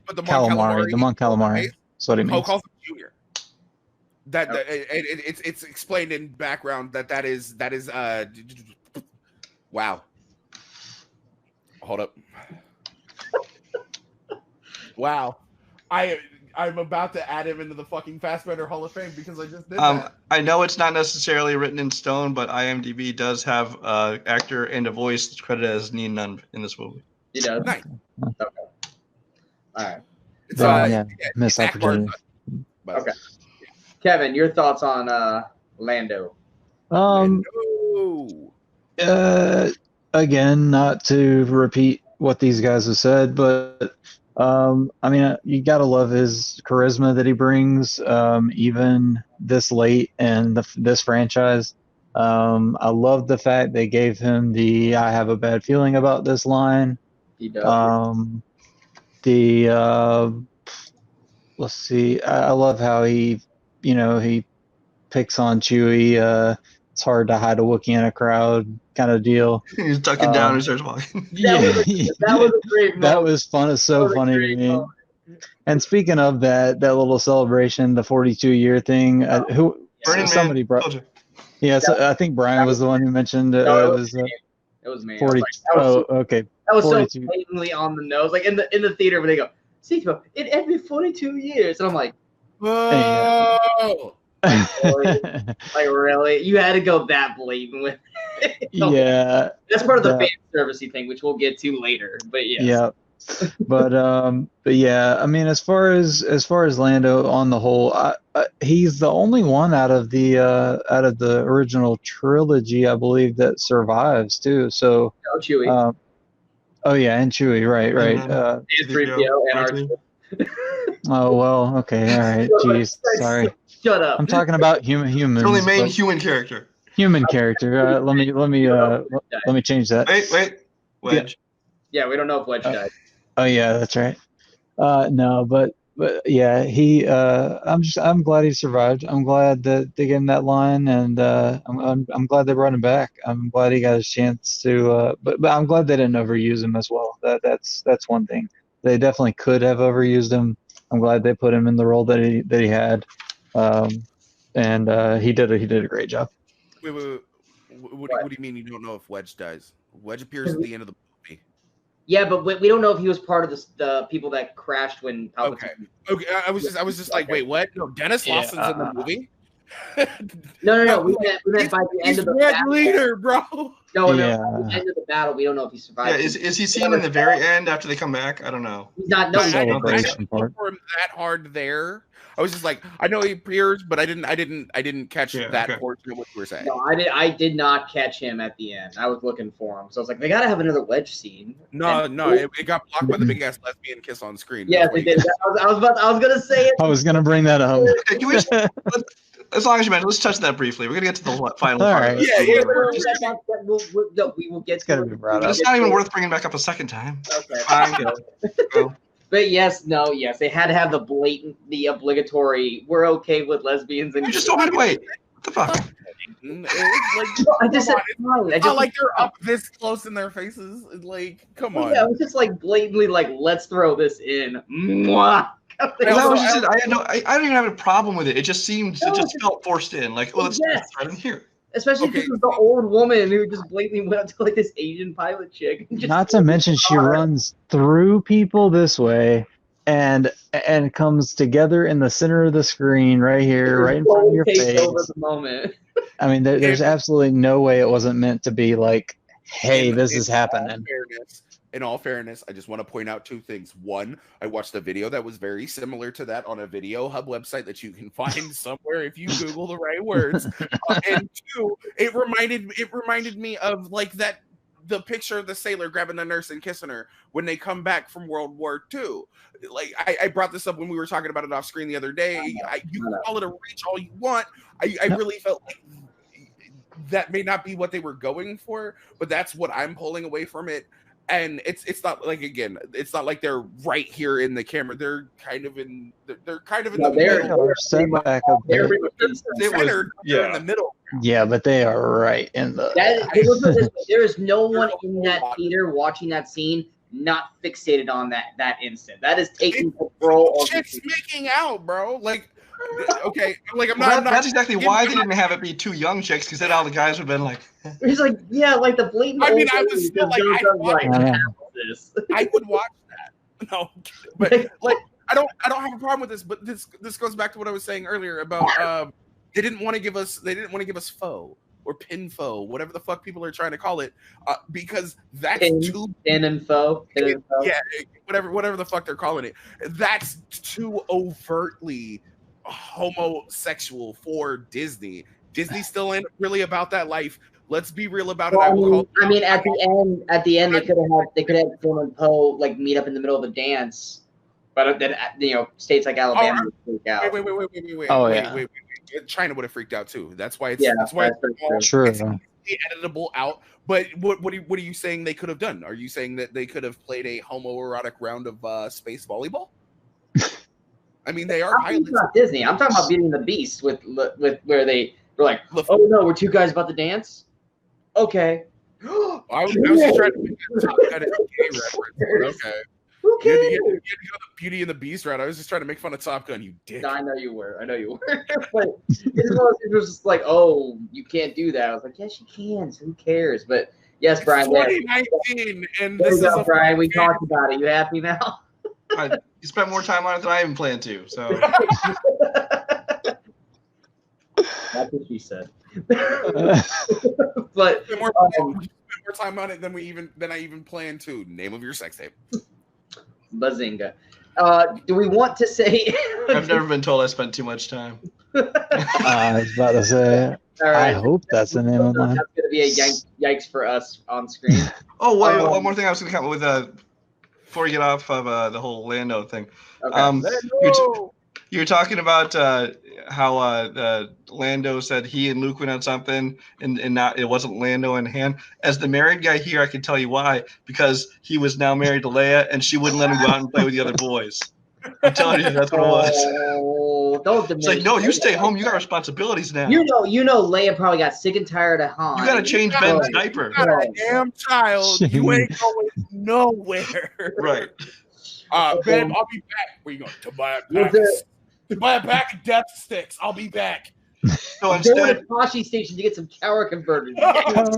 Speaker 3: calamari, the Mon Calamari. That's what it means.
Speaker 2: Calls him Junior. It's explained in background that is wow. Hold up. Wow. I'm about to add him into the fucking Fassbender Hall of Fame because I just did that.
Speaker 4: I know it's not necessarily written in stone, but IMDb does have actor and a voice that's credited as Nien Nunb in this movie.
Speaker 5: He does?
Speaker 2: Nice.
Speaker 5: Okay. All right.
Speaker 3: Missed opportunity.
Speaker 5: Okay. Kevin, your thoughts on Lando?
Speaker 2: Lando?
Speaker 3: Again, not to repeat what these guys have said, but I mean, you gotta love his charisma that he brings, even this late in this franchise. I love the fact they gave him the "I have a bad feeling about this" line.
Speaker 5: He does.
Speaker 3: Let's see. I love how he picks on Chewie. It's hard to hide a Wookiee in a crowd, kind of deal.
Speaker 4: He's ducking down and starts walking.
Speaker 5: That was a great moment.
Speaker 3: That was fun. It's so funny to me. Moment. And speaking of that little celebration, the 42-year thing, somebody brought. Yeah, so I think Brian was the one who mentioned it.
Speaker 5: It was me.
Speaker 3: 40. Okay.
Speaker 5: That was
Speaker 3: 42.
Speaker 5: so blatantly on the nose. Like in the theater when they go, see, it every 42 years, and I'm like,
Speaker 2: whoa.
Speaker 5: Like really? You had to go that blatant with it.
Speaker 3: Yeah.
Speaker 5: That's part of the fan servicey thing, which we'll get to later. But yes.
Speaker 3: Yeah. But yeah, I mean, as far as Lando on the whole, he's the only one out of the original trilogy, I believe, that survives too. So
Speaker 5: Chewie.
Speaker 3: Oh yeah, and Chewie, right.
Speaker 5: And 3PO and R2.
Speaker 3: Oh well, okay, all right. Jeez, sorry.
Speaker 5: Shut up.
Speaker 3: I'm talking about humans.
Speaker 4: Only main human character.
Speaker 3: Human character. Let me change that.
Speaker 4: Wait. Wedge.
Speaker 5: Yeah, we don't know if Wedge died.
Speaker 3: Oh yeah, that's right. No, but yeah, I'm glad he survived. I'm glad that they gave him that line, and I'm glad they brought him back. I'm glad he got his chance to. But I'm glad they didn't overuse him as well. That's one thing. They definitely could have overused him. I'm glad they put him in the role that he had, and he did a great job.
Speaker 2: Wait. What do you mean you don't know if Wedge dies? Wedge appears at the end of the movie.
Speaker 5: Yeah, but we don't know if he was part of the people that crashed when Palpatine.
Speaker 2: Okay. I was just like, wait, what? No, Dennis Lawson's in the movie.
Speaker 5: No. We meant by the end of the battle.
Speaker 2: Leader, bro.
Speaker 5: No. By the end of the battle, we don't know if he survived.
Speaker 4: Yeah, is he seen in the very end after they come back? I don't know.
Speaker 5: He's not. No,
Speaker 2: I didn't look for him that hard there. I was just like, I know he appears, but I didn't catch that portion of what you were saying.
Speaker 5: No, I did not catch him at the end. I was looking for him, so I was like, they gotta have another Wedge scene.
Speaker 2: No, it got blocked by the big ass lesbian kiss on screen.
Speaker 5: Yeah, they did. I was gonna say it.
Speaker 3: I was gonna bring that up.
Speaker 4: As long as you mentioned, let's touch that briefly. We're gonna get to the final
Speaker 3: All
Speaker 4: part.
Speaker 3: right.
Speaker 5: Yeah. We will get.
Speaker 3: It's gotta be brought up.
Speaker 4: It's not even worth bringing back up a second time.
Speaker 5: Okay.
Speaker 4: Fine.
Speaker 5: But yes, they had to have the obligatory. We're okay with lesbians and
Speaker 4: you just don't have to wait. What the fuck?
Speaker 5: I just said fine.
Speaker 2: It's not like they're up this close in their faces. Like, come on.
Speaker 5: Yeah, it was just like blatantly like, let's throw this in. Mwah.
Speaker 4: I don't even have a problem with it. It just felt forced in. Like, let's right in here.
Speaker 5: Especially because it was the old woman who just blatantly went up to like this Asian pilot chick.
Speaker 3: Not to mention she runs through people this way and comes together in the center of the screen right here, right in front of your face.
Speaker 5: Over the moment.
Speaker 3: I mean, there's absolutely no way it wasn't meant to be like, hey, this is happening.
Speaker 2: In all fairness, I just want to point out two things. One, I watched a video that was very similar to that on a Video Hub website that you can find somewhere if you Google the right words. And two, it reminded me of like the picture of the sailor grabbing the nurse and kissing her when they come back from World War II. Like I brought this up when we were talking about it off screen the other day. You can call it a reach all you want. I really felt like that may not be what they were going for, but that's what I'm pulling away from it. And it's not like, again, it's not like they're right here in the camera. They're kind of in the middle. They're in the middle.
Speaker 3: Yeah, but they are right in the.
Speaker 5: There is no one in that theater watching that scene not fixated on that instant. That is taking control of
Speaker 2: chicks making out, bro. Like, okay, like
Speaker 4: that's exactly why they didn't have it be two young chicks, because then all the guys would have been like.
Speaker 5: He's like, yeah, like the blatant.
Speaker 2: I mean, I was still like, I would watch that. No, but like, I don't have a problem with this. But this goes back to what I was saying earlier about they didn't want to give us faux or pin faux, whatever the fuck people are trying to call it, because that's too
Speaker 5: pin and faux.
Speaker 2: Yeah, whatever the fuck they're calling it. That's too overtly homosexual for Disney. Disney's still ain't really about that life. Let's be real about it. I will call.
Speaker 5: I mean, at the end, they could have Finn and Poe like meet up in the middle of a dance, but then states like Alabama would freak out.
Speaker 2: Wait. China would have freaked out too. That's why it's
Speaker 3: true.
Speaker 2: It's editable out. But what are you saying they could have done? Are you saying that they could have played a homoerotic round of space volleyball? I mean, they are pilots.
Speaker 5: I'm not Disney. I'm talking about Beauty and the Beast with where they were like, oh no, we're two guys about to dance. Okay.
Speaker 2: I was just trying to make a Top Gun gay reference. Okay.
Speaker 5: Who cares?
Speaker 2: You had to go the Beauty and the Beast route. I was just trying to make fun of Top Gun, you dick.
Speaker 5: No, I know you were. But it was just like, oh, you can't do that. I was like, yes, you can. So who cares? But yes, Brian.
Speaker 2: 2019, and this is
Speaker 5: Brian. We talked about it. You happy now?
Speaker 4: You spent more time on it than I even planned to. So
Speaker 5: that's what she said. But
Speaker 2: more time on it than I even planned to. Name of your sex tape.
Speaker 5: Bazinga. Do we want to say?
Speaker 4: I've never been told I spent too much time.
Speaker 3: I was about to say. Right. I hope that's the name of mine.
Speaker 5: That's going to be a yikes for us on screen.
Speaker 4: Oh, wait, one more thing I was going to come up with before we get off of the whole Lando thing. Okay. You're talking about how Lando said he and Luke went on something, and not it wasn't Lando and Han. As the married guy here, I can tell you why. Because he was now married to Leia, and she wouldn't let him go out and play with the other boys. I'm telling you, that's what it was.
Speaker 5: Don't diminish.
Speaker 4: It's like, no, you stay home. You got responsibilities now.
Speaker 5: You know, Leia probably got sick and tired of Han.
Speaker 4: You got to change Ben's diaper.
Speaker 2: You got a damn child. You ain't going nowhere.
Speaker 4: Right.
Speaker 2: Ben, I'll be back. Where you going? To buy a pack of death sticks. I'll be back.
Speaker 4: So instead,
Speaker 5: Toshi station to get some tower converters.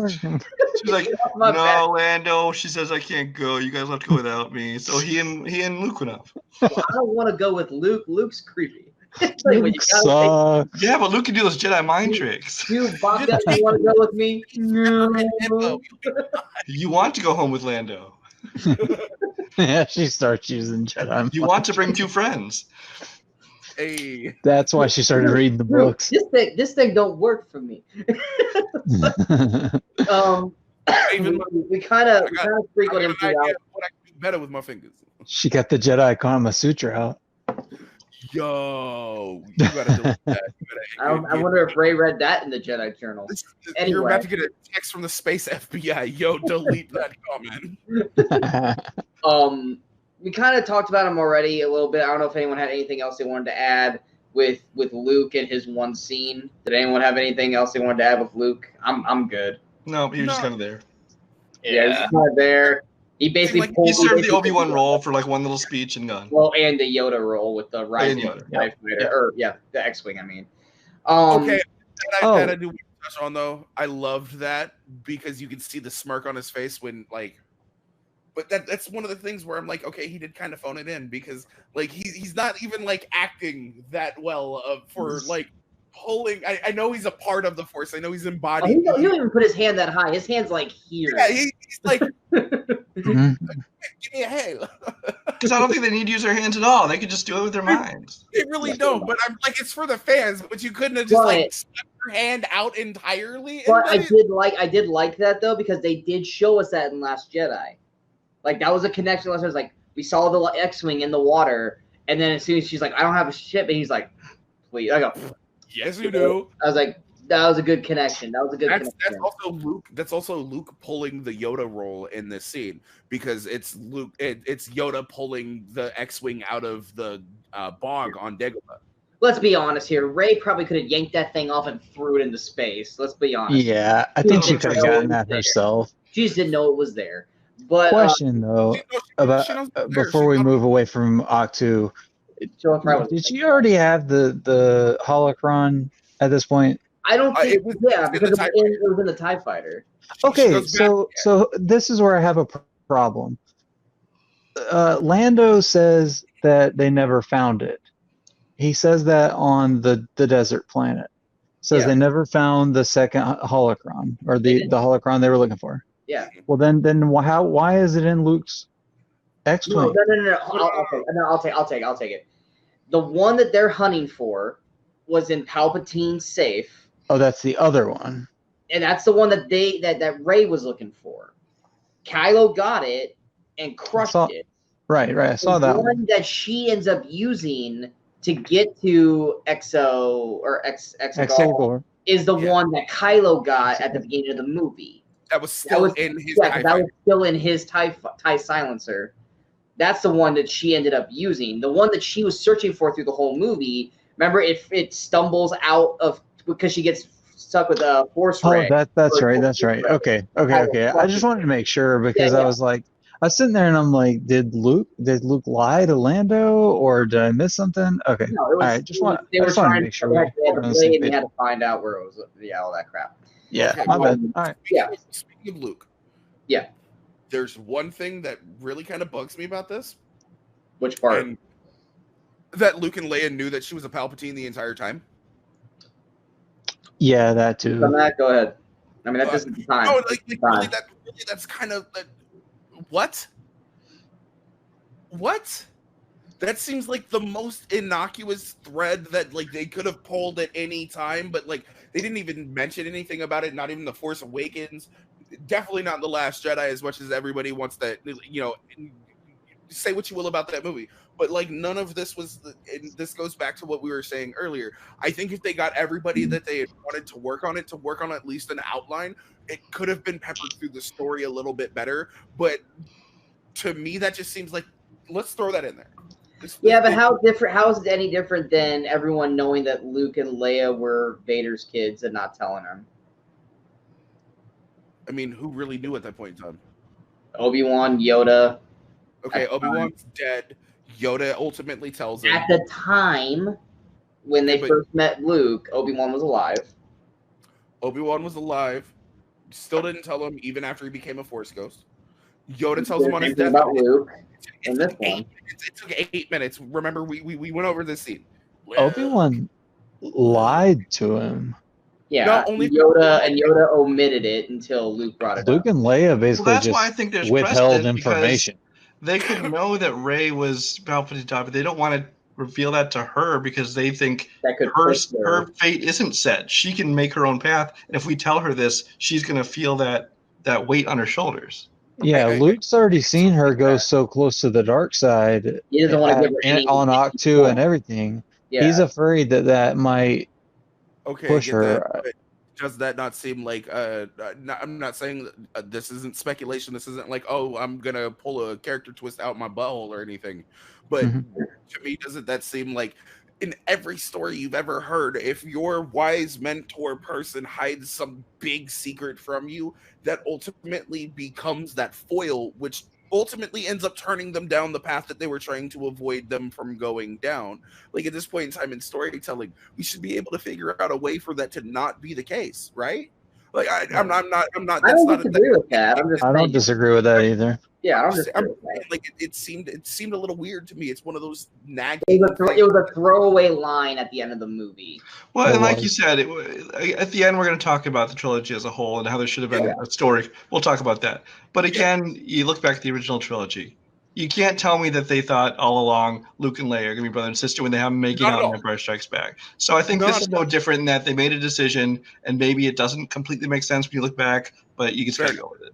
Speaker 4: She's like, no, Lando. She says I can't go. You guys have to go without me. So he and Luke went off.
Speaker 5: Well, I don't want to go with Luke. Luke's creepy.
Speaker 3: Luke sucks.
Speaker 4: Yeah, but Luke can do those Jedi mind tricks.
Speaker 5: You want to go with me? No.
Speaker 4: You want to go home with Lando.
Speaker 3: Yeah, she starts using Jedi.
Speaker 4: You want to bring two friends.
Speaker 2: Hey.
Speaker 3: That's why she started reading the books.
Speaker 5: This thing don't work for me. We kind of frequent into
Speaker 2: what I can do better with my fingers.
Speaker 3: She got the Jedi Kama Sutra out.
Speaker 2: Yo, you gotta delete that.
Speaker 5: I wonder if Ray read that in the Jedi Journal. Anyway.
Speaker 2: You're about to get a text from the space FBI. Yo, delete that comment.
Speaker 5: We kind of talked about him already a little bit. I don't know if anyone had anything else they wanted to add with Luke and his one scene. Did anyone have anything else they wanted to add with Luke? I'm good.
Speaker 4: No, he was just kind of there.
Speaker 5: Yeah, he's kind of there. He basically
Speaker 4: he served the Obi-Wan role for like one little speech and gone.
Speaker 5: Well, and the Yoda role with the rising TIE fighter, the X-wing. I mean,
Speaker 2: okay. That I do want to touch on though. I loved that because you can see the smirk on his face when like. But that's one of the things where I'm like, okay, he did kind of phone it in because like he's not even like acting that well for like pulling. I know he's a part of the Force. I know he's embodied.
Speaker 5: He don't even put his hand that high. His hand's like here.
Speaker 2: Yeah, he's like, give me a hand.
Speaker 4: Because I don't think they need to use their hands at all. They could just do it with their minds.
Speaker 2: They really don't. But I'm like, it's for the fans. But you couldn't have just like stuck your hand out entirely.
Speaker 5: But I did like that though because they did show us that in Last Jedi. Like, that was a connection. It was like, we saw the X-Wing in the water, and then as soon as she's like, I don't have a ship, and he's like, please. I go,
Speaker 2: yes, you do.
Speaker 5: I was like, that was a good connection.
Speaker 2: That's also Luke. That's also Luke pulling the Yoda role in this scene because it's Luke. It's Yoda pulling the X-Wing out of the bog on Dagobah.
Speaker 5: Let's be honest here. Rey probably could have yanked that thing off and threw it into space. Let's be honest.
Speaker 3: Yeah, I think she could have gotten that herself.
Speaker 5: She just didn't know it was there. But
Speaker 3: question though, about before we move away from Octu, did she already have the holocron at this point?
Speaker 5: I don't think because it was in the TIE fighter.
Speaker 3: Okay, so this is where I have a problem. Lando says that they never found it. He says that on the desert planet. Says they never found the second holocron or the holocron they were looking for.
Speaker 5: Yeah.
Speaker 3: Well, then why is it in Luke's X-Wing?
Speaker 5: No. I'll take it. The one that they're hunting for was in Palpatine's safe.
Speaker 3: Oh, that's the other one.
Speaker 5: and that's the one that that Rey was looking for. Kylo got it and crushed it.
Speaker 3: Right. I saw that one
Speaker 5: that she ends up using to get to Exegol is the one that Kylo got at the beginning of the movie.
Speaker 2: That was still in his TIE
Speaker 5: that was still in his TIE silencer. That's the one that she ended up using. The one that she was searching for through the whole movie. Remember, it stumbles out of because she gets stuck with a force ray.
Speaker 3: Oh, that's right. Okay. I just wanted to make sure because I was like, I was sitting there and I'm like, did Luke lie to Lando or did I miss something? Okay.
Speaker 5: No, it was,
Speaker 3: all right.
Speaker 5: they were trying to make
Speaker 3: sure
Speaker 5: they had to find out where it was. Yeah, all that crap.
Speaker 3: Yeah, okay, my bad. All right.
Speaker 2: Speaking of Luke.
Speaker 5: Yeah.
Speaker 2: There's one thing that really kind of bugs me about this.
Speaker 5: Which part?
Speaker 2: And that Luke and Leia knew that she was a Palpatine the entire time.
Speaker 3: Yeah, that too.
Speaker 5: Go ahead. I mean, that isn't the time.
Speaker 2: No, really, that's kind of that. What? That seems like the most innocuous thread that they could have pulled at any time, but they didn't even mention anything about it. Not even the Force Awakens. Definitely not The Last Jedi. As much as everybody wants that, say what you will about that movie, but none of this was. And this goes back to what we were saying earlier. I think if they got everybody that they had wanted to work on at least an outline, it could have been peppered through the story a little bit better. But to me, that just seems like let's throw that in there.
Speaker 5: But how is it any different than everyone knowing that Luke and Leia were Vader's kids and not telling him?
Speaker 2: I mean, who really knew at that point in time?
Speaker 5: Obi-Wan, Yoda.
Speaker 2: Okay, Obi-Wan's dead. Yoda ultimately tells him.
Speaker 5: At the time when they first met Luke, Obi-Wan was alive.
Speaker 2: Obi-Wan was alive. Still didn't tell him even after he became a Force ghost. Yoda tells him on his deathbed.
Speaker 5: About Luke in this one.
Speaker 2: It took 8 minutes. Remember, we went over this scene.
Speaker 3: Obi-Wan lied to him.
Speaker 5: Yeah, no, only Yoda omitted it until Luke brought it up.
Speaker 3: Luke and Leia basically
Speaker 4: that's why I think there's
Speaker 3: withheld information.
Speaker 4: They could know that Rey was Palpatine's daughter, but they don't want to reveal that to her because they think her fate isn't set. She can make her own path, and if we tell her this, she's going to feel that weight on her shoulders.
Speaker 3: Yeah, Luke's already seen her go so close to the dark side.
Speaker 5: He doesn't want to give her anything
Speaker 3: on Octu and everything. Yeah. He's afraid that might push her.
Speaker 2: That, does that not seem like I'm not saying this isn't speculation. This isn't like, oh, I'm gonna pull a character twist out my butthole or anything. But to me, doesn't that seem like in every story you've ever heard, if your wise mentor person hides some big secret from you, that ultimately becomes that foil, which ultimately ends up turning them down the path that they were trying to avoid them from going down. At this point in time in storytelling, we should be able to figure out a way for that to not be the case, right? I'm not.
Speaker 5: I don't disagree with that.
Speaker 3: I don't disagree with that either.
Speaker 5: Yeah, I don't
Speaker 2: it seemed a little weird to me. It's one of those nagging.
Speaker 5: It was a throwaway line at the end of the movie.
Speaker 4: Well, and like you said, at the end we're going to talk about the trilogy as a whole and how there should have been a story. We'll talk about that. But again, you look back at the original trilogy. You can't tell me that they thought all along Luke and Leia are going to be brother and sister when they have them making out in Empire Strikes Back. So I think this is no different in that they made a decision, and maybe it doesn't completely make sense when you look back, but you can still go with it.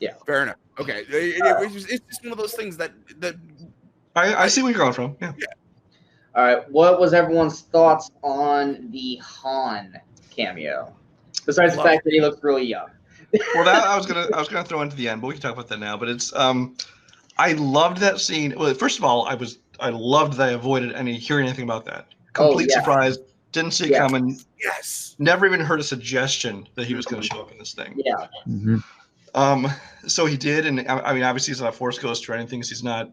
Speaker 5: Yeah,
Speaker 2: fair enough. Okay, it's just one of those things that
Speaker 4: I see where you're going from. Yeah.
Speaker 5: All right, what was everyone's thoughts on the Han cameo? Besides the fact that he looks really young.
Speaker 4: Well, that I was gonna throw into the end, but we can talk about that now. But it's I loved that scene. Well, first of all, I loved that I avoided hearing anything about that. Complete surprise. Didn't see it coming.
Speaker 2: Yes.
Speaker 4: Never even heard a suggestion that he was going to show up in this thing.
Speaker 5: Yeah.
Speaker 3: Mm-hmm.
Speaker 4: So he did, and I mean, obviously he's not a Force ghost or anything. Because he's not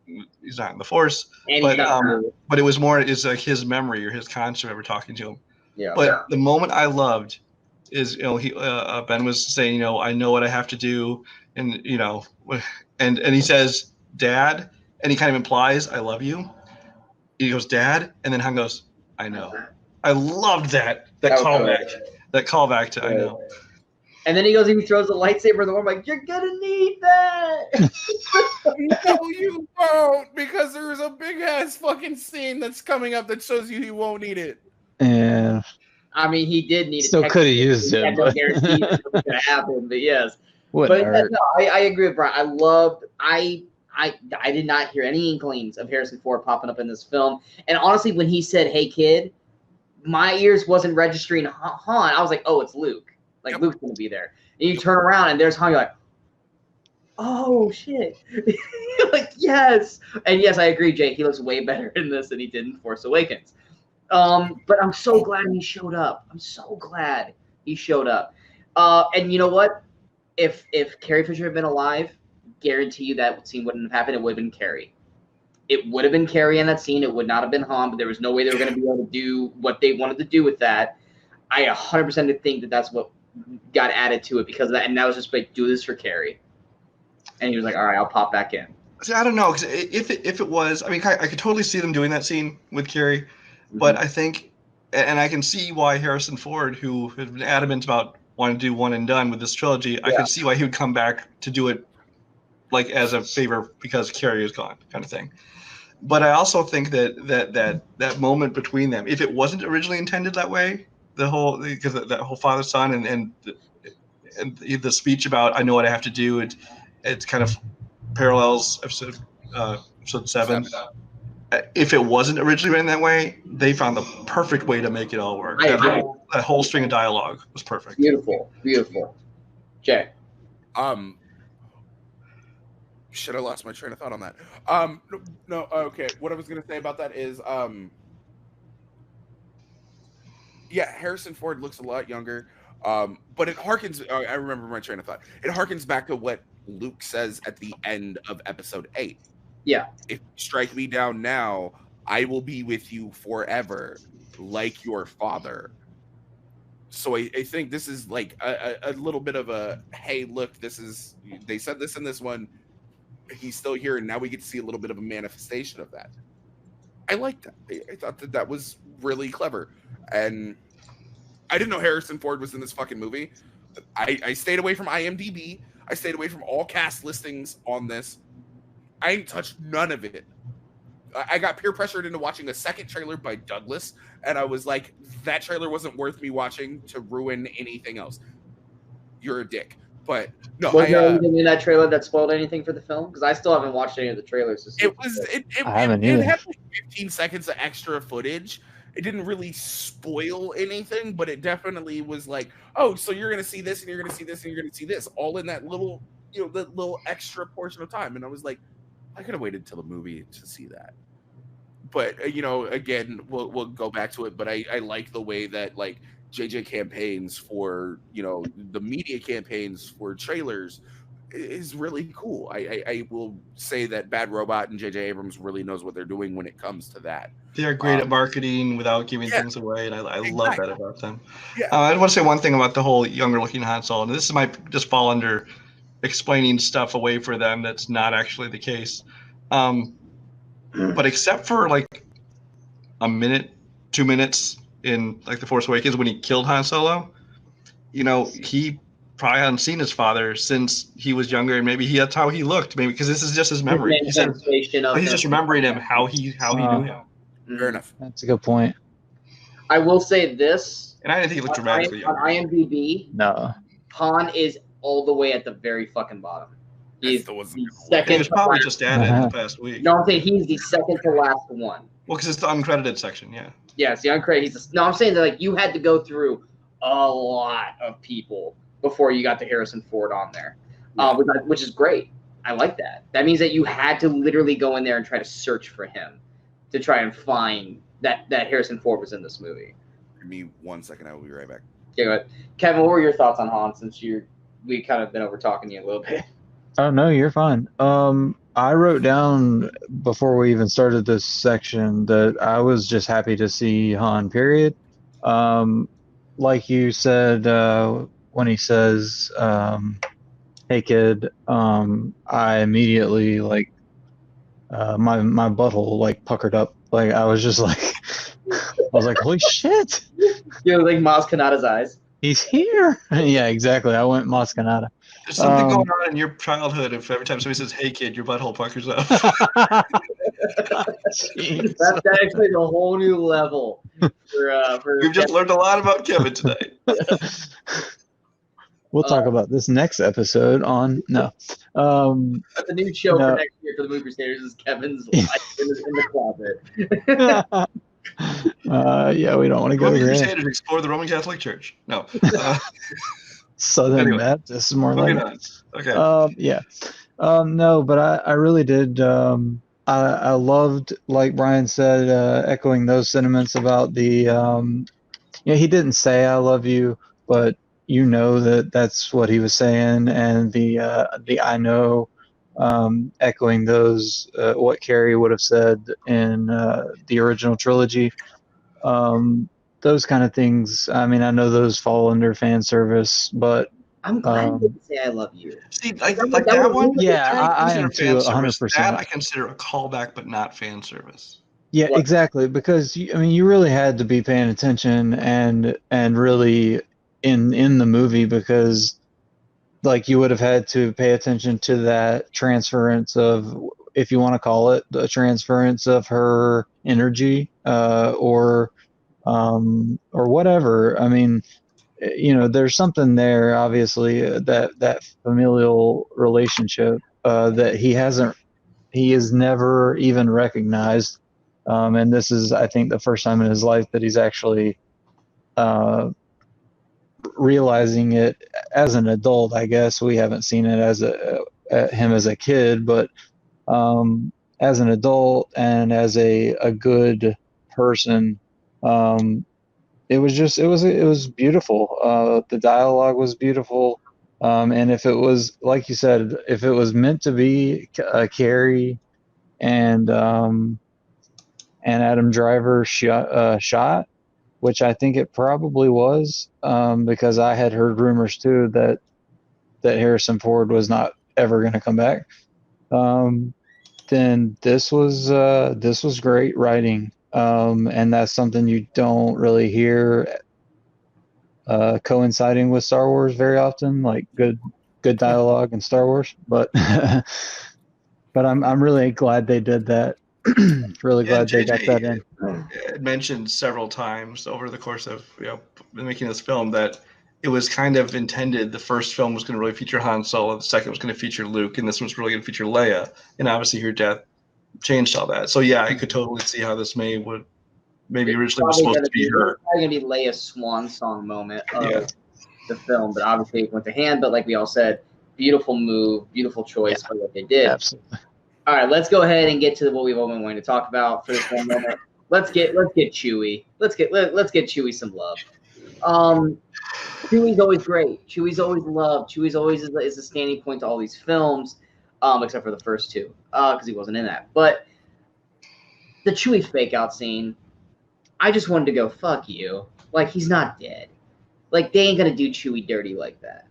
Speaker 4: in the Force. But it was more like his memory or his concept ever talking to him.
Speaker 5: Yeah.
Speaker 4: But the moment I loved is he Ben was saying, I know what I have to do, and and he says, Dad, and he kind of implies, I love you. He goes, Dad, and then Han goes, I know. I loved that callback. That callback to I know.
Speaker 5: And then he goes and he throws the lightsaber in the wall. I'm like, you're gonna need that.
Speaker 2: No, you won't, because there's a big ass fucking scene that's coming up that shows you won't need it.
Speaker 3: Yeah.
Speaker 5: I mean, he did need
Speaker 3: Still could have used
Speaker 5: He
Speaker 3: it,
Speaker 5: had no
Speaker 3: but
Speaker 5: guarantee that it was going to happen, but yes.
Speaker 3: wouldn't
Speaker 5: But
Speaker 3: hurt.
Speaker 5: no, I agree with Brian. I did not hear any inklings of Harrison Ford popping up in this film. And honestly, when he said, "Hey kid," my ears wasn't registering Han. I was like, "Oh, it's Luke. Like
Speaker 2: Yep.
Speaker 5: Luke's going to be there." And you turn around and there's Han. You're like, "Oh shit!" Like yes, and yes, I agree, Jay. He looks way better in this than he did in Force Awakens. But I'm so glad he showed up. I'm so glad he showed up. And you know what? If Carrie Fisher had been alive, guarantee you that scene wouldn't have happened. It would have been Carrie. It would have been Carrie in that scene. It would not have been Han, but there was no way they were going to be able to do what they wanted to do with that. I 100% think that that's what got added to it because of that. And that was just like, do this for Carrie. And he was like, all right, I'll pop back in.
Speaker 4: See, I don't know, because if it was, I mean, I could totally see them doing that scene with Carrie, but I think, and I can see why Harrison Ford, who has been adamant about wanting to do one and done with this trilogy, I could see why he would come back to do it like as a favor because Carrie is gone, kind of thing. But I also think that moment between them, if it wasn't originally intended that way, because that whole father son and the speech about I know what I have to do, it kind of parallels episode 7. If it wasn't originally written that way, they found the perfect way to make it all work. That whole string of dialogue was perfect.
Speaker 5: Beautiful. Jay.
Speaker 2: Shit, I lost my train of thought on that. No, okay. What I was gonna say about that is, yeah, Harrison Ford looks a lot younger. But it harkens. I remember my train of thought. It harkens back to what Luke says at the end of Episode 8.
Speaker 5: Yeah.
Speaker 2: If you strike me down now, I will be with you forever, like your father. So I think this is like a little bit of a, hey, look, they said this in this one. He's still here, and now we get to see a little bit of a manifestation of that. I like that. I thought that was really clever. And I didn't know Harrison Ford was in this fucking movie. I stayed away from IMDb. I stayed away from all cast listings on this. I ain't touched none of it. I got peer pressured into watching a second trailer by Douglas, and I was like, that trailer wasn't worth me watching to ruin anything else. You're a dick. But no,
Speaker 5: was there anything in that trailer that spoiled anything for the film? Because I still haven't watched any of the trailers.
Speaker 2: It had like 15 seconds of extra footage. It didn't really spoil anything, but it definitely was like, oh, so you're gonna see this, and you're gonna see this, and you're gonna see this, all in that little, that little extra portion of time. And I was like, I could have waited till the movie to see that. But again, we'll go back to it. But I like the way that like JJ campaigns for the media campaigns for trailers is really cool. I will say that Bad Robot and JJ Abrams really knows what they're doing when it comes to that.
Speaker 4: They're great at marketing without giving things away, and I love that about them. I want to say one thing about the whole younger looking Han Solo, and this might just fall under explaining stuff away for them that's not actually the case. But except for like a minute, 2 minutes in like The Force Awakens when he killed Han Solo, he probably hadn't seen his father since he was younger, and maybe that's how he looked. Maybe because this is just his memory. He said, he's just remembering him how he knew him.
Speaker 2: Fair enough.
Speaker 3: That's a good point.
Speaker 5: I will say this,
Speaker 4: and I didn't think he looked dramatically
Speaker 5: on IMDb.
Speaker 3: No,
Speaker 5: Han is all the way at the very fucking bottom. He's the second.
Speaker 4: He was probably just added in the past week.
Speaker 5: No, I'm saying he's the second to last one.
Speaker 4: Well, because it's the uncredited section, yeah.
Speaker 5: Yeah, it's the uncredited. I'm saying that like you had to go through a lot of people before you got to Harrison Ford on there, which is great. I like that. That means that you had to literally go in there and try to search for him to try and find that Harrison Ford was in this movie.
Speaker 2: Give me 1 second. I will be right back.
Speaker 5: Okay, go ahead. Kevin, what were your thoughts on Han since we kind of been over talking to you a little bit?
Speaker 3: Oh, no, you're fine. I wrote down before we even started this section that I was just happy to see Han, period. Like you said, when he says, hey, kid, I immediately, like, my butthole, like, puckered up. Like, I was just like, I was like, holy shit.
Speaker 5: Like Maz Kanata's eyes.
Speaker 3: He's here. Yeah, exactly. I went Mascanada.
Speaker 4: There's something going on in your childhood if every time somebody says, "Hey kid," your butthole puckers up.
Speaker 5: That's actually a whole new level.
Speaker 4: We've just learned a lot about Kevin today.
Speaker 3: We'll talk about this next episode on
Speaker 5: That's a new show for next year for the Movie Crusaders is Kevin's life in the closet.
Speaker 3: Yeah, we don't want to go
Speaker 4: Movie
Speaker 3: there.
Speaker 4: Crusaders explore the Roman Catholic Church. No.
Speaker 3: Southern Baptist, more like.
Speaker 4: Okay.
Speaker 3: Yeah. No, but I really did. I loved, like Brian said, echoing those sentiments about the. He didn't say "I love you," but you know that's what he was saying, and the "I know," echoing those what Carrie would have said in the original trilogy. Those kind of things. I mean, I know those fall under fan service, but
Speaker 5: I'm glad you didn't say "I love you."
Speaker 4: See, like that one.
Speaker 3: Yeah, I am too, 100%.
Speaker 4: That I consider a callback, but not fan service.
Speaker 3: Yeah, exactly. Because you really had to be paying attention and really in the movie, because like you would have had to pay attention to that transference of, if you want to call it the transference of her energy, or whatever. I mean, there's something there, obviously, that familial relationship that he has never even recognized. And this is, I think, the first time in his life that he's actually realizing it as an adult. I guess we haven't seen it as him as a kid, but as an adult and as a good person. It was beautiful. The dialogue was beautiful. And if it was, like you said, if it was meant to be Carrie and Adam Driver shot, which I think it probably was, because I had heard rumors too that Harrison Ford was not ever going to come back. Then this was great writing. And that's something you don't really hear coinciding with Star Wars very often, like good dialogue in Star Wars. But but I'm really glad they did that. Really glad they got that in.
Speaker 4: It mentioned several times over the course of making this film that it was kind of intended. The first film was going to really feature Han Solo. The second was going to feature Luke, and this one's really going to feature Leia. And obviously, her death changed all that. So yeah, I could totally see how this maybe originally was supposed to be her.
Speaker 5: It's probably gonna be Leia's swan song moment of the film, but obviously it went to hand. But like we all said, beautiful move, beautiful choice for what they did.
Speaker 3: Absolutely.
Speaker 5: All right, let's go ahead and get to what we've all been wanting to talk about for this one moment. Let's get Chewie. Let's get Chewie some love. Chewie's always great. Chewie's always loved. Chewie's always is a standing point to all these films, except for the first two, because he wasn't in that. But the Chewie fake out scene, I just wanted to go, fuck you. Like, he's not dead. Like, they ain't gonna do Chewie dirty like that.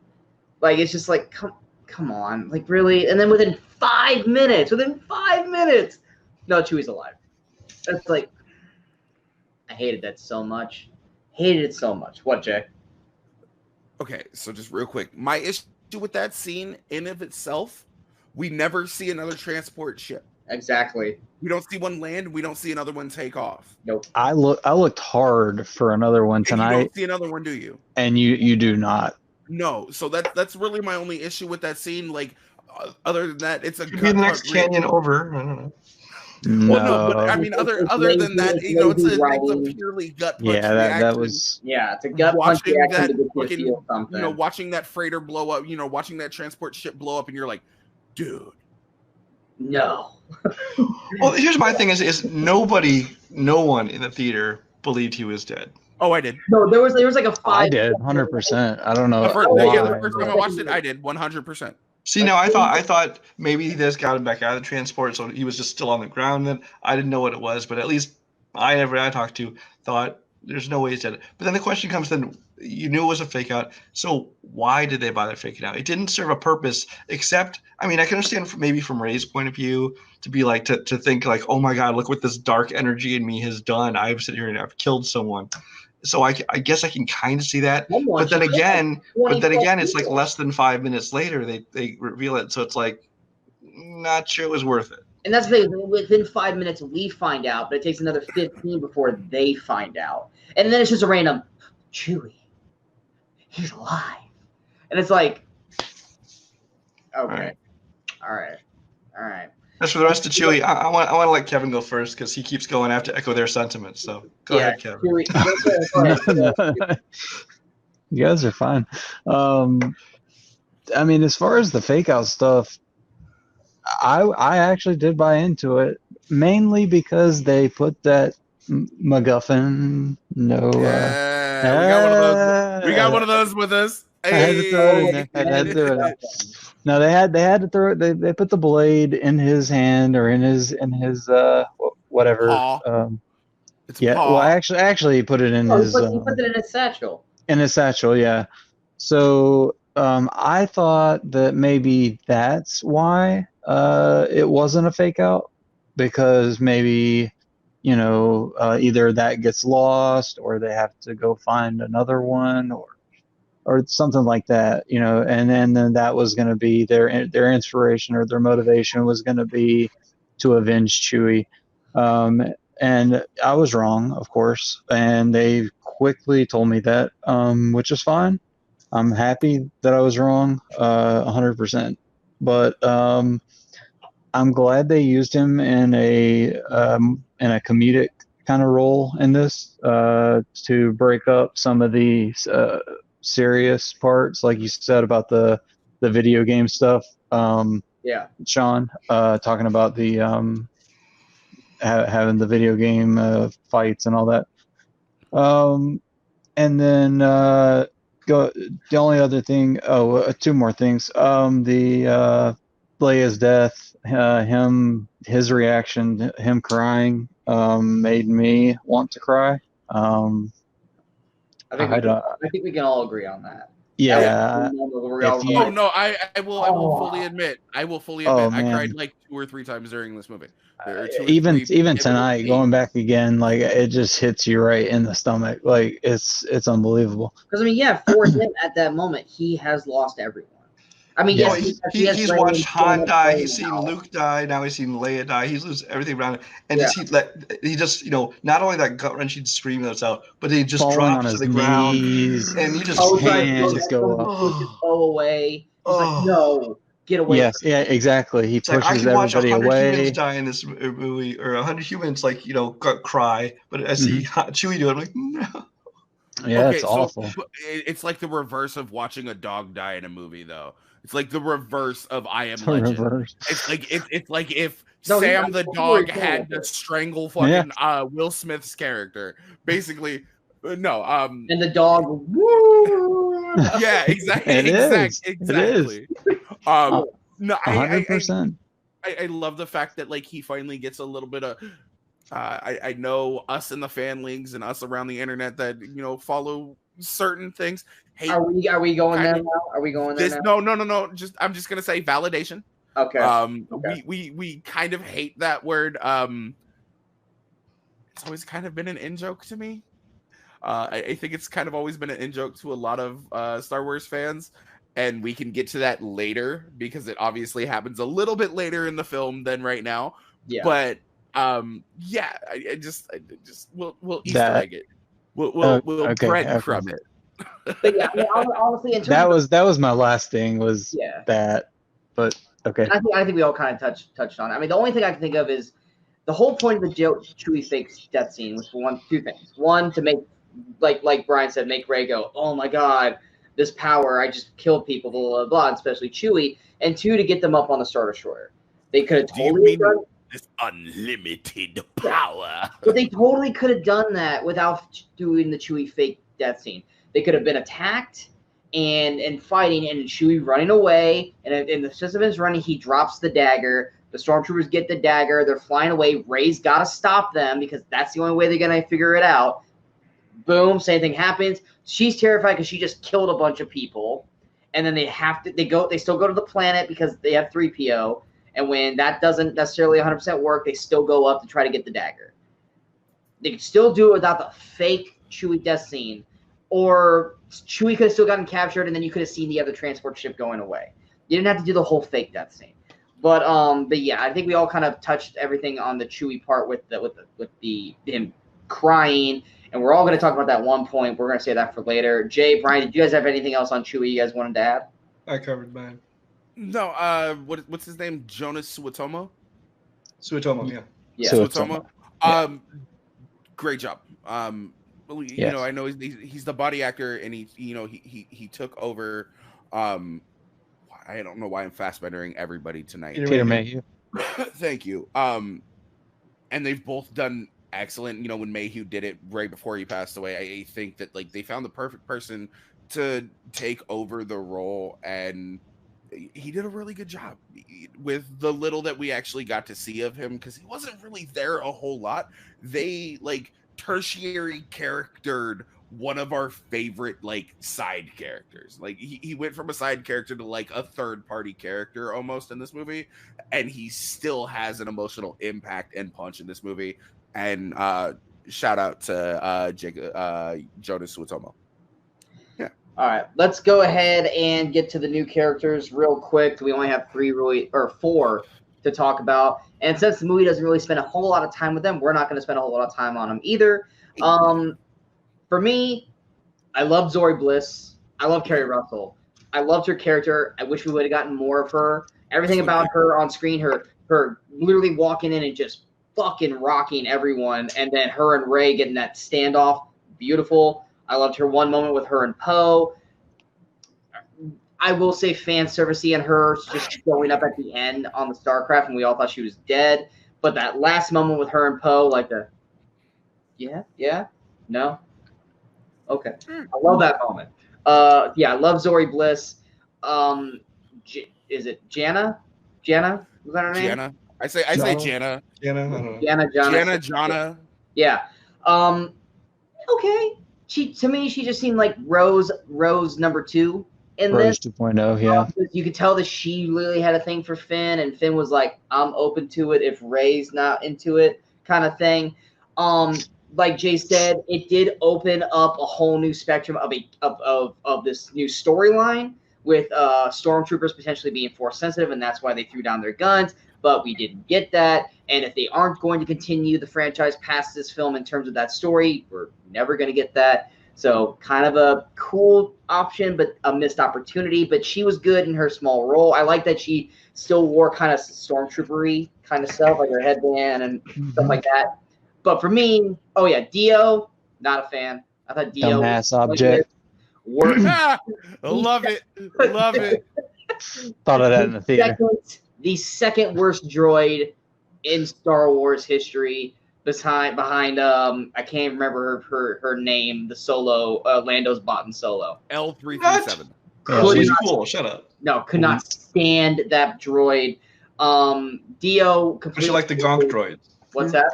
Speaker 5: Like, it's just like, come on. Like, really? And then within 5 minutes, no, Chewie's alive. That's like, I hated that so much. Hated it so much. What, Jay?
Speaker 2: Okay, so just real quick. My issue with that scene in of itself, we never see another transport ship.
Speaker 5: Exactly.
Speaker 2: We don't see one land. We don't see another one take off.
Speaker 5: Nope.
Speaker 3: I looked hard for another one tonight.
Speaker 2: And you don't see another one, do you?
Speaker 3: And you do not.
Speaker 2: No. So that's really my only issue with that scene. Like, other than that, it's a
Speaker 4: could be the next canyon over. I don't know.
Speaker 3: No.
Speaker 2: Well, no, but I mean, other than that, it's a purely gut punch.
Speaker 3: Yeah, that was.
Speaker 5: Yeah, it's a gut punch reaction to get you something.
Speaker 2: Watching that freighter blow up. Watching that transport ship blow up, and you're like, dude.
Speaker 5: No.
Speaker 4: Well, here's my thing: is no one in the theater believed he was dead.
Speaker 2: Oh, I did.
Speaker 5: No, there was like a 5.
Speaker 3: I did 100%. I don't know.
Speaker 2: The first time I watched it, I did 100%.
Speaker 4: See, now I thought maybe this got him back out of the transport, so he was just still on the ground. Then I didn't know what it was, but at least I talked to thought there's no way he's dead. But then the question comes: then you knew it was a fake out, so why did they bother faking out? It didn't serve a purpose, except I mean, I can understand maybe from Ray's point of view to be like to think like, oh my God, look what this dark energy in me has done. I've sitting here and I've killed someone. So I guess I can kind of see that.
Speaker 5: I'm
Speaker 4: But then
Speaker 5: watching
Speaker 4: again, it's like
Speaker 5: people.
Speaker 4: less than 5 minutes later they reveal it. So it's like, not sure it was worth it.
Speaker 5: And that's the thing, within 5 minutes we find out, but it takes another 15 before they find out. And then it's just a random Chewie. He's alive. And it's like, okay. All right.
Speaker 4: As for the rest of Chewie, I want to let Kevin go first because he keeps going after echo their sentiments. So go ahead, Kevin.
Speaker 5: Chewie,
Speaker 3: You guys are fine. I mean, as far as the fake out stuff, I actually did buy into it, mainly because they put that MacGuffin. No,
Speaker 2: we got one of those with us.
Speaker 3: I had to throw it in there. I had to throw it. No, they had to throw it. They put the blade in his hand or in his whatever.
Speaker 2: Paw.
Speaker 3: Yeah.
Speaker 2: paw.
Speaker 3: Well, actually, he put it in his.
Speaker 5: he put it in his satchel.
Speaker 3: In his satchel, yeah. So I thought that maybe that's why it wasn't a fake out, because maybe either that gets lost or they have to go find another one or something like that, and then that was going to be their inspiration or their motivation was going to be to avenge Chewie. And I was wrong, of course, and they quickly told me that, which is fine. I'm happy that I was wrong, 100%. But I'm glad they used him in a comedic kind of role in this to break up some of the serious parts, like you said about the video game stuff.
Speaker 5: Yeah,
Speaker 3: Sean, talking about the having the video game fights and all that. And then the only other thing, two more things. The Leia's death, his reaction, him crying, made me want to cry.
Speaker 5: I think we can all agree on that.
Speaker 3: Yeah.
Speaker 2: I will fully admit. I cried like 2 or 3 times during this movie.
Speaker 3: Even tonight, going back again, like it just hits you right in the stomach. Like it's unbelievable.
Speaker 5: Because for him at that moment, he has lost everyone. I mean, yes,
Speaker 4: he's watched Han die, he's seen Luke die, now he's seen Leia die. He's lose everything around him, and he just not only that gut wrenching scream that's out, but he just drops to the ground, and he just
Speaker 5: go away. He's like, no. Get away.
Speaker 3: Yes, yeah, exactly. He pushes
Speaker 4: I can watch
Speaker 3: everybody
Speaker 4: 100
Speaker 3: away.
Speaker 4: humans die in this movie, or 100 humans cry, but I see Chewie do it. I'm like, no.
Speaker 3: Yeah, it's awful.
Speaker 2: It's like the reverse of watching a dog die in a movie, though. It's like the reverse of I Am Legend. It's like if Sam the dog had to strangle fucking Will Smith's character, basically. No.
Speaker 5: And the dog. Woo!
Speaker 2: Yeah, exactly. Exactly. No,
Speaker 3: 100%.
Speaker 2: I love the fact that he finally gets a little bit of. I know us in the fan leagues and us around the internet that follow certain things. Hey,
Speaker 5: are we going there now? Are we going there
Speaker 2: now? No. I'm just gonna say validation.
Speaker 5: Okay.
Speaker 2: Okay. We kind of hate that word. It's always kind of been an in-joke to me. I think it's kind of always been an in-joke to a lot of Star Wars fans, and we can get to that later because it obviously happens a little bit later in the film than right now.
Speaker 5: Yeah.
Speaker 2: But I just we'll Easter egg it. We'll bread from it.
Speaker 5: But yeah, honestly,
Speaker 3: that was my last thing was that. But okay.
Speaker 5: I think we all kind of touched on it. I mean, the only thing I can think of is the whole point of the Chewie fake death scene was for two things. One, to make like Brian said, make Rey go, oh my god, this power, I just killed people, blah blah blah, especially Chewie. And two, to get them up on the Star Destroyer. They could have totally done
Speaker 2: this unlimited power.
Speaker 5: But they totally could have done that without doing the Chewie fake death scene. They could have been attacked and fighting, and Chewie running away. And in the system is running, he drops the dagger. The stormtroopers get the dagger. They're flying away. Rey's got to stop them because that's the only way they're gonna figure it out. Boom, same thing happens. She's terrified because she just killed a bunch of people, and then they still go to the planet because they have 3PO. And when that doesn't necessarily 100% work, they still go up to try to get the dagger. They can still do it without the fake Chewie death scene, or Chewie could have still gotten captured, and then you could have seen the other transport ship going away. You didn't have to do the whole fake death scene. But yeah, I think we all kind of touched everything on the Chewie part with him crying, and we're all going to talk about that one point. We're going to say that for later. Jay, Brian, did you guys have anything else on Chewie you guys wanted to add?
Speaker 4: I covered mine.
Speaker 2: No, what's his name? Jonas Suetomo?
Speaker 4: Suetomo, yeah.
Speaker 5: Yeah.
Speaker 2: Suetomo. Great job. You
Speaker 3: Yes.
Speaker 2: know, I know he's the body actor, and he took over. I don't know why I'm fast bendering everybody tonight.
Speaker 3: Peter Mayhew.
Speaker 2: Thank you. And they've both done excellent. You know, when Mayhew did it right before he passed away, I think that like they found the perfect person to take over the role, and he did a really good job with the little that we actually got to see of him, because he wasn't really there a whole lot. They like tertiary charactered one of our favorite like side characters. Like he went from a side character to like a third party character almost in this movie, and he still has an emotional impact and punch in this movie. And shout out to Jonas Suetomo. Yeah.
Speaker 5: All right, let's go ahead and get to the new characters real quick. We only have 4 to talk about, and since the movie doesn't really spend a whole lot of time with them, we're not going to spend a whole lot of time on them either. For me, I love Zori Bliss. I love Kerry Russell. I loved her character. I wish we would have gotten more of her. Everything about her on screen, her literally walking in and just fucking rocking everyone, and then her and Rey getting that standoff, beautiful. I loved her one moment with her and Poe. I will say fan servicey and her just showing up at the end on the Starcraft, and we all thought she was dead. But that last moment with her and Poe, like no. Okay. I love that moment. Yeah, I love Zori Bliss. Is it Jana? Jana? Was that her name?
Speaker 2: Jana. I say Jana.
Speaker 5: Jana. Yeah. Okay. To me, she just seemed like Rose number 2 in
Speaker 3: Rose
Speaker 5: this.
Speaker 3: 2.0, yeah.
Speaker 5: You could tell that she really had a thing for Finn, and Finn was like, I'm open to it if Rey's not into it, kind of thing. Like Jay said, it did open up a whole new spectrum of this new storyline with stormtroopers potentially being force sensitive, and that's why they threw down their guns. But we didn't get that, and if they aren't going to continue the franchise past this film in terms of that story, we're never going to get that. So kind of a cool option, but a missed opportunity. But she was good in her small role. I like that she still wore kind of stormtroopery kind of stuff, like her headband and stuff like that. But for me, Dio, not a fan. I thought Dio
Speaker 3: dumbass object.
Speaker 2: Love it.
Speaker 3: Thought of that in the theater.
Speaker 5: The second worst droid in Star Wars history, behind I can't remember her name. The Solo Lando's bought in Solo.
Speaker 2: L337.
Speaker 4: She's cool. Shut up.
Speaker 5: No, could not stand that droid. Dio completely.
Speaker 4: She like the gonk droids.
Speaker 5: What's that?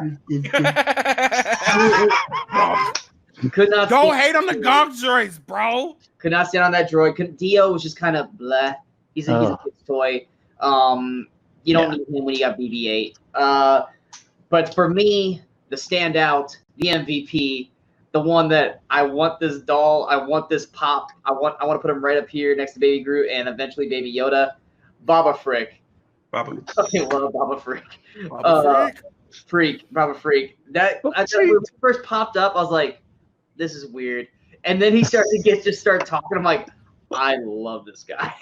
Speaker 5: Could not.
Speaker 2: Don't hate on the gonk droids, bro.
Speaker 5: Could not stand on that droid. Dio was just kind of bleh. He's a kid's toy. You don't need him when you got BB-8. But for me, the standout, the MVP, the one that I want this doll, I want this pop, I want to put him right up here next to Baby Groot and eventually Baby Yoda, Baba Frick.
Speaker 4: Baba.
Speaker 5: I love Baba Frick. Baba Freak. When it first popped up, I was like, this is weird. And then he started to start talking. I'm like, I love this guy.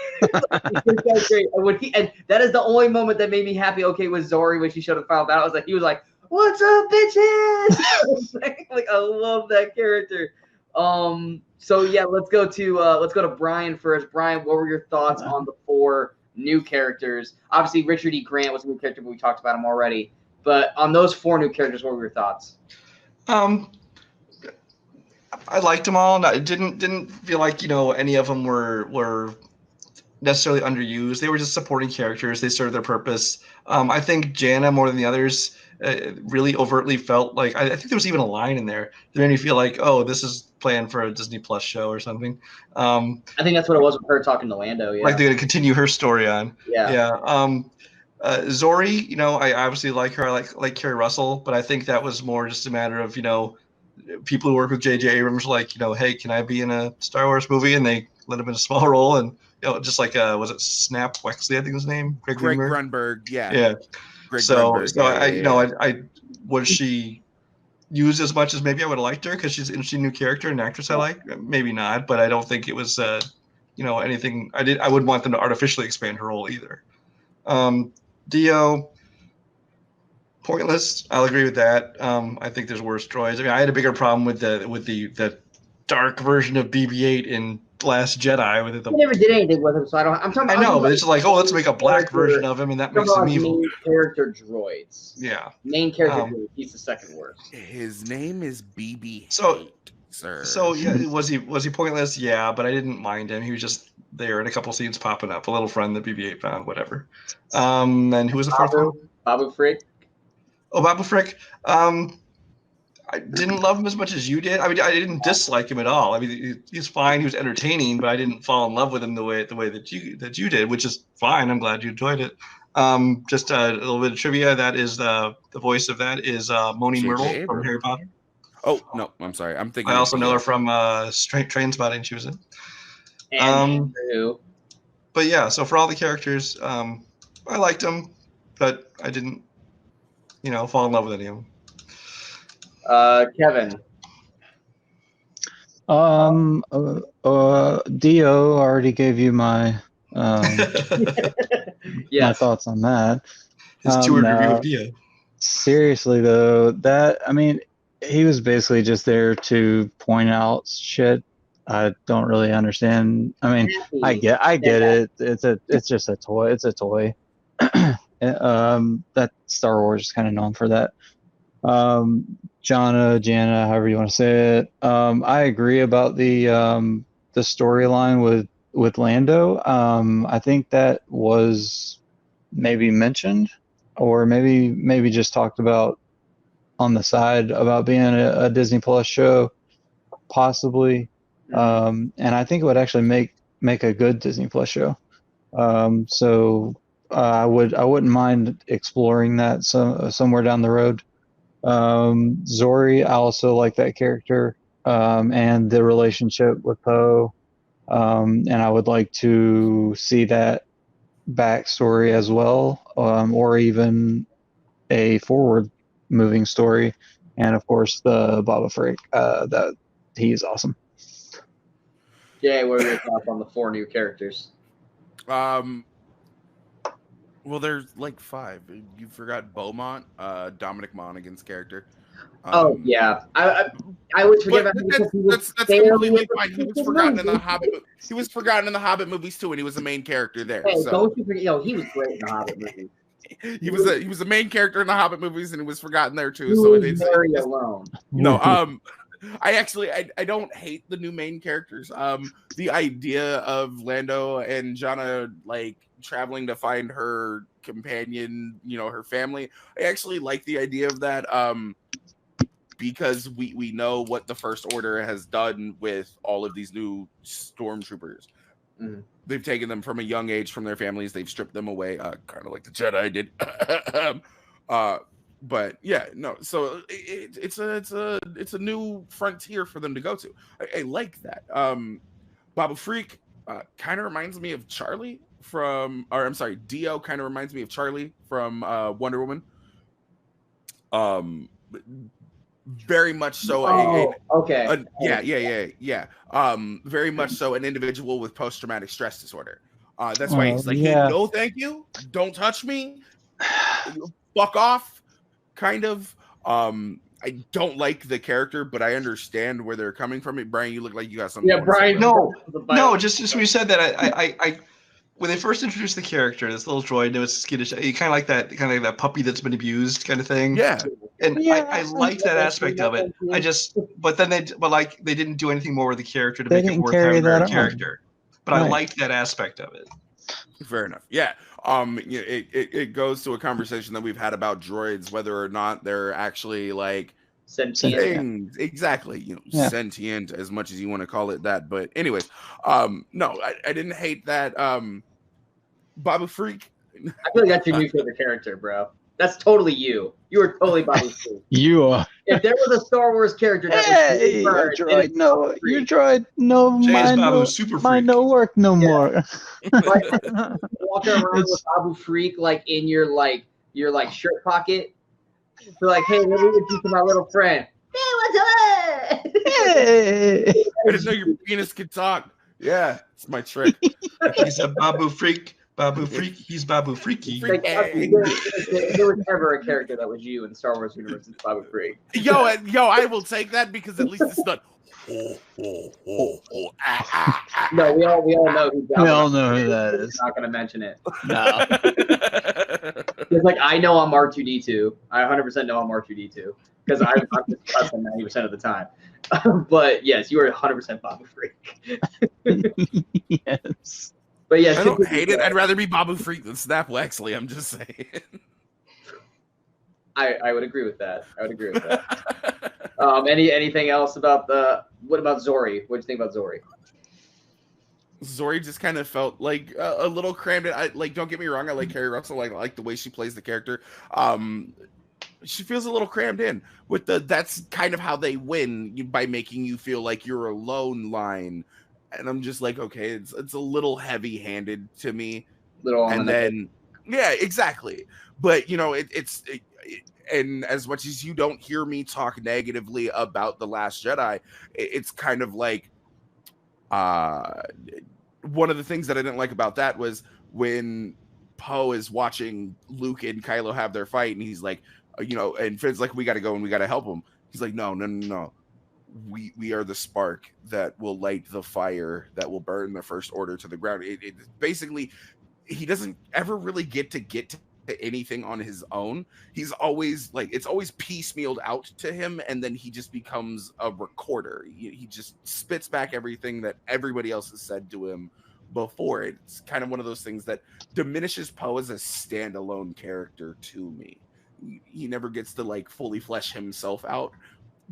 Speaker 5: This guy's great. And that is the only moment that made me happy. Okay, with Zori when she showed up, found out. He was like, "What's up, bitches?" Like I love that character. So yeah, let's go to Brian first. Brian, what were your thoughts on the 4 new characters? Obviously, Richard E. Grant was a new character, but we talked about him already. But on those 4 new characters, what were your thoughts?
Speaker 4: I liked them all. I didn't feel like any of them were necessarily underused. They were just supporting characters. They served their purpose. I think Jana more than the others really overtly felt like I think there was even a line in there that made me feel like, oh, this is planned for a Disney Plus show or something.
Speaker 5: I think that's what it was with her talking to Lando. Yeah,
Speaker 4: like they're gonna continue her story on.
Speaker 5: Yeah.
Speaker 4: Zori, I obviously like her. I like Kerry Russell, but I think that was more just a matter of people who work with J.J. Abrams were like, hey, can I be in a Star Wars movie? And they let him in a small role, and just like was it Snap Wexley, I think his name,
Speaker 2: Greg Grunberg, yeah. Greg
Speaker 4: so
Speaker 2: Grunberg,
Speaker 4: so I was she used as much as maybe I would have liked her because she's an interesting new character and an actress I like. Maybe not, but I don't think it was anything. I wouldn't want them to artificially expand her role either. Dio, pointless. I'll agree with that. I think there's worse droids. I mean, I had a bigger problem with the dark version of BB-8 in Last Jedi with it.
Speaker 5: He never did anything with him, so I'm talking.
Speaker 4: I know, but it's like, let's make a black version of him, and that makes him evil.
Speaker 5: Main character droids.
Speaker 4: Yeah,
Speaker 5: main character droids. He's the second worst.
Speaker 2: His name is BB-8. Sir.
Speaker 4: So yeah, was he pointless? Yeah, but I didn't mind him. He was just there in a couple scenes popping up. A little friend that BB-8 found, whatever. And who was the fourth one?
Speaker 5: Babu Frick.
Speaker 4: Oh, Babu Frick. I didn't love him as much as you did. I mean, I didn't dislike him at all. I mean, he's fine. He was entertaining, but I didn't fall in love with him the way that you did, which is fine. I'm glad you enjoyed it. Just a little bit of trivia. That is the voice of that is Moaning Myrtle from Harry Potter.
Speaker 2: Oh no, I'm sorry. I'm thinking.
Speaker 4: I also know her from Trainspotting. She was in.
Speaker 5: And
Speaker 4: but yeah, so for all the characters, I liked them, but I didn't, fall in love with any of them.
Speaker 5: Kevin.
Speaker 3: Dio already gave you my
Speaker 5: Yes.
Speaker 3: thoughts on that.
Speaker 4: His tour review of Dio.
Speaker 3: Seriously though, he was basically just there to point out shit I don't really understand. I mean, I get it. It's just a toy. It's a toy. That Star Wars is kind of known for that. Jana, however you want to say it. I agree about the storyline with Lando. I think that was maybe mentioned, or maybe just talked about on the side about being a Disney Plus show, possibly. And I think it would actually make a good Disney Plus show. So I wouldn't mind exploring that somewhere down the road. Zori, I also like that character, and the relationship with Poe. And I would like to see that backstory as well, or even a forward moving story. And of course the Boba Frick, that he's awesome.
Speaker 5: Jay, what are your thoughts on the 4 new characters?
Speaker 2: Well, there's like 5. You forgot Beaumont, Dominic Monaghan's character.
Speaker 5: Oh yeah, I would forget about him.
Speaker 2: That's completely fine. He was forgotten in the Hobbit. He was forgotten in the Hobbit movies too, and he was the main character there.
Speaker 5: Hey,
Speaker 2: so.
Speaker 5: Don't you forget? He was great in the Hobbit movies.
Speaker 2: He was a main character in the Hobbit movies, and he was forgotten there too.
Speaker 5: He
Speaker 2: so
Speaker 5: was
Speaker 2: it's
Speaker 5: very alone.
Speaker 2: No, I don't hate the new main characters. The idea of Lando and Jana like traveling to find her companion, her family. I actually like the idea of that. Because we know what the First Order has done with all of these new stormtroopers.
Speaker 5: Mm.
Speaker 2: They've taken them from a young age from their families. They've stripped them away, kind of like the Jedi did. But yeah, no. So it's a new frontier for them to go to. I like that. Babu Frick kind of reminds me of Charlie Dio kind of reminds me of Charlie from Wonder Woman. Very much so.
Speaker 5: Okay.
Speaker 2: Yeah. Very much so an individual with post-traumatic stress disorder. That's why he's like, hey, no, thank you. Don't touch me. Fuck off. Kind of. I don't like the character, but I understand where they're coming from. Brian, you look like you got something.
Speaker 5: Yeah, Brian.
Speaker 4: No. Just when you said that, I when they first introduced the character, this little droid, it was skittish. You kind of like that puppy that's been abused kind of thing.
Speaker 2: Yeah.
Speaker 4: And I like that aspect of it. But they didn't do anything more with the character to make it worth having a character. But I liked that aspect of it.
Speaker 2: Fair enough. Yeah. It goes to a conversation that we've had about droids, whether or not they're actually like
Speaker 5: sentient.
Speaker 2: Things. Exactly. Sentient, as much as you want to call it that. But anyways, no, I didn't hate that. Babu Frick.
Speaker 5: I feel like that's your new favorite character, bro. That's totally you. You were totally Babu Freak.
Speaker 3: You are.
Speaker 5: If there was a Star Wars character that was
Speaker 3: Hey, your
Speaker 5: bird,
Speaker 3: droid, no, your droid, no,
Speaker 4: Jay is
Speaker 3: mine,
Speaker 4: Babu
Speaker 3: no,
Speaker 4: super
Speaker 3: mine
Speaker 4: freak.
Speaker 3: no work no more.
Speaker 5: like walking around with
Speaker 3: It's-
Speaker 5: Babu Freak like in your shirt pocket. So like, hey, let me introduce my little friend. Hey, what's up?
Speaker 3: Hey.
Speaker 2: I didn't know your penis could talk. Yeah, it's my trick.
Speaker 4: He's a Babu freak. Babu freak. He's Babu freaky.
Speaker 5: Like, if there was ever a character that was you in the Star Wars universe, it's Babu Freak.
Speaker 2: Yo, I will take that because at least it's not.
Speaker 5: No, we all know who.
Speaker 3: We all know who that is.
Speaker 5: Not gonna mention it.
Speaker 3: No.
Speaker 5: It's like I know I'm R2D2. I 100% know I'm R2D2 because I'm just cussing 90% of the time. But yes, you are 100% Babu Freak.
Speaker 3: Yes.
Speaker 5: But yes,
Speaker 2: I don't hate it. I'd rather be Babu Freak than Snap Wexley. I'm just saying.
Speaker 5: I would agree with that. Anything else about what about Zori? What do you think about Zori?
Speaker 2: Zori just kind of felt like a little crammed in. Don't get me wrong, I like Carrie Russell. I like the way she plays the character. She feels a little crammed in with that's kind of how they win by making you feel like you're alone line. And I'm just like, okay, it's a little heavy-handed to me. Yeah, exactly. But and as much as you don't hear me talk negatively about The Last Jedi, it's kind of like one of the things that I didn't like about that was when Poe is watching Luke and Kylo have their fight, and he's like, and Finn's like, we got to go and we got to help him. He's like, no. We are the spark that will light the fire that will burn the First Order to the ground. It basically, he doesn't ever really get to anything on his own. He's always it's always piecemealed out to him, and then he just becomes a recorder. He just spits back everything that everybody else has said to him before. It's kind of one of those things that diminishes Poe as a standalone character to me. He never gets to fully flesh himself out.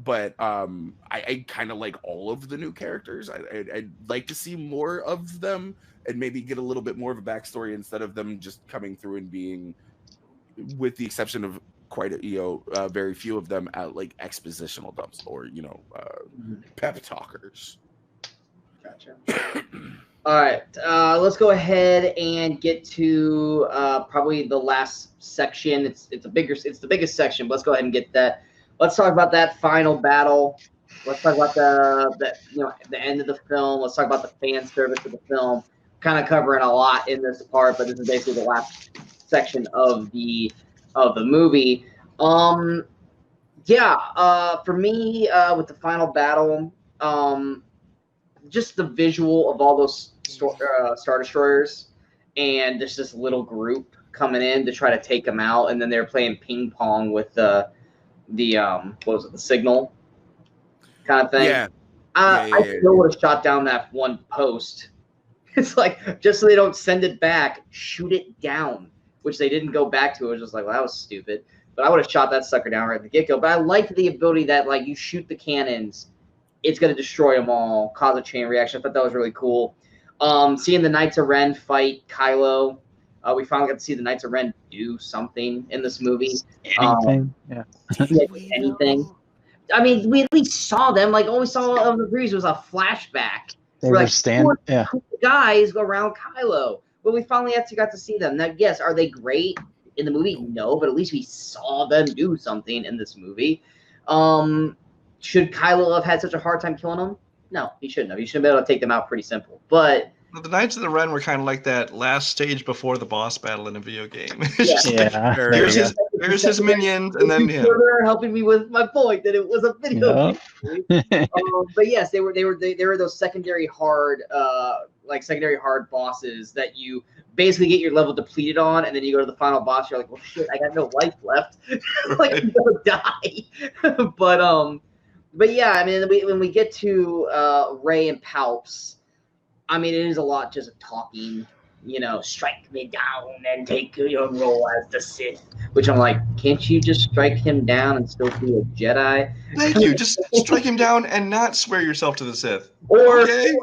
Speaker 2: But I kind of like all of the new characters. I'd like to see more of them and maybe get a little bit more of a backstory instead of them just coming through and being, with the exception of very few of them at expositional dumps or pep talkers.
Speaker 5: Gotcha. All right, let's go ahead and get to probably the last section. It's the biggest section. But let's go ahead and get that. Let's talk about that final battle. Let's talk about the end of the film. Let's talk about the fan service of the film. Kind of covering a lot in this part, but this is basically the last section of the movie. For me, with the final battle, just the visual of all those Star Destroyers, and there's this little group coming in to try to take them out, and then they're playing ping pong with the signal kind of thing. I still would have shot down that one post. It's like, just so they don't send it back, shoot it down, which they didn't go back to. It was just like, well, that was stupid. But I would have shot that sucker down right at the get-go. But I liked the ability that you shoot the cannons, it's going to destroy them all, cause a chain reaction. I thought that was really cool. Seeing the Knights of Ren fight Kylo. We finally got to see the Knights of Ren do something in this movie.
Speaker 3: Anything?
Speaker 5: Anything. I mean, we at least saw them. All we saw of the breeze was a flashback.
Speaker 3: They were standing. Yeah.
Speaker 5: Guys around Kylo. But we finally actually got to see them. Now, yes, are they great in the movie? No, but at least we saw them do something in this movie. Should Kylo have had such a hard time killing them? No, he shouldn't have. He should have been able to take them out pretty simple. But
Speaker 4: the Knights of the Ren were kind of like that last stage before the boss battle in a video game. Here's his minions, and then him.
Speaker 5: They're helping me with my point that it was a video game. But yes, they were those secondary hard bosses that you basically get your level depleted on, and then you go to the final boss. You're like, well, shit, I got no life left. I'm gonna die. But yeah, I mean, when we get to Rey and Palps. I mean, it is a lot just talking, strike me down and take your role as the Sith. Which I'm like, can't you just strike him down and still be a Jedi?
Speaker 4: Thank you. Just strike him down and not swear yourself to the Sith.
Speaker 5: Okay,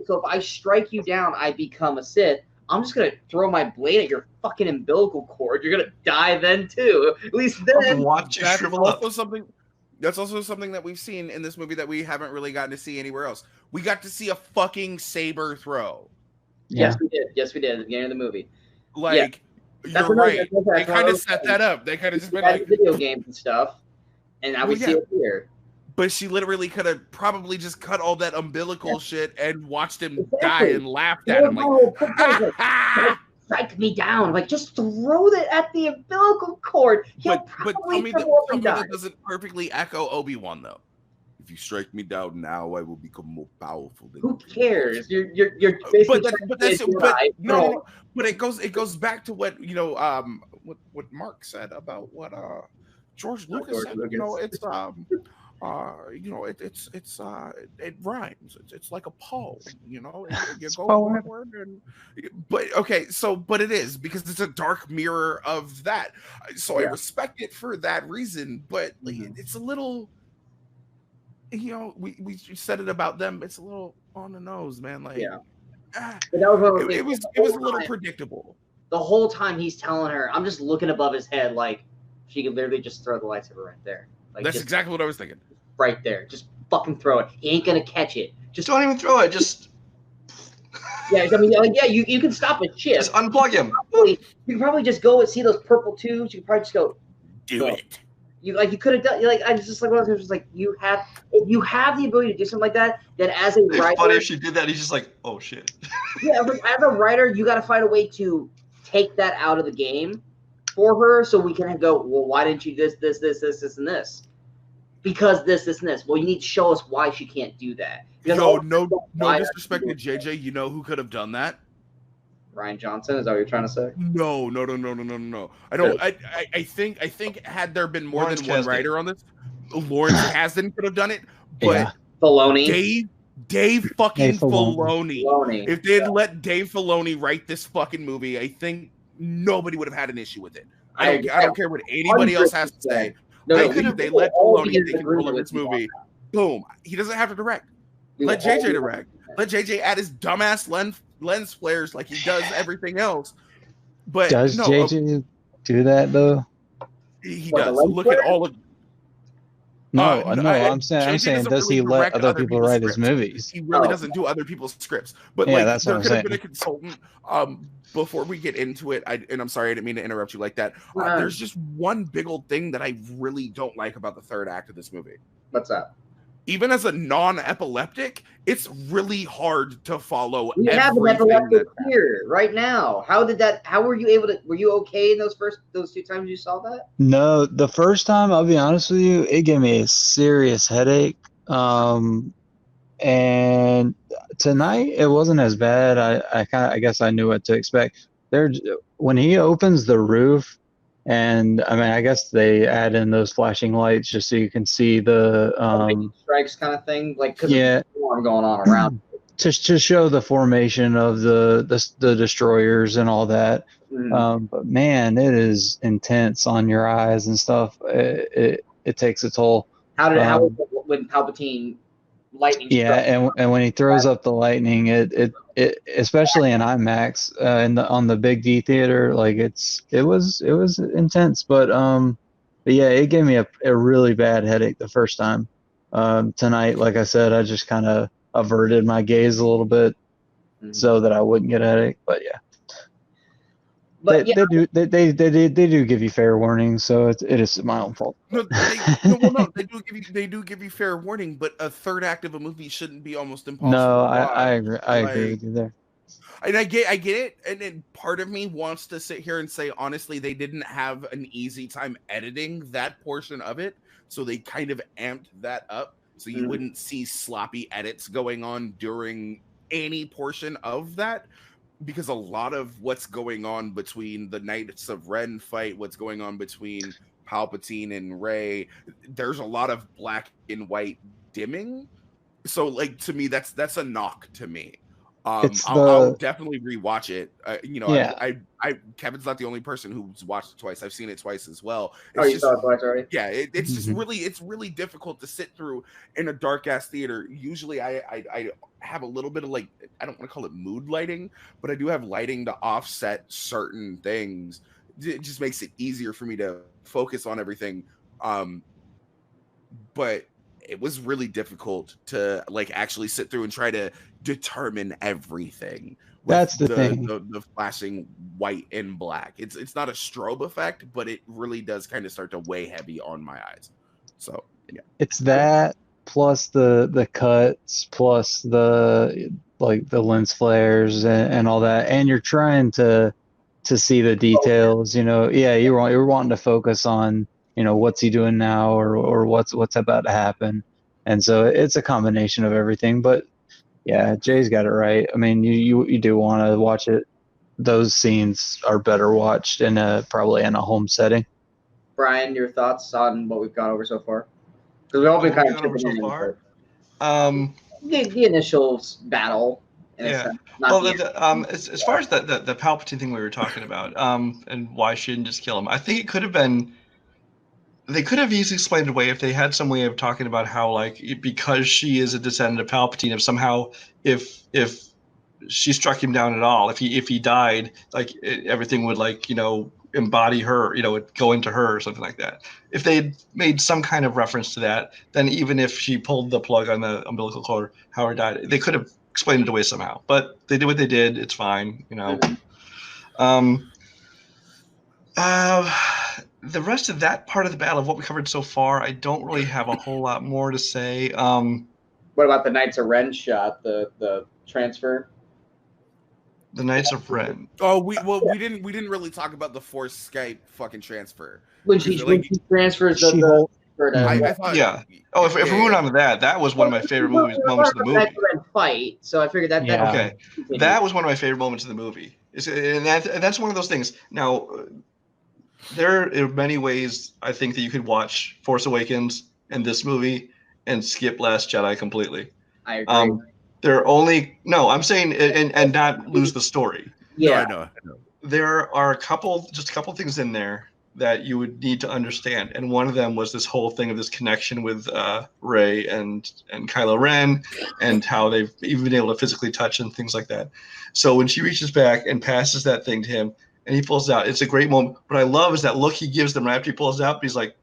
Speaker 5: so if I strike you down, I become a Sith. I'm just gonna throw my blade at your fucking umbilical cord. You're gonna die then too. At least then.
Speaker 4: Watch you shrivel up.
Speaker 2: That's also something that we've seen in this movie that we haven't really gotten to see anywhere else. We got to see a fucking saber throw.
Speaker 3: Yeah.
Speaker 5: Yes, we did. Yes, we did at the beginning of the movie.
Speaker 2: Like, you're right. They kind of set that up. They kind of just been like
Speaker 5: video games and stuff, and now we see it here.
Speaker 2: But she literally could have probably just cut all that umbilical shit and watched him die and laughed at him. Like,
Speaker 5: strike me down. Like, just throw it at the umbilical cord.
Speaker 2: But tell me that doesn't perfectly echo Obi-Wan, though. If you strike me down now, I will become more powerful.
Speaker 5: Who cares? You're basically
Speaker 2: but it goes back to what what Mark said about what George Lucas said. You know, it's it rhymes. It's like a poem, you know. You go forward but it is because it's a dark mirror of that. So I respect it for that reason, but it's a little, you know, we said it about them. It's a little on the nose, man. Like,
Speaker 5: but that was
Speaker 2: it was a little predictable.
Speaker 5: The whole time he's telling her, I'm just looking above his head, like she could literally just throw the lightsaber right there. Like,
Speaker 2: that's exactly what I was thinking.
Speaker 5: Right there, just fucking throw it. He ain't gonna catch it.
Speaker 4: Just don't even throw it. Just
Speaker 5: I mean, like, you can stop a chip.
Speaker 4: Just unplug him.
Speaker 5: You can probably just go and see those purple tubes. You can probably just go
Speaker 2: do it.
Speaker 5: You could have done. Like, I was just like, well, just like if you have the ability to do something like that, then as a writer,
Speaker 4: it's funny if she did that. He's just like, oh shit.
Speaker 5: Yeah, but as a writer, you got to find a way to take that out of the game for her, so we can go, well, why didn't you this, and this? Because this, and this. Well, you need to show us why she can't do that.
Speaker 2: No disrespect to JJ. You know who could have done that?
Speaker 5: Rian Johnson. Is that what you're trying to say?
Speaker 2: No. I don't. I think had there been more than one writer on this, Lawrence Kasdan could have done it. But
Speaker 5: Filoni.
Speaker 2: Dave fucking Filoni. If they had let Dave Filoni write this fucking movie, I think nobody would have had an issue with it. I don't care what anybody else has to say. They let Filoni take control of this movie. Boom. He doesn't have to direct. Let JJ direct. Let JJ add his dumbass lens flares like he does everything else. But
Speaker 3: does JJ do that though?
Speaker 2: He does. Look at all of.
Speaker 3: I'm saying, does he let other people write his movies?
Speaker 2: He really doesn't do other people's scripts. But
Speaker 3: that's
Speaker 2: there
Speaker 3: what
Speaker 2: could
Speaker 3: I'm
Speaker 2: have been a consultant. Before we get into it, and I'm sorry, I didn't mean to interrupt you like that. There's just one big old thing that I really don't like about the third act of this movie.
Speaker 5: What's that?
Speaker 2: Even as a non-epileptic, it's really hard to follow.
Speaker 5: You have an epileptic here right now. How were you able to? Were you okay in those two times you saw that?
Speaker 3: No, the first time, I'll be honest with you, it gave me a serious headache. And tonight it wasn't as bad. I guess I knew what to expect. When he opens the roof, and I mean, I guess they add in those flashing lights just so you can see the
Speaker 5: strikes kind of thing, like because there's a storm going on around
Speaker 3: to show the formation of the destroyers and all that. But man, it is intense on your eyes and stuff. It takes a toll.
Speaker 5: How when Palpatine lightning?
Speaker 3: Yeah, and when he throws up the lightning, it especially in IMAX on the big D theater, like it was intense. But yeah, it gave me a really bad headache the first time. Tonight, like I said, I just kind of averted my gaze a little bit so that I wouldn't get a headache. But yeah. But they do give you fair warning, so it is my own fault.
Speaker 2: They do give you fair warning, but a third act of a movie shouldn't be almost impossible.
Speaker 3: No, I agree. I agree with you there.
Speaker 2: And I get it, and then part of me wants to sit here and say, honestly, they didn't have an easy time editing that portion of it, so they kind of amped that up, so you wouldn't see sloppy edits going on during any portion of that. Because a lot of what's going on between the Knights of Ren fight, what's going on between Palpatine and Rey, there's a lot of black and white dimming. So, like, to me, that's a knock to me. I'll definitely rewatch it. You know,
Speaker 3: Yeah.
Speaker 2: Kevin's not the only person who's watched it twice. I've seen it twice as well.
Speaker 5: You saw it twice already?
Speaker 2: Yeah, it's just
Speaker 3: Mhm.
Speaker 2: it's really difficult to sit through in a dark ass theater. Usually, I have a little bit of like, I don't want to call it mood lighting, but I do have lighting to offset certain things. It just makes it easier for me to focus on everything. But it was really difficult to like actually sit through and try to determine everything.
Speaker 3: That's the thing.
Speaker 2: The flashing white and black. It's not a strobe effect, but it really does kind of start to weigh heavy on my eyes. So yeah,
Speaker 3: It's that plus the cuts plus the lens flares and all that, and you're trying to see the details. You know, yeah, you're wanting to focus on, you know, what's he doing now or what's about to happen, and so it's a combination of everything. But yeah, Jay's got it right. I mean, you do want to watch it. Those scenes are better watched probably in a home setting.
Speaker 5: Brian, your thoughts on what we've gone over so far? Because we've all been kind of chipping in.
Speaker 4: So far.
Speaker 5: The initial battle. In a sense,
Speaker 4: as far as the Palpatine thing we were talking about, and why she didn't just kill him, I think it could have been. They could have easily explained it away if they had some way of talking about how, like, because she is a descendant of Palpatine, if somehow if she struck him down at all, if he died, like everything would, like, you know, embody her, you know, it go into her or something like that. If they had made some kind of reference to that, then even if she pulled the plug on the umbilical cord, Howard died, they could have explained it away somehow. But they did what they did. It's fine, you know. The rest of that part of the battle of what we covered so far, I don't really have a whole lot more to say.
Speaker 5: What about the Knights of Ren shot, the transfer?
Speaker 4: The Knights of Ren.
Speaker 2: Oh, we didn't really talk about the Force Skype fucking transfer.
Speaker 5: When she transfers
Speaker 2: I thought,
Speaker 4: yeah. Oh, if we're moving on to that was one of my favorite moments of the movie.
Speaker 5: Fight. So I figured that.
Speaker 3: Yeah.
Speaker 4: Okay, that was one of my favorite moments of the movie. And that's one of those things. Now, there are many ways I think that you could watch Force Awakens and this movie and skip Last Jedi completely.
Speaker 5: I agree.
Speaker 4: I'm saying and not lose the story.
Speaker 5: Yeah,
Speaker 2: no, I know.
Speaker 4: There are a couple things in there that you would need to understand, and one of them was this whole thing of this connection with Rey and Kylo Ren, and how they've even been able to physically touch and things like that. So when she reaches back and passes that thing to him, and he pulls it out, it's a great moment. What I love is that look he gives them right after he pulls it out. He's like,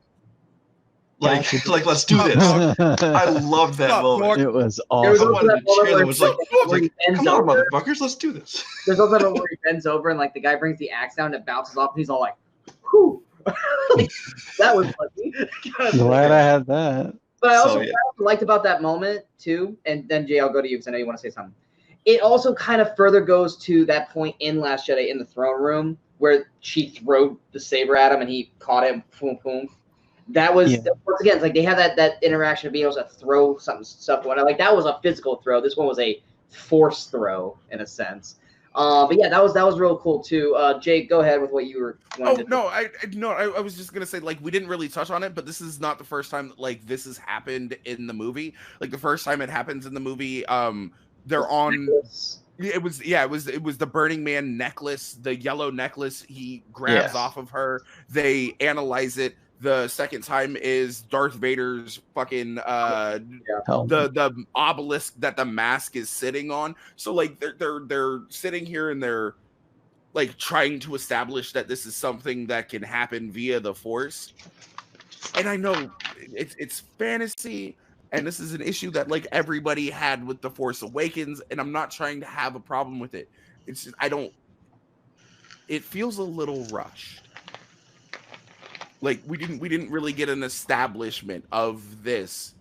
Speaker 4: let's do this. I love that moment.
Speaker 3: It was awesome.
Speaker 4: I wanted to cheer them. It was like, come on, motherfuckers, let's do this.
Speaker 5: There's also that where he bends over and, like, the guy brings the axe down and it bounces off, and he's all like, whew. That was funny.
Speaker 3: Glad I had that.
Speaker 5: But I also liked about that moment too, and then Jay, I'll go to you because I know you want to say something. It also kind of further goes to that point in Last Jedi in the throne room where she threw the saber at him and he caught him. Boom, boom. That was once again, it's like they had that interaction of being able to throw stuff. Like that was a physical throw. This one was a force throw in a sense. But yeah, that was real cool too. Jake, go ahead with what you were.
Speaker 2: I was just gonna say, like, we didn't really touch on it, but this is not the first time that, like, this has happened in the movie. Like, the first time it happens in the movie, they're on. It was the Burning Man necklace, the yellow necklace. He grabs off of her. They analyze it. The second time is Darth Vader's fucking the obelisk that the mask is sitting on. So, like, they're sitting here and they're, like, trying to establish that this is something that can happen via the Force. And I know it's fantasy, and this is an issue that, like, everybody had with The Force Awakens, and I'm not trying to have a problem with it. It's just it feels a little rushed. Like, we didn't really get an establishment of this,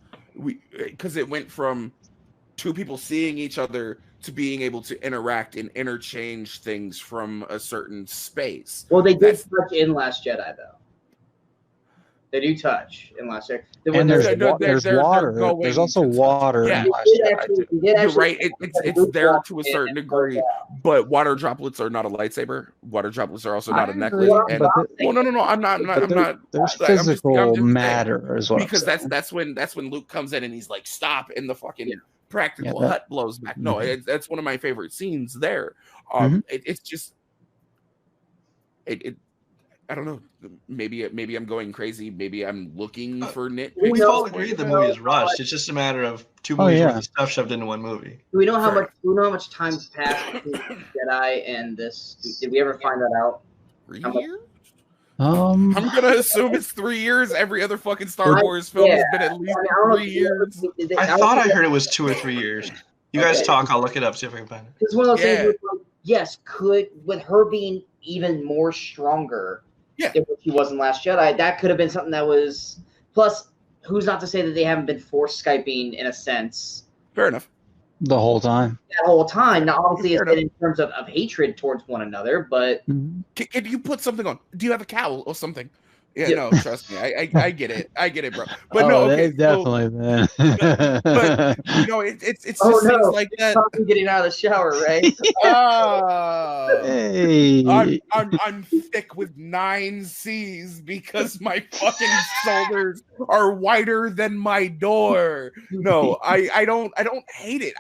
Speaker 2: because it went from two people seeing each other to being able to interact and interchange things from a certain space.
Speaker 5: Well, they did touch in Last Jedi, though. They do touch in Last Jedi.
Speaker 3: And there's water. There's also water in Last Jedi.
Speaker 2: You're right. It's there to a certain degree, but water droplets are not a lightsaber. Water droplets are also not a necklace. And, no. I'm not.
Speaker 3: There's physical matter as well.
Speaker 2: Because that's when Luke comes in and he's like, stop, and the fucking practical hut blows back. No, that's one of my favorite scenes there. It's just I don't know. Maybe I'm going crazy. Maybe I'm looking for nitpicks.
Speaker 4: We all agree the movie is rushed. It's just a matter of 2 movies worth of stuff shoved into 1 movie.
Speaker 5: Do we know how much time passed between Jedi and this? Did we ever find that out?
Speaker 2: 3 years? I'm gonna assume it's 3 years. Every other fucking Star Wars film has been at least 3 years.
Speaker 4: I thought I heard it was 2 or 3 years. You guys talk. I'll look it up, see if I can find it.
Speaker 5: It's one of those things where, yes, with her being even more stronger than what she was in Last Jedi, that could have been something that was. Plus, who's not to say that they haven't been forced Skyping in a sense?
Speaker 2: Fair enough.
Speaker 3: The whole time.
Speaker 5: That whole time. Now, obviously, it's been in terms of hatred towards one another, but.
Speaker 2: Can you put something on? Do you have a cowl or something? Yeah, no, trust me. I get it, bro. But no, okay.
Speaker 3: Definitely, man.
Speaker 2: But it's just things like that.
Speaker 5: I'm getting out of the shower, right?
Speaker 3: Hey.
Speaker 2: I'm thick with 9 C's because my fucking shoulders are wider than my door. No, I don't hate it.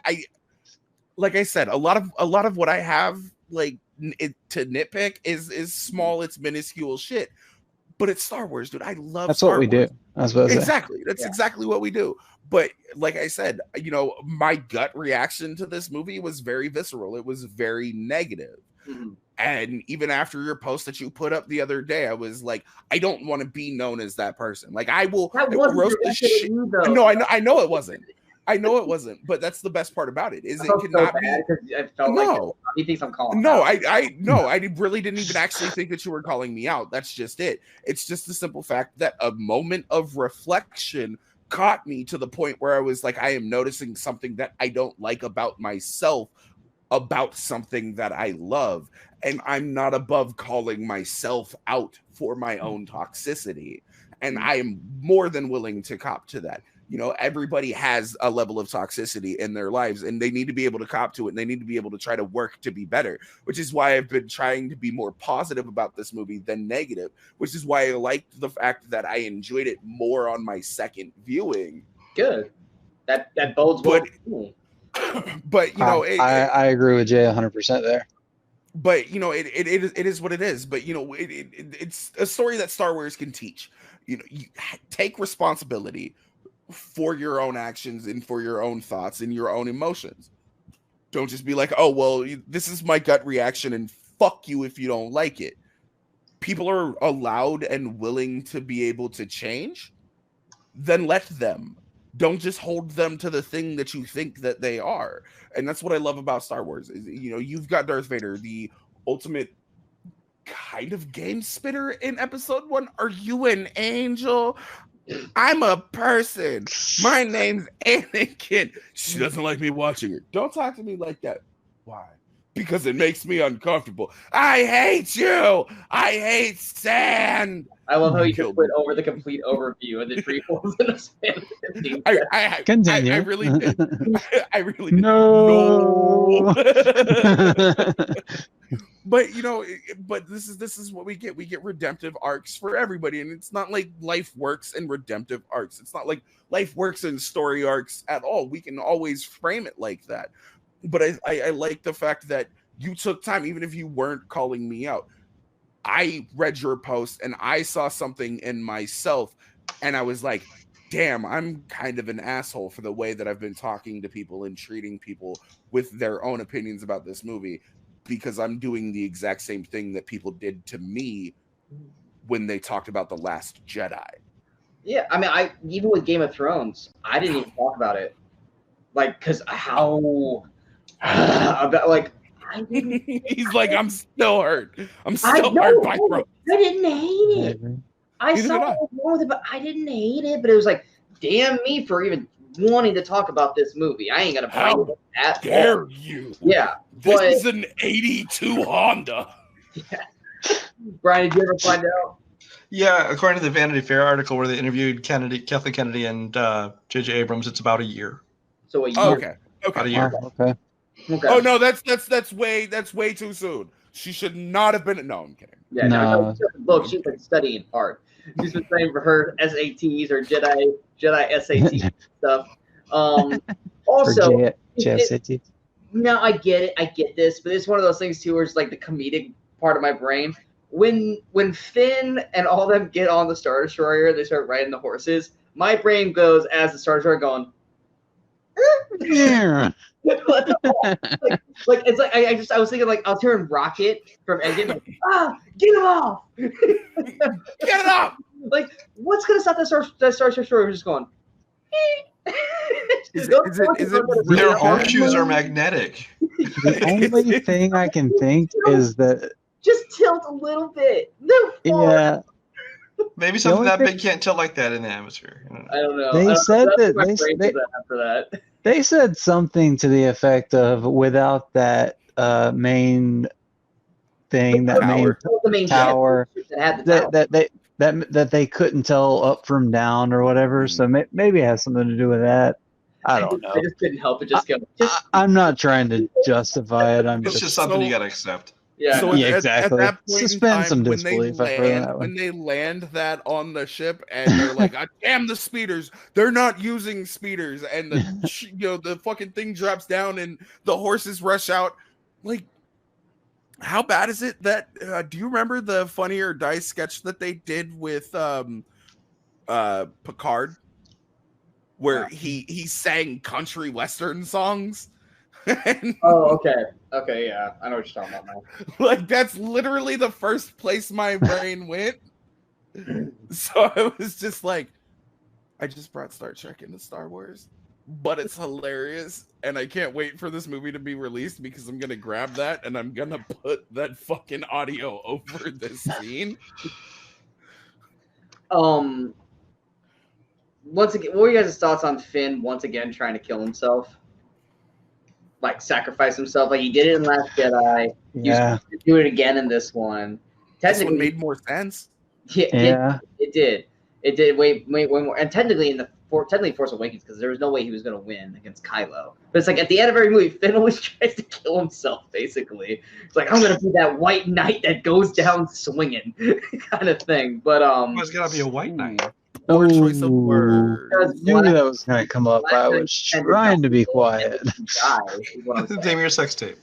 Speaker 2: Like I said, a lot of what I have to nitpick is small. It's minuscule shit. But it's Star Wars, dude. I love
Speaker 3: That's
Speaker 2: Star
Speaker 3: what we
Speaker 2: Wars.
Speaker 3: do. That's what
Speaker 2: exactly. That's exactly what we do. But like I said, my gut reaction to this movie was very visceral. It was very negative. And even after your post that you put up the other day, I was like, I don't want to be known as that person. Like, I will roast the shit. No, I know it wasn't. I know it wasn't, but that's the best part about it. Is it could not be?
Speaker 5: I felt like he thinks I'm calling.
Speaker 2: No, I really didn't even actually think that you were calling me out. That's just it. It's just the simple fact that a moment of reflection caught me to the point where I was like, I am noticing something that I don't like about myself, about something that I love, and I'm not above calling myself out for my own toxicity, and I am more than willing to cop to that. Everybody has a level of toxicity in their lives, and they need to be able to cop to it, and they need to be able to try to work to be better, which is why I've been trying to be more positive about this movie than negative, which is why I liked the fact that I enjoyed it more on my second viewing.
Speaker 5: Good. That bodes well.
Speaker 2: But,
Speaker 3: I agree with Jay 100% there.
Speaker 2: But, it is what it is. But, it's a story that Star Wars can teach. You take responsibility for your own actions and for your own thoughts and your own emotions. Don't just be like, oh, well, this is my gut reaction and fuck you if you don't like it. People are allowed and willing to be able to change. Then let them. Don't just hold them to the thing that you think that they are. And that's what I love about Star Wars. Is, you've got Darth Vader, the ultimate kind of game spitter in episode 1. Are you an angel? I'm a person. My name's Anakin. She doesn't like me watching her. Don't talk to me like that. Why? Because it makes me uncomfortable. I hate you. I hate sand.
Speaker 5: I love how you just put over the complete overview of the prequels in a span of 15
Speaker 2: seconds.
Speaker 3: Continue.
Speaker 2: I really did. I really did.
Speaker 3: No.
Speaker 2: But but this is what we get. We get redemptive arcs for everybody, and it's not like life works in redemptive arcs. It's not like life works in story arcs at all. We can always frame it like that. But I like the fact that you took time, even if you weren't calling me out. I read your post and I saw something in myself, and I was like, damn, I'm kind of an asshole for the way that I've been talking to people and treating people with their own opinions about this movie, because I'm doing the exact same thing that people did to me when they talked about The Last Jedi.
Speaker 5: Yeah, I mean, even with Game of Thrones, I didn't even talk about it. Like, because how... about, like...
Speaker 2: He's like, I'm still hurt. I'm still hurt by Thrones.
Speaker 5: I didn't hate it. I saw what was wrong with it, but I didn't hate it. But it was like, damn me for even wanting to talk about this movie. I ain't gonna find it at all.
Speaker 2: Dare you?
Speaker 5: Yeah,
Speaker 2: this is an '82 Honda.
Speaker 5: Yeah. Brian, did you ever find out?
Speaker 4: Yeah, according to the Vanity Fair article where they interviewed Kathleen Kennedy and J.J. Abrams, it's about a year.
Speaker 5: So a year.
Speaker 2: Oh, okay.
Speaker 4: About a year.
Speaker 3: Okay.
Speaker 2: Oh no, that's way too soon. She should not have been. No, I'm kidding.
Speaker 5: Yeah, no. Look, she's been studying hard. She's been studying for her SATs or Jedi SAT stuff. Also,
Speaker 3: City.
Speaker 5: No, I get it. I get this, but it's one of those things too, where it's like the comedic part of my brain. When Finn and all them get on the Star Destroyer, they start riding the horses. My brain goes as the Star Destroyer going.
Speaker 3: Yeah.
Speaker 5: like it's like I was thinking like I was hearing Rocket from Endgame, like, get him off,
Speaker 2: Get it off.
Speaker 5: Like, what's gonna stop that Star Destroyer from just going?
Speaker 2: Is it
Speaker 4: their horseshoes are magnetic?
Speaker 3: The only thing I can think is that
Speaker 5: just tilt a little bit.
Speaker 3: Yeah.
Speaker 4: Maybe something that big can't tilt like that in the atmosphere.
Speaker 5: I don't know.
Speaker 3: They said that
Speaker 5: after that.
Speaker 3: They said something to the effect of without that main thing, that main tower, that they couldn't tell up from down or whatever. So maybe it has something to do with that. I don't know.
Speaker 5: I just couldn't help it.
Speaker 3: I'm not trying to justify it.
Speaker 4: It's just something you gotta accept.
Speaker 5: Yeah,
Speaker 2: so
Speaker 3: exactly.
Speaker 2: At that point
Speaker 3: Suspend some
Speaker 2: when
Speaker 3: disbelief.
Speaker 2: when they land that on the ship and they're like, damn the speeders, they're not using speeders, and the fucking thing drops down and the horses rush out. Like, how bad is it that do you remember the Funny or Die sketch that they did with Picard, where he sang country western songs?
Speaker 5: Okay, yeah, I know what you're talking about now.
Speaker 2: Like, that's literally the first place my brain went. So I was just like, I just brought Star Trek into Star Wars, but it's hilarious, and I can't wait for this movie to be released because I'm gonna grab that and I'm gonna put that fucking audio over this scene.
Speaker 5: Once again, what were you guys' thoughts on Finn once again trying to kill himself? Like, sacrifice himself, like he did it in Last Jedi.
Speaker 3: Yeah,
Speaker 5: he was do it again in this one.
Speaker 2: This one made more sense.
Speaker 5: Yeah, it did. It did way more. And technically, Force Awakens, because there was no way he was going to win against Kylo. But it's like at the end of every movie, Finn always tries to kill himself. Basically, it's like, I'm going to be that white knight that goes down swinging, kind of thing. But
Speaker 4: it's got to be a white knight.
Speaker 2: Poor choice of words.
Speaker 3: Knew that was going to come up. I was trying to be quiet.
Speaker 4: Name your sex tape.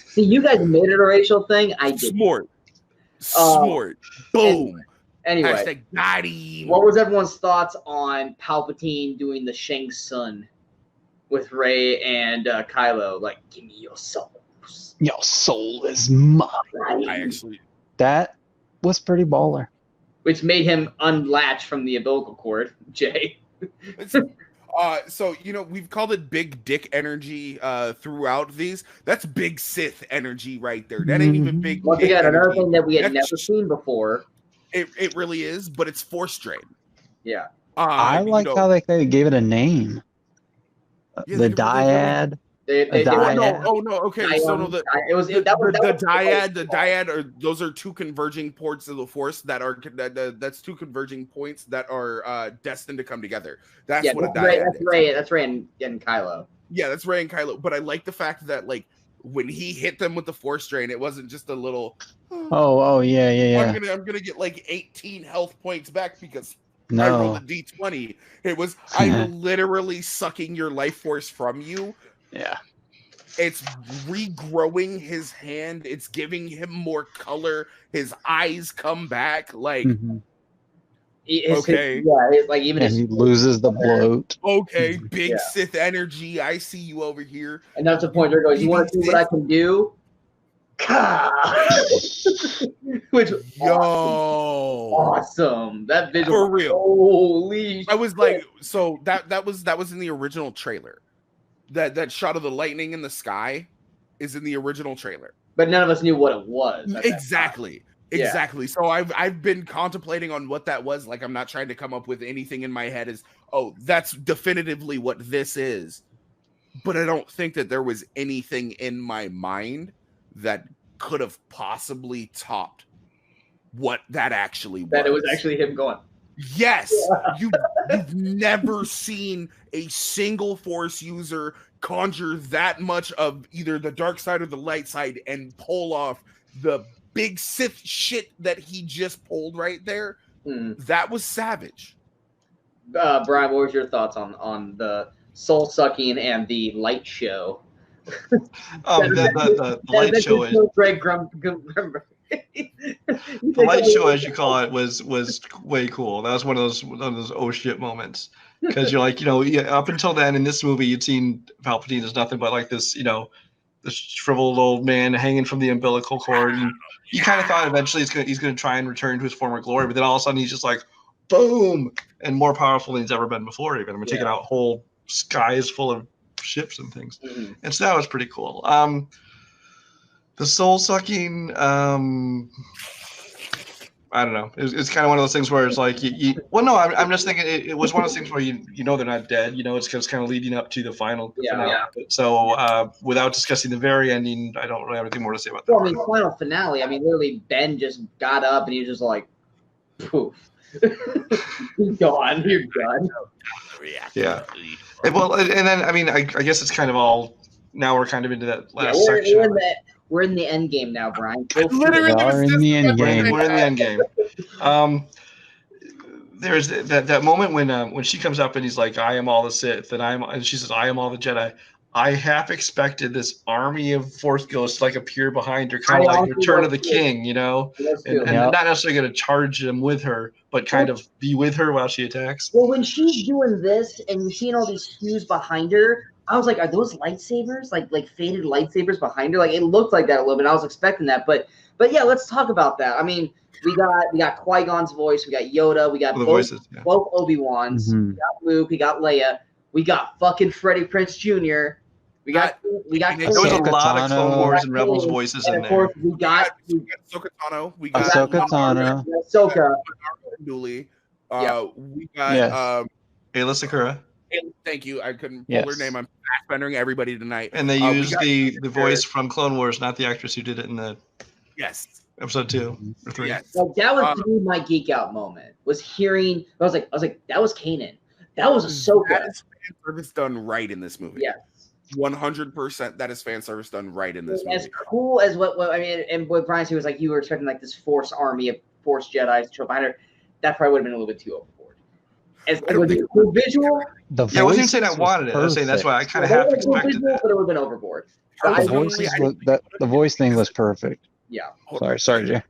Speaker 5: See, you guys made it a racial thing. I did.
Speaker 2: Smart. Boom.
Speaker 5: Anyway, what was everyone's thoughts on Palpatine doing the Shang Tsung with Rey and Kylo? Like, give me your soul.
Speaker 3: Your soul is mine. That was pretty baller.
Speaker 5: Which made him unlatch from the umbilical cord, Jay.
Speaker 2: So, we've called it big dick energy throughout these. That's big Sith energy right there. That ain't even big.
Speaker 5: Once again, another thing that we had never seen before.
Speaker 2: It really is, but it's force drain.
Speaker 5: Yeah.
Speaker 3: I like how they gave it a name. The dyad.
Speaker 2: Okay. The dyad those are two converging ports of the Force that's two converging points that are destined to come together. That's what a dyad is.
Speaker 5: That's Rey and Kylo.
Speaker 2: Yeah, that's Rey and Kylo. But I like the fact that, like, when he hit them with the force drain, it wasn't just a little.
Speaker 3: Yeah.
Speaker 2: I'm gonna get like 18 health points back because
Speaker 3: I
Speaker 2: rolled a D20. It was I'm literally sucking your life force from you.
Speaker 3: Yeah.
Speaker 2: It's regrowing his hand. It's giving him more color. His eyes come back. Like,
Speaker 3: he loses the bloat.
Speaker 2: Okay, big Sith energy. I see you over here.
Speaker 5: And that's the point. There goes. You want to see what I can do? Which awesome. That visual
Speaker 2: for real.
Speaker 5: Holy shit.
Speaker 2: I was like, so that was in the original trailer. That shot of the lightning in the sky is in the original trailer.
Speaker 5: But none of us knew what it was.
Speaker 2: Exactly. So I've been contemplating on what that was. Like, I'm not trying to come up with anything in my head as, that's definitively what this is. But I don't think that there was anything in my mind that could have possibly topped what that actually was.
Speaker 5: That it was actually him going.
Speaker 2: Yes. You've never seen a single Force user conjure that much of either the dark side or the light side and pull off the big Sith shit that he just pulled right there. That was savage.
Speaker 5: Brian, what was your thoughts on the soul sucking and the light show?
Speaker 4: The light show is
Speaker 5: Greg
Speaker 4: the light show, as you call it, was way cool. That was one of those oh shit moments, because you're like, up until then in this movie, you'd seen Palpatine as nothing but like this, this shriveled old man hanging from the umbilical cord, and you kind of thought eventually he's gonna try and return to his former glory, but then all of a sudden he's just like, boom, and more powerful than he's ever been before. Even we're taking out whole skies full of ships and things, and so that was pretty cool. The soul sucking, I don't know. It's kind of one of those things where it's like, I'm just thinking it was one of those things where they're not dead. It's kind of leading up to the final finale. So without discussing the very ending, I don't really have anything more to say about that.
Speaker 5: Well, final finale. Literally, Ben just got up and he was just like, poof. You're gone. You're done.
Speaker 4: Yeah. Well, and then I guess it's kind of all. Now we're kind of into that last section.
Speaker 5: We're in the end game now, Brian.
Speaker 3: We're in the end game.
Speaker 4: We're in the end game. There's that moment when she comes up and he's like, "I am all the Sith," and she says, "I am all the Jedi." I half expected this army of Force ghosts like appear behind her, kind of like Return of the King, and not necessarily going to charge them with her, but kind of be with her while she attacks.
Speaker 5: Well, when she's doing this and you're seeing all these hues behind her, I was like, are those lightsabers? Like faded lightsabers behind her? Like it looked like that a little bit. I was expecting that, but yeah, let's talk about that. We got Qui-Gon's voice, we got Yoda, we got both Obi-Wans, we got Luke, we got Leia, we got fucking Freddie Prinze Jr. We got.
Speaker 4: There was a lot of Clone Wars and Rebels voices in there.
Speaker 5: We got
Speaker 2: Ahsoka Tano. We
Speaker 3: got Ahsoka.
Speaker 5: Ahsoka.
Speaker 2: Dooley. We got
Speaker 4: Ayla Secura.
Speaker 2: Thank you. I couldn't pull her name. I'm backbendering everybody tonight.
Speaker 4: And they used the voice from Clone Wars, not the actress who did it in the episode 2 or 3.
Speaker 5: Yes. Like, that was my geek out moment. Was hearing. I was like, that was Kanan. That was Ahsoka.
Speaker 2: That is fan service done right in this movie.
Speaker 5: Yes.
Speaker 2: 100%. That is fan service done right in this movie.
Speaker 5: As cool as what and what Brian said was like, you were expecting like this Force army of Force Jedi to show behind her. That probably would have been a little bit too overboard. As the visual,
Speaker 4: I wasn't saying I wanted it. I was saying that's why I kind of half expected that.
Speaker 5: But it would have been overboard.
Speaker 3: The voice thing was perfect.
Speaker 5: Yeah.
Speaker 3: Sorry, Jay.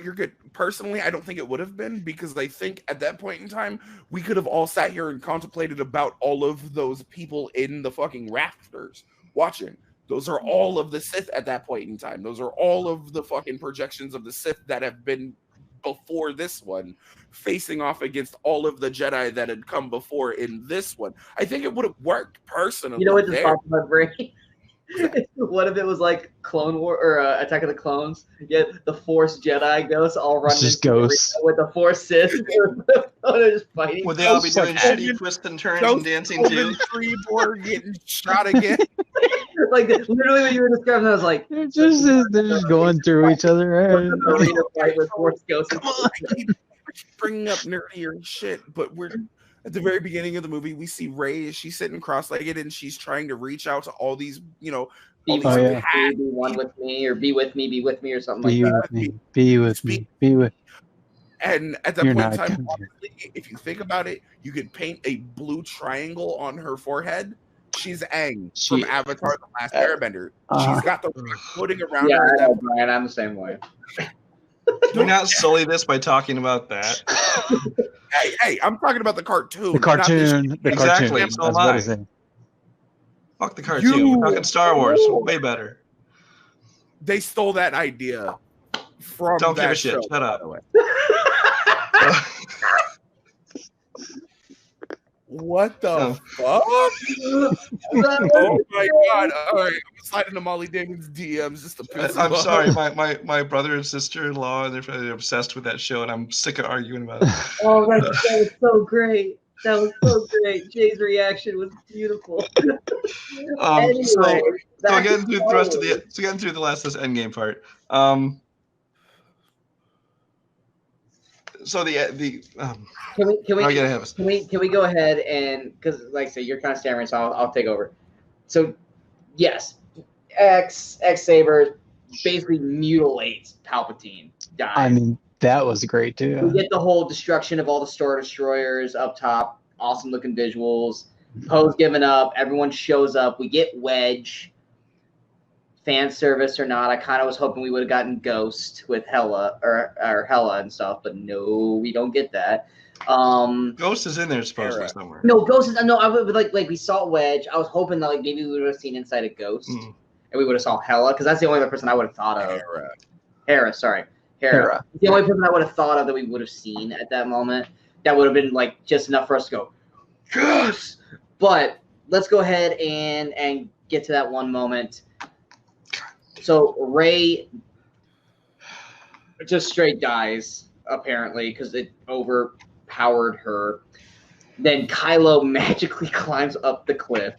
Speaker 2: You're good. Personally, I don't think it would have been, because I think at that point in time, we could have all sat here and contemplated about all of those people in the fucking rafters watching. Those are all of the Sith at that point in time. Those are all of the fucking projections of the Sith that have been before this one, facing off against all of the Jedi that had come before in this one. I think it would have worked personally.
Speaker 5: You know what just popped in my brain? What if it was like Clone War or Attack of the Clones? Yeah, the Force Jedi ghosts all running
Speaker 3: just ghosts
Speaker 5: with the Force Sith. They're just fighting.
Speaker 4: Would they all be doing shitty twists and turns and dancing too?
Speaker 2: Freeboard getting shot again.
Speaker 5: Like literally when you were describing, I was like,
Speaker 3: they're just going through each other.
Speaker 5: Fight with Force ghosts.
Speaker 2: Come on, I keep bringing up nerdier shit, but we're. At the very beginning of the movie, we see Rey as she's sitting cross-legged and she's trying to reach out to all these,
Speaker 5: be one with me, or be with me, or something like that.
Speaker 3: Be with me.
Speaker 2: And at that point in time, honestly, if you think about it, you could paint a blue triangle on her forehead. She's Aang from Avatar: The Last Airbender. She's got the floating around her.
Speaker 5: Yeah, Brian, I'm the same way.
Speaker 4: Do not sully this by talking about that.
Speaker 2: Hey, I'm talking about the cartoon.
Speaker 3: The cartoon.
Speaker 4: Exactly. So am I. Fuck the cartoon. We're talking Star Wars. Way better.
Speaker 2: They stole that idea from
Speaker 4: Don't
Speaker 2: that
Speaker 4: give a shit.
Speaker 2: show,
Speaker 4: Shut up.
Speaker 2: What the fuck? Oh my god. All right, I'm sliding to Molly Damon's DMs just to piss
Speaker 4: I'm
Speaker 2: off.
Speaker 4: sorry, my brother and sister-in-law, they're obsessed with that show, and I'm sick of arguing about it.
Speaker 5: Oh, that was so great. That was so great. Jay's reaction was beautiful. Anyway,
Speaker 4: so again through the rest of getting through the last of this endgame part. So
Speaker 5: can we go ahead and, because like I say, you're kind of stammering, so I'll take over. So yes, X Saber basically mutilates Palpatine. Dies.
Speaker 3: That was great too.
Speaker 5: We get the whole destruction of all the Star Destroyers up top. awesome looking visuals. Poe's giving up. Everyone shows up. We get Wedge. Fan service or not, I kind of was hoping we would have gotten Ghost with Hela or Hela and stuff, but no, we don't get that.
Speaker 4: Ghost is in there supposedly somewhere.
Speaker 5: No, Ghost is no. I would like we saw Wedge. I was hoping that like maybe we would have seen inside a Ghost, and we would have saw Hela because that's the only other person I would have thought of. Hera. The only person I would have thought of that we would have seen at that moment. That would have been like just enough for us to go, yes. But let's go ahead and get to that one moment. So Rey just straight dies, apparently, because it overpowered her. Then Kylo magically climbs up the cliff.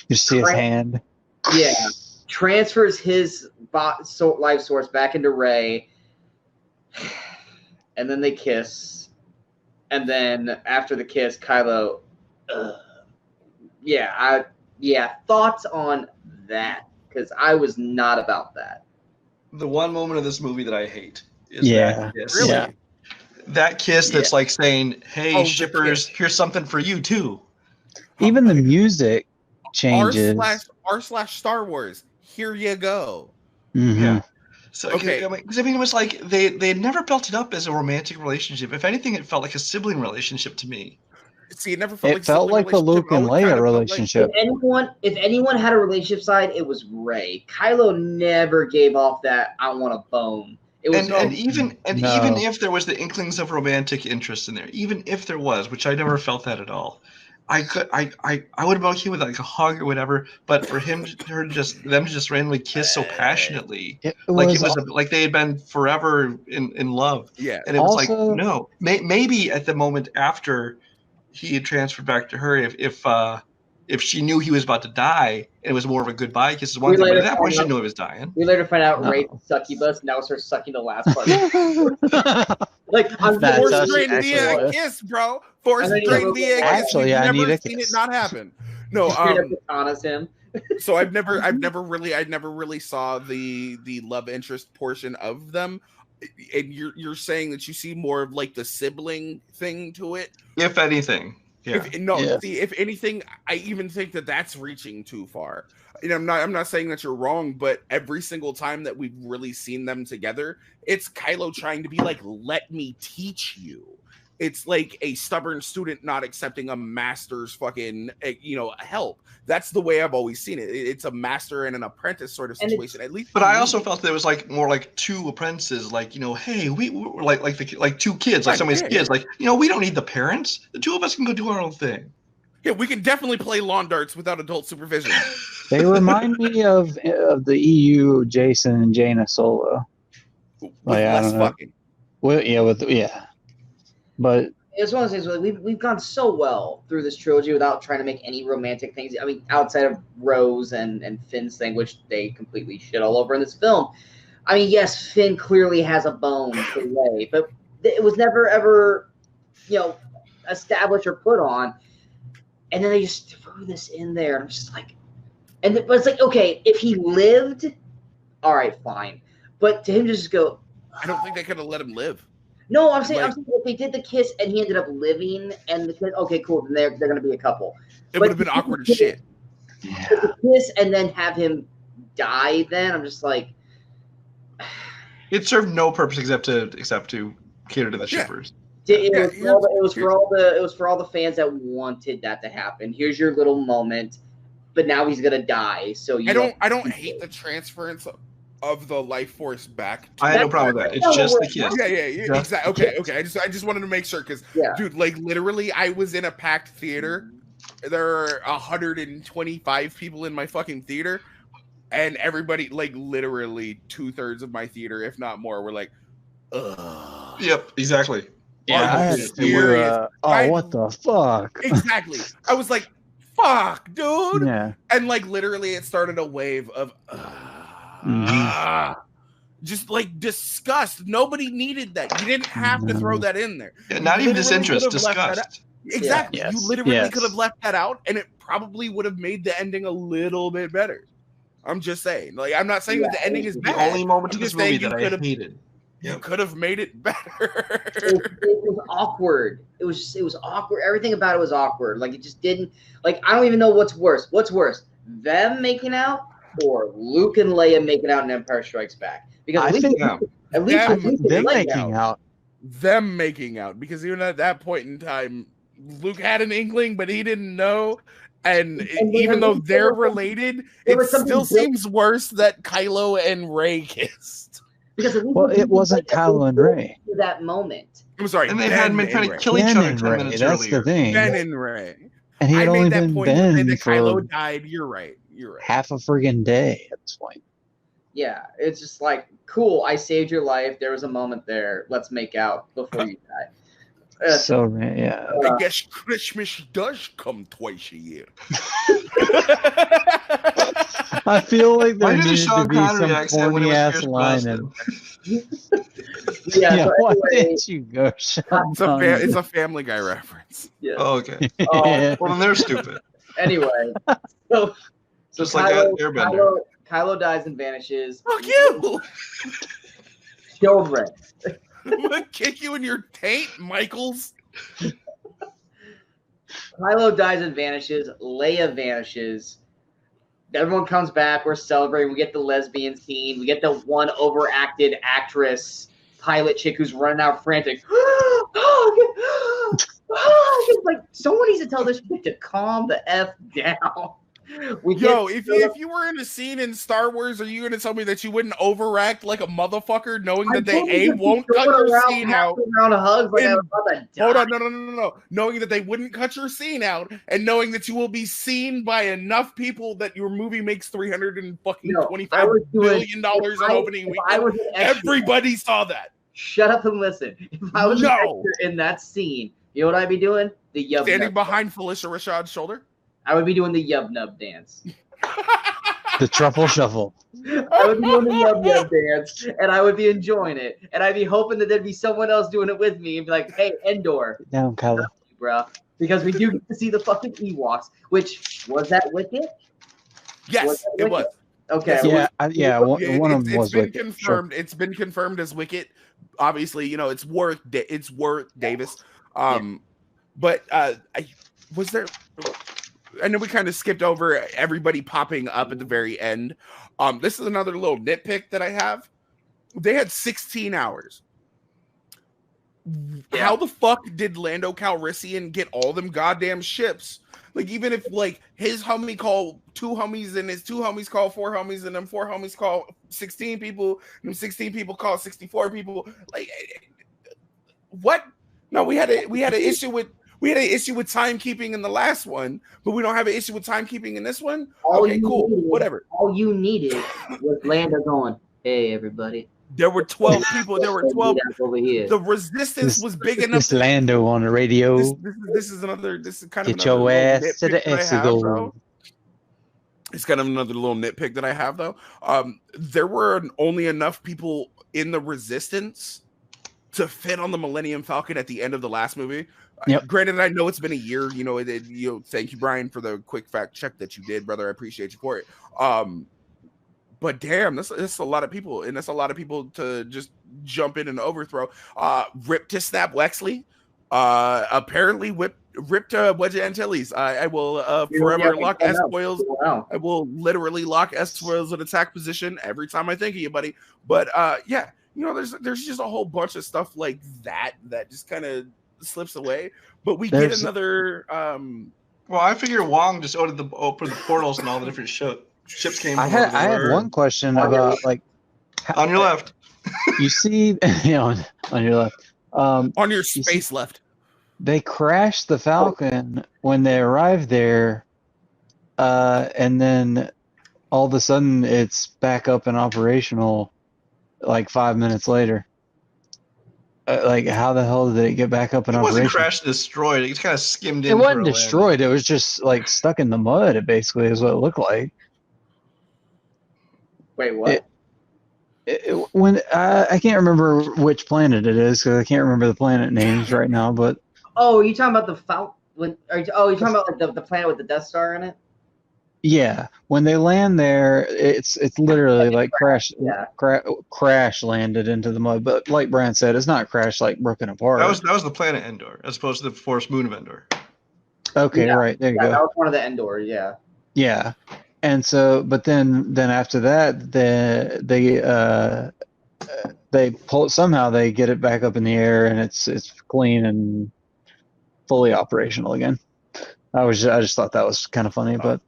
Speaker 3: You see his hand?
Speaker 5: Yeah. Transfers his life source back into Rey. And then they kiss. And then after the kiss, Kylo... thoughts on that? Because I was not about that.
Speaker 4: The one moment of this movie that I hate is that kiss.
Speaker 2: Really?
Speaker 3: Yeah.
Speaker 4: That kiss that's like saying, hey, shippers, here's something for you, too.
Speaker 3: Even the music changes.
Speaker 2: R/Star Wars, here you go.
Speaker 3: Mm-hmm.
Speaker 4: Yeah. So, okay. Because I mean, it was like they never built it up as a romantic relationship. If anything, it felt like a sibling relationship to me.
Speaker 2: See, it never felt
Speaker 3: it felt like the Luke and Leia relationship.
Speaker 5: If anyone had a relationship side, it was Rey. Kylo never gave off that I want a bone. It was
Speaker 4: even if there was the inklings of romantic interest in there, even if there was, which I never felt that at all, I would have been okay with like a hug or whatever. But for them to just randomly kiss so passionately, it was like they had been forever in love.
Speaker 2: Yeah,
Speaker 4: and it was like no, maybe at the moment after he had transferred back to her, if she knew he was about to die and it was more of a goodbye kiss is one thing, but at that point she knew he was dying.
Speaker 5: We later find out Rey's succubus now starts sucking the last part. Like I'm
Speaker 2: forced Drandia kiss, bro. Forced Drandia kiss.
Speaker 3: Actually, I need a kiss.
Speaker 2: Seen it not happen. No,
Speaker 5: him.
Speaker 2: So I never really saw the love interest portion of them. And you're saying that you see more of like the sibling thing to it,
Speaker 4: if anything. Yeah.
Speaker 2: If anything, I even think that that's reaching too far. You know, I'm not saying that you're wrong, but every single time that we've really seen them together, it's Kylo trying to be like, "Let me teach you." It's like a stubborn student not accepting a master's fucking, help. That's the way I've always seen it. It's a master and an apprentice sort of situation, at least.
Speaker 4: But I also felt there was like more like two apprentices, like, hey, we're like two kids, like somebody's kids, like, we don't need the parents. The two of us can go do our own thing.
Speaker 2: Yeah, we can definitely play lawn darts without adult supervision.
Speaker 3: They remind me of the EU Jason and Jaina Solo.
Speaker 2: Less fucking.
Speaker 3: Well, but
Speaker 5: it's one of those things where we've gone so well through this trilogy without trying to make any romantic things. I mean, outside of Rose and Finn's thing, which they completely shit all over in this film. I mean, yes, Finn clearly has a bone to Rey, but it was never ever, established or put on. And then they just threw this in there. And I'm just like, but it's like, okay, if he lived, all right, fine. But to him just go,
Speaker 2: I don't think they could have let him live.
Speaker 5: No, I'm saying if they did the kiss and he ended up living and the kid, okay, cool, then they're going to be a couple.
Speaker 2: It would have been awkward as shit.
Speaker 3: Yeah.
Speaker 5: The kiss and then have him die. Then I'm just like,
Speaker 4: it served no purpose except to cater to the shippers.
Speaker 5: It was for all the fans that wanted that to happen. Here's your little moment, but now he's gonna die. So
Speaker 2: I don't hate the transference of the life force back.
Speaker 4: I had no problem with that. It's just the kiss.
Speaker 2: Yeah, exactly. Okay. I just wanted to make sure because, dude, like literally, I was in a packed theater. There are 125 people in my fucking theater, and everybody, like literally 2/3 of my theater, if not more, were like, "Ugh."
Speaker 4: Yep, exactly.
Speaker 3: Yeah, what the fuck?
Speaker 2: Exactly. I was like, "Fuck, dude!"
Speaker 3: Yeah,
Speaker 2: and like literally, it started a wave of. Just like disgust. Nobody needed that. You didn't have to throw that in there.
Speaker 4: Yeah, not even disinterest, disgust.
Speaker 2: Exactly.
Speaker 3: Yes.
Speaker 2: You literally could have left that out, and it probably would have made the ending a little bit better. I'm just saying. Like, I'm not saying that the ending is bad.
Speaker 4: The only moment of this movie that I hated.
Speaker 2: You could have made it better.
Speaker 5: It was awkward. It was awkward. Everything about it was awkward. Like, it just didn't. Like, I don't even know what's worse. What's worse, them making out or Luke and Leia making out in Empire Strikes Back? Because
Speaker 3: I think
Speaker 5: at least
Speaker 3: them making out.
Speaker 2: Them making out, because even at that point in time, Luke had an inkling, but he didn't know. And even though they're related, it still seems worse that Kylo and Rey kissed.
Speaker 5: Because
Speaker 3: it wasn't Kylo and Rey.
Speaker 5: That moment.
Speaker 2: I'm sorry.
Speaker 4: And they hadn't been trying to kill each other 10 minutes
Speaker 3: That's
Speaker 4: earlier.
Speaker 3: the thing.
Speaker 2: Ben and Rey.
Speaker 3: And he had only been Ben
Speaker 2: that
Speaker 3: for
Speaker 2: Kylo died. You're right.
Speaker 3: Half a friggin' day at this point.
Speaker 5: Yeah, it's just like, cool, I saved your life. There was a moment there. Let's make out before you die.
Speaker 3: Yeah.
Speaker 2: I guess Christmas does come twice a year.
Speaker 3: I feel like there
Speaker 4: Why
Speaker 3: needs to be some corny ass line in.
Speaker 5: Yeah, so
Speaker 3: why
Speaker 5: anyway,
Speaker 3: didn't you go, Sean?
Speaker 2: It's a Family Guy reference.
Speaker 5: Yeah.
Speaker 4: Oh, okay.
Speaker 3: Yeah.
Speaker 4: Well, then they're stupid.
Speaker 5: Anyway, so
Speaker 4: Just like that Airbender.
Speaker 5: Kylo dies and vanishes.
Speaker 2: Fuck you!
Speaker 5: Children.
Speaker 2: I'm gonna kick you in your taint, Michaels.
Speaker 5: Kylo dies and vanishes. Leia vanishes. Everyone comes back. We're celebrating. We get the lesbian scene. We get the one overacted actress pilot chick who's running out frantic. Like, someone needs to tell this chick to calm the F down.
Speaker 2: If you were in a scene in Star Wars, are you going to tell me that you wouldn't overact like a motherfucker, knowing that they won't cut your scene out?
Speaker 5: Around a hug, like
Speaker 2: hold on, no. Knowing that they wouldn't cut your scene out, and knowing that you will be seen by enough people that your movie makes $325 billion on opening weekend. Everybody saw that.
Speaker 5: Shut up and listen. If I was an actor in that scene, you know what I'd be doing? The yub.
Speaker 2: Standing behind Felicia Rashad's shoulder.
Speaker 5: I would be doing the yub nub dance.
Speaker 3: The truffle shuffle.
Speaker 5: I would be doing the yub nub dance, and I would be enjoying it, and I'd be hoping that there'd be someone else doing it with me, and be like, "Hey, Endor,
Speaker 3: down, Kylo,
Speaker 5: bro," because we do get to see the fucking Ewoks. Which was that Wicket?
Speaker 2: Yes, it was.
Speaker 5: Okay.
Speaker 3: Yeah. One of them was Wicket.
Speaker 2: Confirmed. Sure. It's been confirmed as Wicket. Obviously, you know it's worth Davis. But was there? I know we kind of skipped over everybody popping up at the very end. This is another little nitpick that I have. They had 16 hours. Yeah. How the fuck did Lando Calrissian get all them goddamn ships? Like, even if like his homie call 2 homies and his 2 homies call 4 homies and them 4 homies call 16 people and them 16 people call 64 people. Like, what? No, we had an issue with timekeeping in the last one, but we don't have an issue with timekeeping in this one. Okay, cool. Whatever.
Speaker 5: All you needed was Lando going, "Hey, everybody."
Speaker 2: There were 12 people. There were 12
Speaker 5: over here.
Speaker 2: The resistance was big enough.
Speaker 3: This Lando on the radio.
Speaker 2: This is kind of
Speaker 3: get your ass to the Exegol.
Speaker 2: It's kind of another little nitpick that I have, though. There were only enough people in the resistance to fit on the Millennium Falcon at the end of the last movie.
Speaker 3: Yep.
Speaker 2: Granted, I know it's been a year. Thank you, Brian, for the quick fact check that you did, brother. I appreciate you for it. But damn, that's a lot of people, and that's a lot of people to just jump in and overthrow. Rip to Snap Wexley. Apparently ripped Wedge Antilles. I will forever lock S foils. Wow. I will literally lock S foils in attack position every time I think of you, buddy. But yeah, there's just a whole bunch of stuff like that just kind of slips away. But we get another.
Speaker 4: Well, I figure Wong just opened the portals and all the different ships came.
Speaker 3: I had one question about
Speaker 4: on your left.
Speaker 3: You see, on your left.
Speaker 2: On your space left.
Speaker 3: They crashed the Falcon when they arrived there, and then all of a sudden it's back up and operational like 5 minutes later. Like, how the hell did it get back up and operational? It wasn't
Speaker 4: crashed and destroyed. It just kind of skimmed in.
Speaker 3: It wasn't destroyed. It was just like stuck in the mud. It basically is what it looked like.
Speaker 5: Wait, what?
Speaker 3: When I can't remember which planet it is because I can't remember the planet names right now. But
Speaker 5: are you talking about the Falcon? You're talking about like the planet with the Death Star in it?
Speaker 3: Yeah, when they land there, it's literally like
Speaker 5: Yeah.
Speaker 3: crash landed into the mud. But like Brian said, it's not crash like broken apart.
Speaker 4: That was the planet Endor, as opposed to the forest moon of Endor.
Speaker 3: Okay,
Speaker 5: Yeah,
Speaker 3: right, there you
Speaker 5: Yeah,
Speaker 3: go.
Speaker 5: that was one of the Endors, yeah.
Speaker 3: Yeah, and so, but then after that, they pull somehow they get it back up in the air, and it's clean and fully operational again. I just thought that was kind of funny, but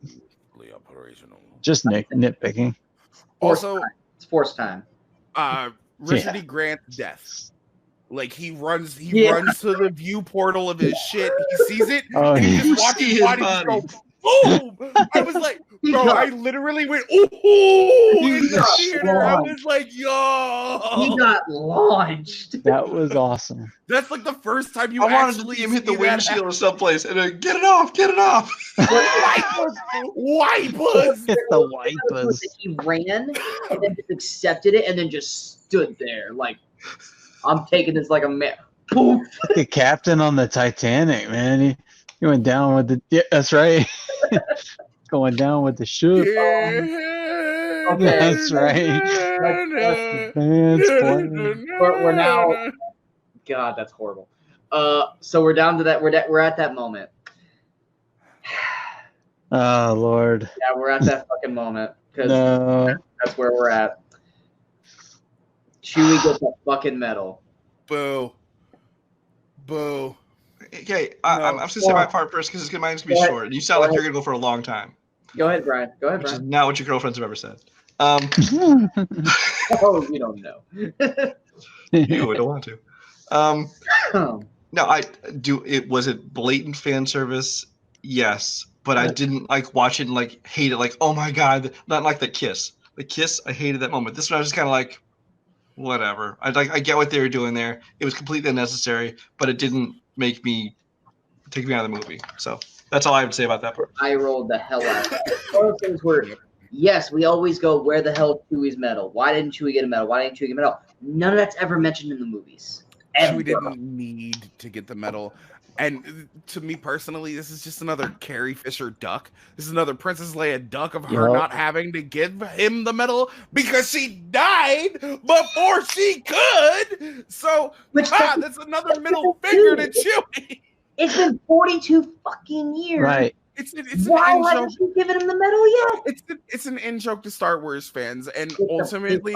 Speaker 2: Fully operational.
Speaker 3: just nitpicking.
Speaker 2: Also,
Speaker 5: It's force time.
Speaker 2: Richard E. Grant's death. Like he runs to the view portal of his shit. He sees it,
Speaker 3: Oh,
Speaker 2: and he
Speaker 3: yeah.
Speaker 2: just watches
Speaker 4: See
Speaker 2: his
Speaker 4: his
Speaker 2: body just go
Speaker 4: body.
Speaker 2: boom. I was like, bro, I literally went ooh in the
Speaker 5: got
Speaker 2: theater. I
Speaker 5: launched.
Speaker 2: was like, yo,
Speaker 5: He got launched.
Speaker 3: That was awesome.
Speaker 2: that's like the first time you
Speaker 4: I wanted to
Speaker 2: actually
Speaker 4: see him hit the
Speaker 2: see that
Speaker 4: windshield or someplace, and then get it off.
Speaker 2: wipers.
Speaker 3: Hit the wipers.
Speaker 5: He ran and then just accepted it and then just stood there like, I'm taking this like a man. Poof.
Speaker 3: Like the captain on the Titanic, man. He went down with the. Yeah, that's right. Going down with the ship.
Speaker 5: Okay.
Speaker 3: That's right. Band's playing.
Speaker 5: We're now. God, that's horrible. So we're down to that. We're at that moment.
Speaker 3: Oh Lord.
Speaker 5: Yeah, we're at that fucking moment because
Speaker 3: No.
Speaker 5: that's where we're at. Chewie gets that fucking medal.
Speaker 2: Boo. Boo.
Speaker 4: Okay, I'm just gonna say my part first because mine's gonna be short. You sound like you're gonna go for a long time,
Speaker 5: Go ahead, Brian.
Speaker 4: which is not what your girlfriends have ever said.
Speaker 5: Oh, you don't know.
Speaker 4: You don't want to. No, I do. Was it blatant fan service? Yes, but I didn't like watch it and like hate it. Like, oh my god, not like the kiss. The kiss, I hated that moment. This one, I was just kind of like, whatever. I get what they were doing there. It was completely unnecessary, but it didn't take me out of the movie. So that's all I would say about that part.
Speaker 5: I rolled the hell out of that. One of those things where, yes, we always go, where the hell is Chewie's medal? Why didn't Chewie get a medal? Why didn't Chewie get a medal? None of that's ever mentioned in the movies. Ever.
Speaker 2: Chewie didn't need to get the medal. And to me personally, this is just another Carrie Fisher duck. This is another Princess Leia duck of her not having to give him the medal because she died before she could. So that's another middle finger to Chewie.
Speaker 5: It's been 42 fucking years.
Speaker 3: Right.
Speaker 5: Why haven't you given him the medal yet?
Speaker 2: It's an in joke to Star Wars fans, and ultimately,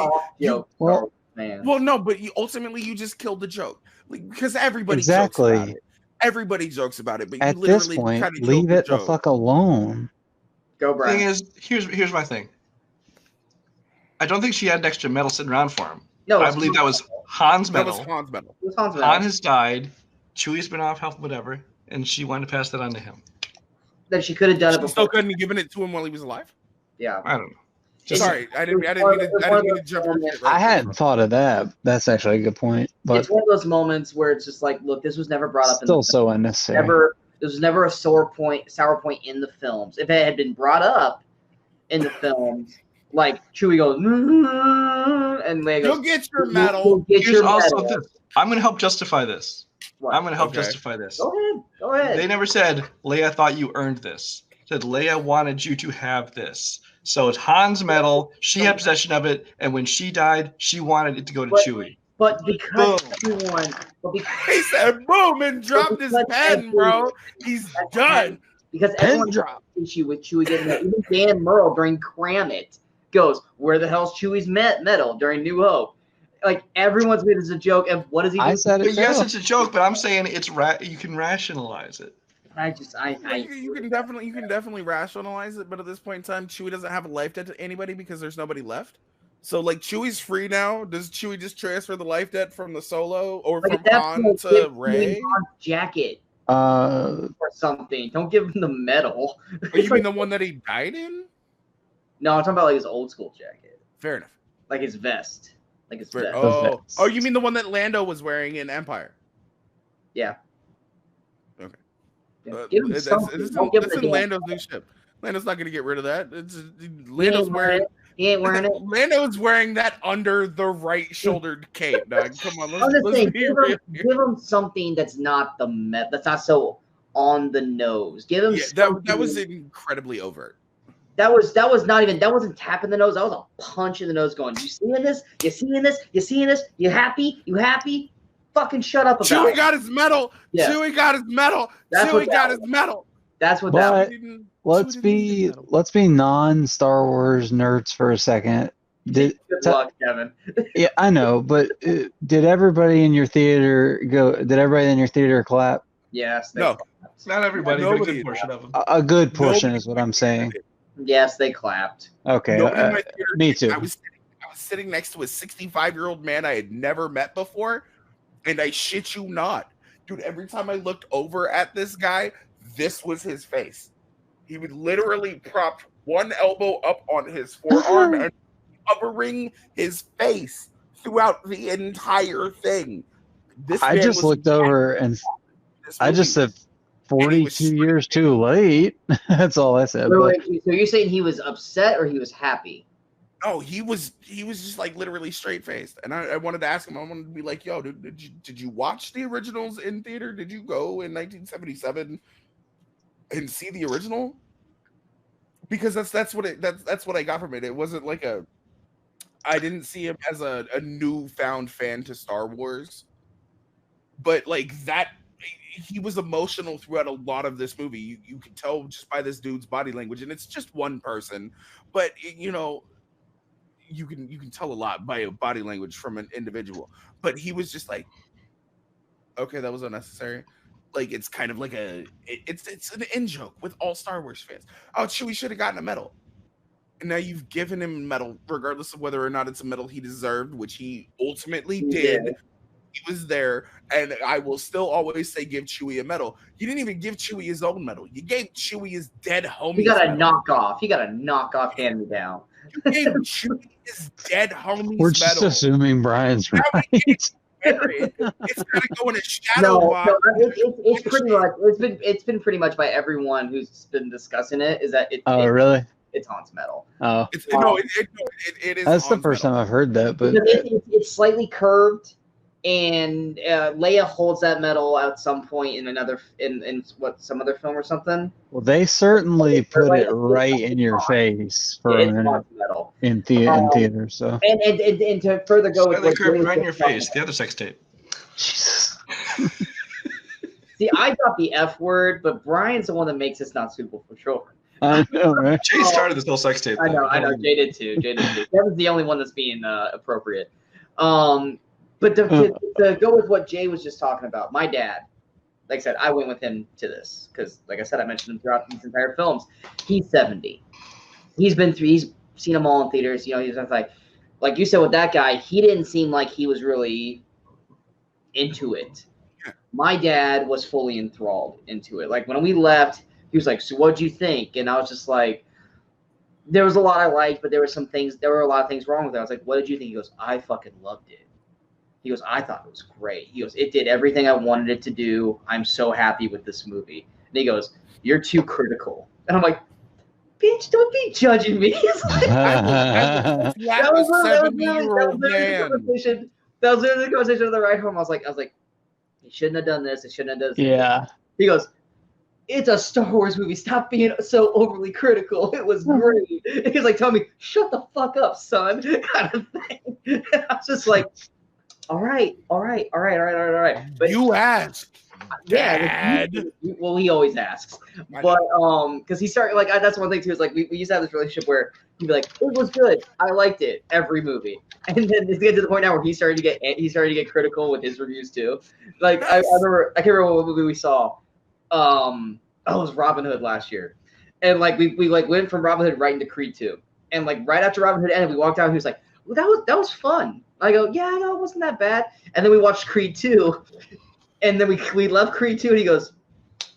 Speaker 2: ultimately you just killed the joke because everybody jokes about it. Everybody jokes about it, but
Speaker 3: at
Speaker 2: you literally
Speaker 3: this point,
Speaker 2: kind of
Speaker 3: leave it the fuck alone.
Speaker 5: Go, Brian.
Speaker 4: Thing is, here's my thing. I don't think she had an extra medal sitting around for him.
Speaker 5: No,
Speaker 4: I believe that was Han's medal.
Speaker 2: That was Han's medal.
Speaker 4: Han has died. Chewie's been off health, whatever, and she wanted to pass that on to him.
Speaker 5: Then she could have done it before.
Speaker 2: Still couldn't have given it to him while he was alive.
Speaker 5: Yeah,
Speaker 4: I don't know.
Speaker 2: Sorry, I didn't mean to jump.
Speaker 3: I hadn't thought of that. That's actually a good point. But
Speaker 5: it's one of those moments where it's just like, look, this was never brought up.
Speaker 3: Still so unnecessary.
Speaker 5: This was never a sour point in the films. If it had been brought up in the films, like Chewie goes, and Leia goes,
Speaker 2: "You'll get your medal."
Speaker 4: Here's also this. I'm going to help justify this.
Speaker 5: What?
Speaker 4: I'm going to help justify this.
Speaker 5: Go ahead.
Speaker 4: They never said Leia thought you earned this. Said Leia wanted you to have this. So it's Han's medal. She had possession of it, and when she died, she wanted it to go to Chewie.
Speaker 5: But because
Speaker 2: he said boom and dropped his pen, bro. He's done.
Speaker 5: Because everyone dropped issue with Chewie getting that. Even Dan Murrell during Cram It goes, "Where the hell's Chewie's medal?" during New Hope. Like everyone's made it as a joke, and what does he do?
Speaker 3: I said it.
Speaker 4: Yes, it's a joke, but I'm saying you can rationalize it.
Speaker 2: You can definitely rationalize it, but at this point in time, Chewie doesn't have a life debt to anybody because there's nobody left. So like Chewie's free now. Does Chewie just transfer the life debt from the Solo or from Han to Rey?
Speaker 5: Jacket
Speaker 3: or
Speaker 5: something. Don't give him the medal.
Speaker 2: Oh, you mean the one that he died in?
Speaker 5: No, I'm talking about like his old school jacket.
Speaker 2: Fair enough.
Speaker 5: Like his vest. Like his vest.
Speaker 2: Oh, you mean the one that Lando was wearing in Empire?
Speaker 5: Yeah.
Speaker 2: Okay.
Speaker 5: It's
Speaker 2: in Lando's new ship. Lando's not going to get rid of that. Lando's wearing.
Speaker 5: He ain't wearing it.
Speaker 2: Lando's wearing that under the right-shouldered cape, dog. Come on, let's be real.
Speaker 5: Give him something that's not that's not so on the nose. Give him
Speaker 2: that was incredibly overt.
Speaker 5: That wasn't tapping the nose. That was a punch in the nose going, you seeing this? You seeing this? You seeing this? You happy? You happy? Fucking shut up about
Speaker 2: Chewie
Speaker 5: it.
Speaker 2: got his medal.
Speaker 5: Yeah.
Speaker 2: Chewie got his medal.
Speaker 5: That's what
Speaker 2: Chewie got his medal.
Speaker 5: That's what that
Speaker 3: But
Speaker 5: was.
Speaker 3: let's be non-Star Wars nerds for a second.
Speaker 5: Good luck, Kevin.
Speaker 3: Yeah, I know, but did everybody in your theater clap?
Speaker 5: Yes.
Speaker 2: No.
Speaker 4: Not everybody, but a
Speaker 2: Nobody.
Speaker 4: good portion of them.
Speaker 3: A good portion
Speaker 2: Nobody-
Speaker 3: is what I'm saying.
Speaker 5: Yes, they clapped.
Speaker 3: Okay,
Speaker 2: Nobody in my theater-
Speaker 3: me too.
Speaker 2: I was sitting next to a 65-year-old man I had never met before, and I shit you not, dude. Every time I looked over at this guy, this was his face. He would literally prop one elbow up on his forearm and covering his face throughout the entire thing.
Speaker 3: I
Speaker 2: man
Speaker 3: just
Speaker 2: was
Speaker 3: looked over and
Speaker 2: this
Speaker 3: I just
Speaker 2: movie.
Speaker 3: said 42 years too late. That's all I said.
Speaker 5: Wait, so you're saying he was upset or he was happy?
Speaker 2: Oh, he was just like literally straight faced, and I wanted to ask him. I wanted to be like, "Yo, did you watch the originals in theater? Did you go in 1977 and see the original?" Because that's what I got from it. It wasn't like I didn't see him as a newfound fan to Star Wars, but like that, he was emotional throughout a lot of this movie. You can tell just by this dude's body language, and it's just one person, but you know. You can tell a lot by body language from an individual, but he was just like, okay, that was unnecessary. Like it's kind of like it's an in joke with all Star Wars fans. Oh, Chewie should have gotten a medal, and now you've given him a medal, regardless of whether or not it's a medal he deserved, which he ultimately did.
Speaker 5: Yeah.
Speaker 2: He was there, and I will still always say give Chewie a medal. You didn't even give Chewie his own medal. You gave Chewie his dead homie.
Speaker 5: He got a knockoff. He got a knockoff hand me down.
Speaker 2: You gave Chewie his dead homie's
Speaker 3: We're just
Speaker 2: medal.
Speaker 3: assuming Brian's right.
Speaker 2: It's gonna go in a shadow
Speaker 5: No,
Speaker 2: box.
Speaker 5: it's pretty much it's been pretty much by everyone who's been discussing it is that
Speaker 3: Really?
Speaker 5: it's Han's medal.
Speaker 3: Oh,
Speaker 2: It is.
Speaker 3: that's the
Speaker 2: Han's
Speaker 3: first
Speaker 2: medal.
Speaker 3: time I've heard that. But
Speaker 5: It's slightly curved, and Leia holds that medal at some point in some other film or something.
Speaker 3: well, they certainly put it right in your face for a
Speaker 5: It's
Speaker 3: minute
Speaker 5: Han's medal.
Speaker 3: in theater. So
Speaker 5: And to further go with
Speaker 4: Slightly
Speaker 5: what
Speaker 4: curved
Speaker 5: James
Speaker 4: right in your
Speaker 5: was talking
Speaker 4: face. The other sex tape.
Speaker 3: Jesus.
Speaker 5: See, I got the F word, but Brian's the one that makes this not suitable for children.
Speaker 3: I know, right?
Speaker 4: Jay started this whole sex tape.
Speaker 5: I know. Jay did too. Kevin's the only one that's being appropriate. But to go with what Jay was just talking about, my dad, like I said, I went with him to this because, like I said, I mentioned him throughout these entire films. He's 70. He's seen them all in theaters. You know, he's like you said with that guy, he didn't seem like he was really into it. My dad was fully enthralled into it. Like when we left, he was like, "So what'd you think?" And I was just like, there was a lot I liked, but there were a lot of things wrong with it. I was like, "What did you think?" He goes, "I fucking loved it." He goes, "I thought it was great." He goes, "It did everything I wanted it to do. I'm so happy with this movie." And he goes, "You're too critical." And I'm like, "Bitch, don't be judging me." That was literally the conversation on the ride home. I was like, "He shouldn't have done this. He shouldn't have done this."
Speaker 3: Yeah.
Speaker 5: He goes, "It's a Star Wars movie. Stop being so overly critical. It was great." He's like, "Tell me, shut the fuck up, son," kind of thing. I was just like, all right. But
Speaker 2: You asked.
Speaker 5: yeah,
Speaker 2: Dad.
Speaker 5: well, he always asks, but because he started like that's one thing too. Is like we used to have this relationship where he'd be like, "It was good. I liked it every movie," and then it's getting to the point now where he started to get critical with his reviews too. Like I remember, I can't remember what movie we saw. It was Robin Hood last year, and like we like went from Robin Hood right into Creed 2, and like right after Robin Hood ended, we walked out. He was like, "Well, that was fun." I go, "Yeah, no, it wasn't that bad." And then we watched Creed 2, and then we left Creed 2, and he goes,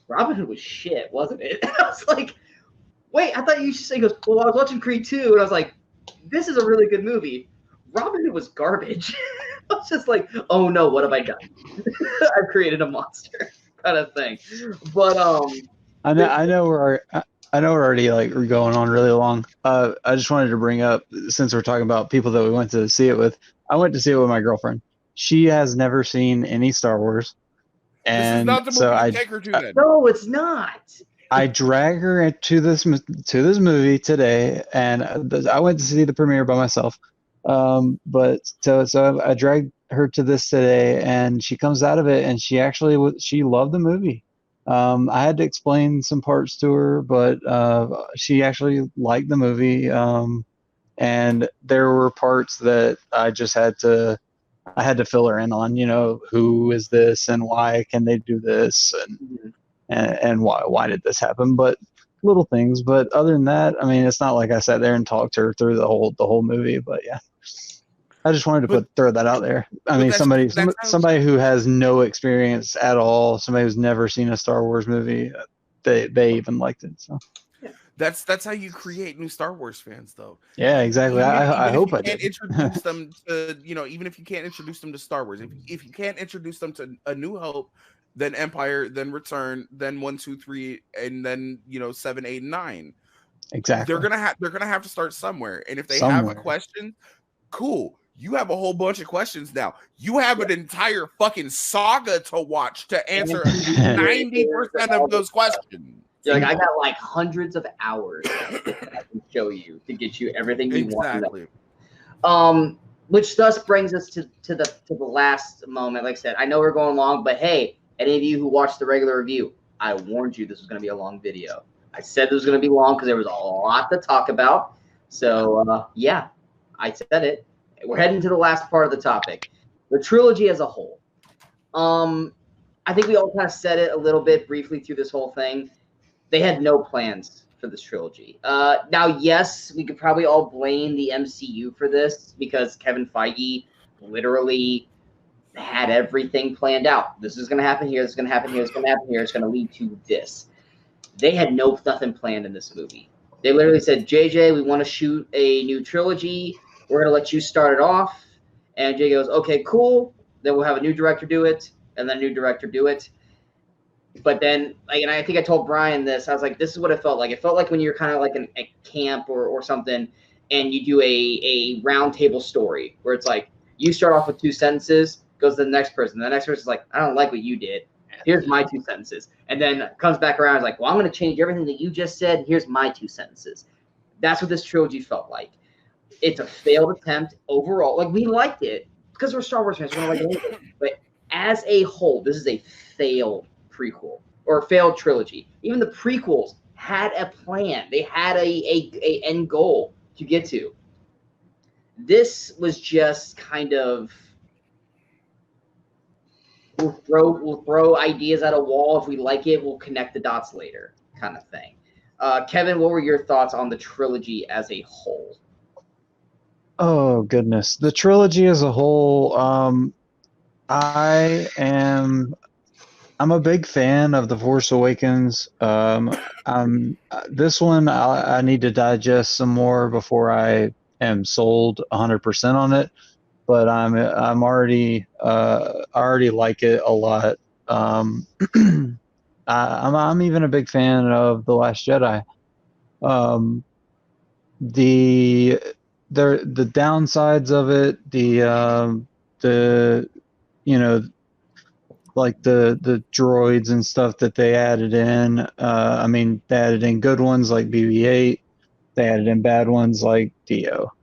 Speaker 5: "Robin Hood was shit, wasn't it?" And I was like, "Wait, I thought you should say." He goes, "Well, I was watching Creed 2, and I was like, this is a really good movie. Robin Hood was garbage." I was just like, "Oh no, what have I done? I've created a monster," kind of thing. But
Speaker 3: I know we're already like we're going on really long. I just wanted to bring up, since we're talking about people that we went to see it with. I went to see it with my girlfriend. She has never seen any Star Wars,
Speaker 2: This is
Speaker 3: and
Speaker 2: not the movie
Speaker 3: so
Speaker 2: to take her to then.
Speaker 5: no, it's not.
Speaker 3: I drag her to this movie today, and I went to see the premiere by myself. But so I dragged her to this today, and she comes out of it, and she actually she loved the movie. I had to explain some parts to her, but she actually liked the movie. And there were parts that I had to fill her in on, who is this and why can they do this and why did this happen? But little things. But other than that, I mean, it's not like I sat there and talked to her through the whole movie. But yeah, I just wanted to throw that out there. I mean, somebody who has no experience at all, somebody who's never seen a Star Wars movie, they even liked it. So.
Speaker 2: That's how you create new Star Wars fans, though.
Speaker 3: Yeah, exactly. I hope I did.
Speaker 2: Introduce them to, even if you can't introduce them to Star Wars, if you can't introduce them to A New Hope, then Empire, then Return, then 1, 2, 3, and then 7, 8, and 9.
Speaker 3: Exactly.
Speaker 2: They're gonna have to start somewhere, and if they have a question, cool. You have a whole bunch of questions now. You have an entire fucking saga to watch to answer 90% of those questions.
Speaker 5: You're like, I got like hundreds of hours that I can show you to get you everything you want to know. Which thus brings us to the last moment. Like I said, I know we're going long, but hey, any of you who watched the regular review, I warned you this was going to be a long video. I said this was going to be long because there was a lot to talk about. So yeah, I said it. We're heading to the last part of the topic, the trilogy as a whole. I think we all kind of said it a little bit briefly through this whole thing. They had no plans for this trilogy. Now, yes, we could probably all blame the MCU for this because Kevin Feige literally had everything planned out. This is going to happen here. This is going to happen here. This is going to happen here. It's going to lead to this. They had nothing planned in this movie. They literally said, JJ, we want to shoot a new trilogy. We're going to let you start it off. And Jay goes, okay, cool. Then we'll have a new director do it, and then a new director do it. But then, and I think I told Brian this, I was like, this is what it felt like. It felt like when you're kind of like in a camp or something, and you do a round table story where it's like, you start off with 2 sentences, goes to the next person. The next person's like, I don't like what you did. Here's my 2 sentences. And then comes back around and is like, well, I'm going to change everything that you just said. Here's my 2 sentences. That's what this trilogy felt like. It's a failed attempt overall. Like, we liked it because we're Star Wars fans. We're gonna like it. But as a whole, this is a failed prequel or failed trilogy. Even the prequels had a plan. They had a end goal to get to. This was just kind of we'll throw ideas at a wall. If we like it, we'll connect the dots later kind of thing. Kevin, what were your thoughts on the trilogy as a whole?
Speaker 3: Oh goodness, the trilogy as a whole. I'm a big fan of The Force Awakens. This one I need to digest some more before I am sold 100% on it. But I'm already I already like it a lot. I'm even a big fan of The Last Jedi. The downsides of it, like the droids and stuff that they added in. I mean, they added in good ones like BB-8. They added in bad ones like Dio.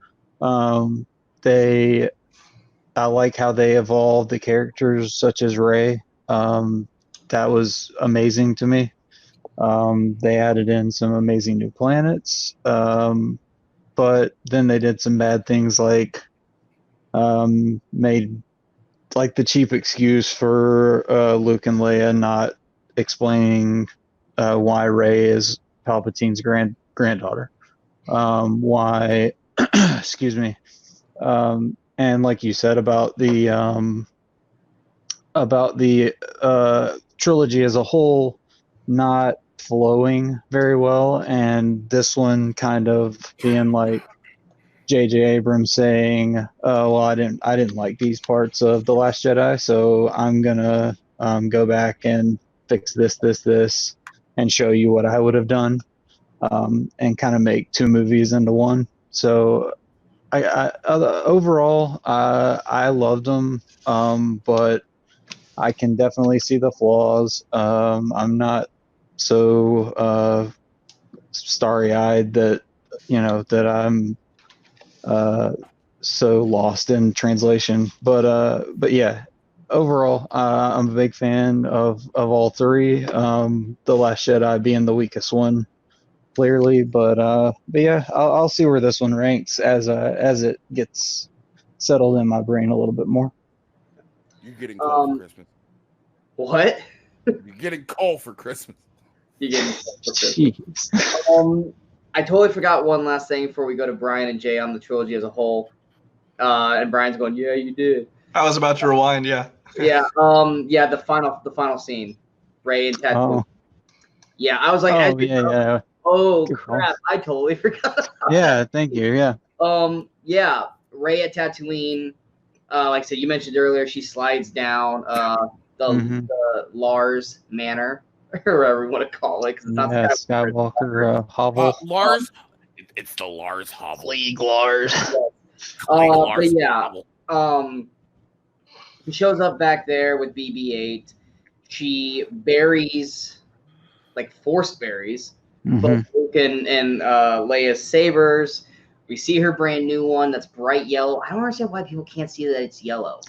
Speaker 3: I like how they evolved the characters such as Rey. That was amazing to me. They added in some amazing new planets. But then they did some bad things like made like the cheap excuse for Luke and Leia not explaining why Rey is Palpatine's granddaughter. Why, excuse me. And like you said about the trilogy as a whole not flowing very well, and this one kind of being like J.J. Abrams saying, well, I didn't like these parts of The Last Jedi, so I'm gonna go back and fix this, and show you what I would have done, and kind of make 2 movies into one. So overall, I loved them, but I can definitely see the flaws. I'm not so starry-eyed that that I'm so lost in translation. But yeah, overall, I'm a big fan of all three. The Last Jedi being the weakest one, clearly, but yeah, I'll see where this one ranks as it gets settled in my brain a little bit more.
Speaker 2: You're getting cold for Christmas.
Speaker 5: What?
Speaker 2: You're getting cold for Christmas.
Speaker 5: You're getting cold for Christmas.
Speaker 3: Jeez.
Speaker 5: I totally forgot one last thing before we go to Brian and Jay on the trilogy as a whole. And Brian's going, yeah, you did.
Speaker 4: I was about to rewind, yeah.
Speaker 5: Yeah, yeah, the final scene, Rey and Tatooine.
Speaker 3: Oh.
Speaker 5: Yeah, I was like,
Speaker 3: yeah.
Speaker 5: Oh
Speaker 3: Good
Speaker 5: crap!
Speaker 3: call.
Speaker 5: I totally forgot.
Speaker 3: Yeah, thank you. Yeah.
Speaker 5: Yeah, Rey at Tatooine. Like I said, you mentioned earlier, she slides down the Lars Manor, or whatever you want to call it. It's not
Speaker 3: Skywalker hovel.
Speaker 2: Lars. It's the Lars hovel.
Speaker 3: League Lars.
Speaker 5: But yeah, he shows up back there with BB-8. She buries, like force berries, both Luke and Leia's sabers. We see her brand new one that's bright yellow. I don't understand why people can't see that it's yellow.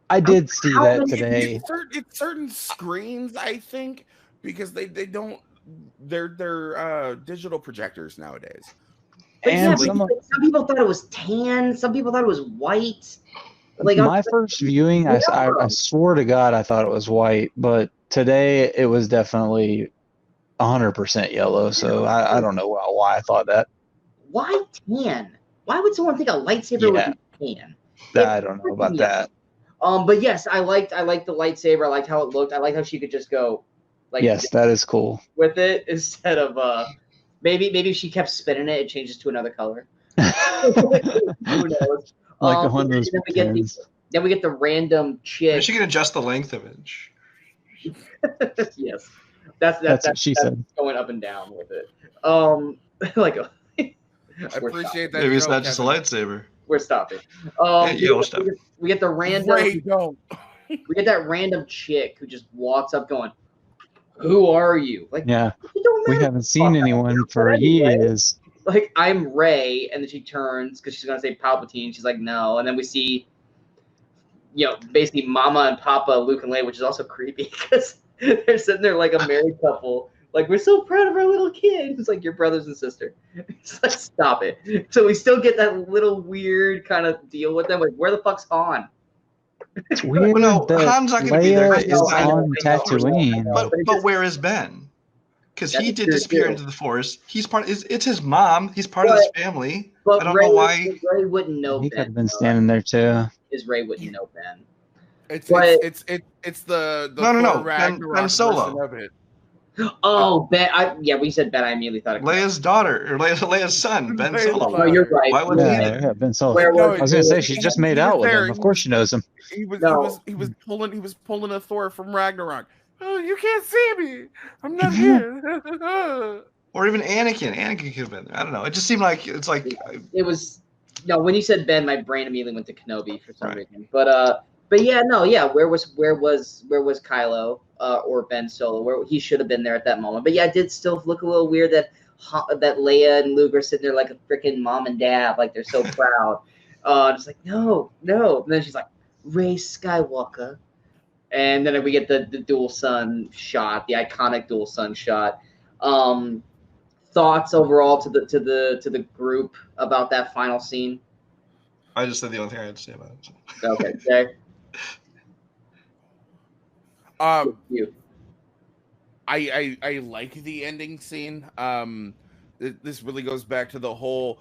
Speaker 3: I did see that today.
Speaker 2: It's certain screens, I think, because they don't. They're digital projectors nowadays.
Speaker 3: And
Speaker 5: some people thought it was tan. Some people thought it was white. Like
Speaker 3: my first viewing, I swore to God I thought it was white, but today it was definitely 100% yellow. So I don't know why I thought that.
Speaker 5: Why tan? Why would someone think a lightsaber would be tan?
Speaker 3: I don't know about that.
Speaker 5: But yes, I liked the lightsaber. I liked how it looked. I liked how she could just go, like,
Speaker 3: yes, that is cool.
Speaker 5: With it instead of maybe if she kept spinning it, it changes to another color. Who knows?
Speaker 3: Like one of those.
Speaker 5: Then we get the random chick.
Speaker 4: She can adjust the length of it.
Speaker 5: Yes, that's
Speaker 3: what she said.
Speaker 5: Going up and down with it. Like
Speaker 2: I appreciate that.
Speaker 4: Maybe it's not just a lightsaber.
Speaker 5: We're stopping. We get the random. We get that random chick who just walks up, going, "Who are you?" Like,
Speaker 3: yeah, we haven't seen anyone for years.
Speaker 5: Like, I'm Rey, and then she turns because she's gonna say Palpatine. She's like, no, and then we see, basically Mama and Papa, Luke and Leia, which is also creepy because they're sitting there like a married couple. Like, we're so proud of our little kid. It's like your brothers and sister. It's like, stop it. So we still get that little weird kind of deal with them. Like, where the fuck's Han?
Speaker 3: It's weird that
Speaker 4: Han's not going to be there.
Speaker 3: Leia is on Tatooine.
Speaker 4: But where is Ben? Because he did disappear into the Force. He's it's his mom. He's part of his family. I don't know why.
Speaker 5: Rey wouldn't know.
Speaker 3: He could have been standing there too.
Speaker 5: Rey wouldn't know Ben.
Speaker 2: It's the
Speaker 4: no. Ben Solo.
Speaker 2: Of it.
Speaker 5: Oh, Ben. We said Ben. I immediately thought of
Speaker 4: Leia's daughter or Leia's son, Ben Solo.
Speaker 5: No, you're right.
Speaker 4: Why would
Speaker 3: Ben Solo. I was gonna say she just made out with him. Of course she knows him.
Speaker 2: He was pulling a Thor from Ragnarok. Oh, you can't see me. I'm not here.
Speaker 4: Or even Anakin. Anakin could have been there. I don't know. It just seemed like it was.
Speaker 5: No, when you said Ben, my brain immediately went to Kenobi for some reason. But where was Kylo or Ben Solo? Where he should have been there at that moment. But yeah, it did still look a little weird that Leia and Luke are sitting there like a freaking mom and dad, like they're so proud. Just like no. And then she's like, Rey Skywalker. And then we get the dual sun shot, the iconic dual sun shot. Thoughts overall to the group about that final scene?
Speaker 4: I just said the only thing I had to say about it. So.
Speaker 5: Okay, Jay.
Speaker 2: You. I like the ending scene. This really goes back to the whole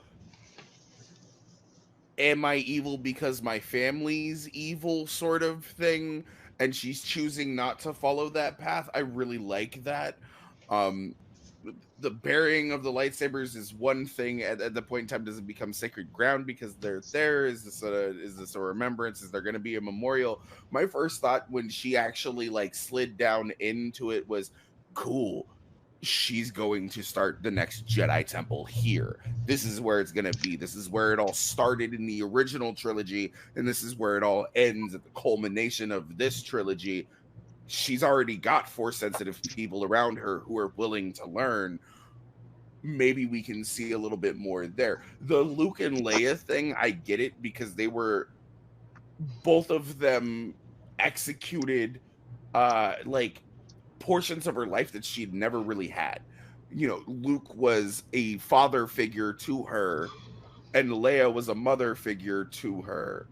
Speaker 2: "am I evil because my family's evil" sort of thing. And she's choosing not to follow that path. I really like that. The burying of the lightsabers is one thing. At the point in time, does it become sacred ground because they're there? Is this a remembrance? Is there going to be a memorial? My first thought when she actually slid down into it was, cool. She's going to start the next Jedi Temple here. This is where it's going to be. This is where it all started in the original trilogy, and this is where it all ends at the culmination of this trilogy. she's already got Force sensitive people around her who are willing to learn. Maybe we can see a little bit more there. The Luke and Leia thing, I get it, because they were, both of them executed like portions of her life that she'd never really had. Luke was a father figure to her, and Leia was a mother figure to her,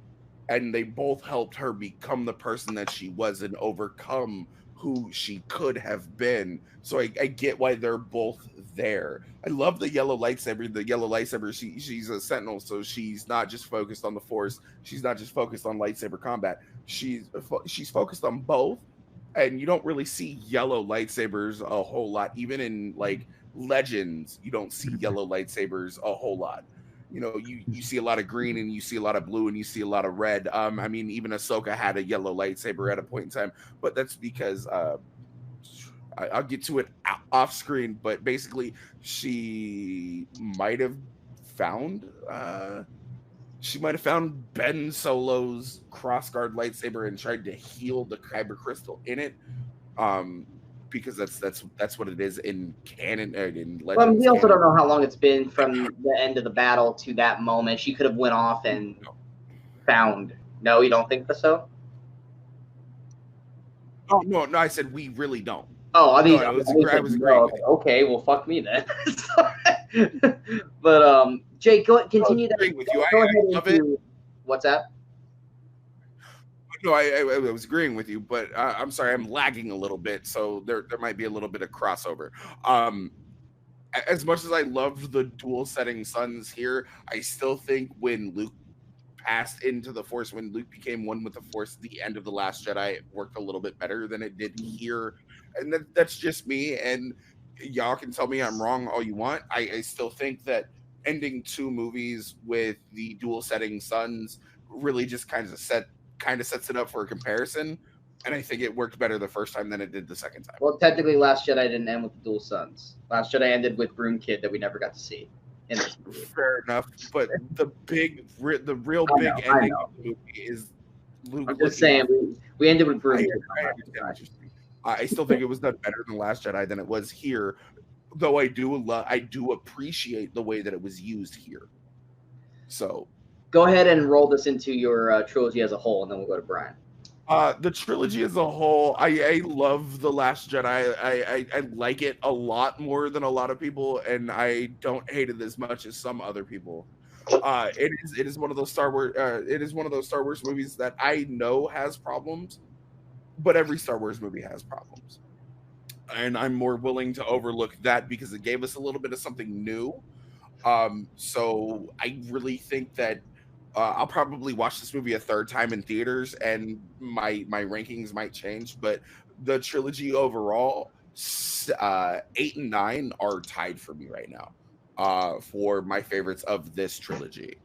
Speaker 2: and they both helped her become the person that she was and overcome who she could have been. So I get why they're both there. I love the yellow lightsaber. The yellow lightsaber, she's a sentinel, so she's not just focused on the Force. She's not just focused on lightsaber combat. She's focused on both. And you don't really see yellow lightsabers a whole lot. Even in like Legends, you don't see yellow lightsabers a whole lot. You see a lot of green, and you see a lot of blue, and you see a lot of red. I mean, even Ahsoka had a yellow lightsaber at a point in time, but that's because I'll get to it off screen. But basically, she might have found Ben Solo's crossguard lightsaber and tried to heal the kyber crystal in it, because that's what it is in canon, in Legends.
Speaker 5: Well, we also don't know how long it's been from the end of the battle to that moment. She could have went off and found. No, you don't think so?
Speaker 2: Oh no, I said we really don't.
Speaker 5: Oh, I mean,
Speaker 2: I was agreeing.
Speaker 5: Okay, well, fuck me then. But Jake, continue.
Speaker 2: With you.
Speaker 5: Go ahead
Speaker 2: love it.
Speaker 5: What's that?
Speaker 2: No, I was agreeing with you, but I'm sorry, I'm lagging a little bit, so there might be a little bit of crossover. As much as I loved the dual setting suns here, I still think when Luke passed into the Force, when Luke became one with the Force at the end of The Last Jedi, it worked a little bit better than it did here. And that's just me, and y'all can tell me I'm wrong all you want. I still think that ending 2 movies with the dual setting suns really just kind of sets it up for a comparison, and I think it worked better the first time than it did the second time.
Speaker 5: Well, technically, Last Jedi didn't end with the dual suns. Last Jedi ended with Broom Kid that we never got to see in this movie.
Speaker 2: Fair enough, but the real big ending of the movie is Luke.
Speaker 5: I'm just saying, we ended with Broom Kid.
Speaker 2: I still think it was done better than Last Jedi than it was here, though I do appreciate the way that it was used here. So
Speaker 5: go ahead and roll this into your trilogy as a whole, and then we'll go to Brian.
Speaker 2: The trilogy as a whole, I love The Last Jedi. I like it a lot more than a lot of people, and I don't hate it as much as some other people. It is one of those Star Wars movies that I know has problems, but every Star Wars movie has problems, and I'm more willing to overlook that because it gave us a little bit of something new. So I really think that I'll probably watch this movie a third time in theaters, and my rankings might change. But the trilogy overall, 8 and 9 are tied for me right now for my favorites of this trilogy.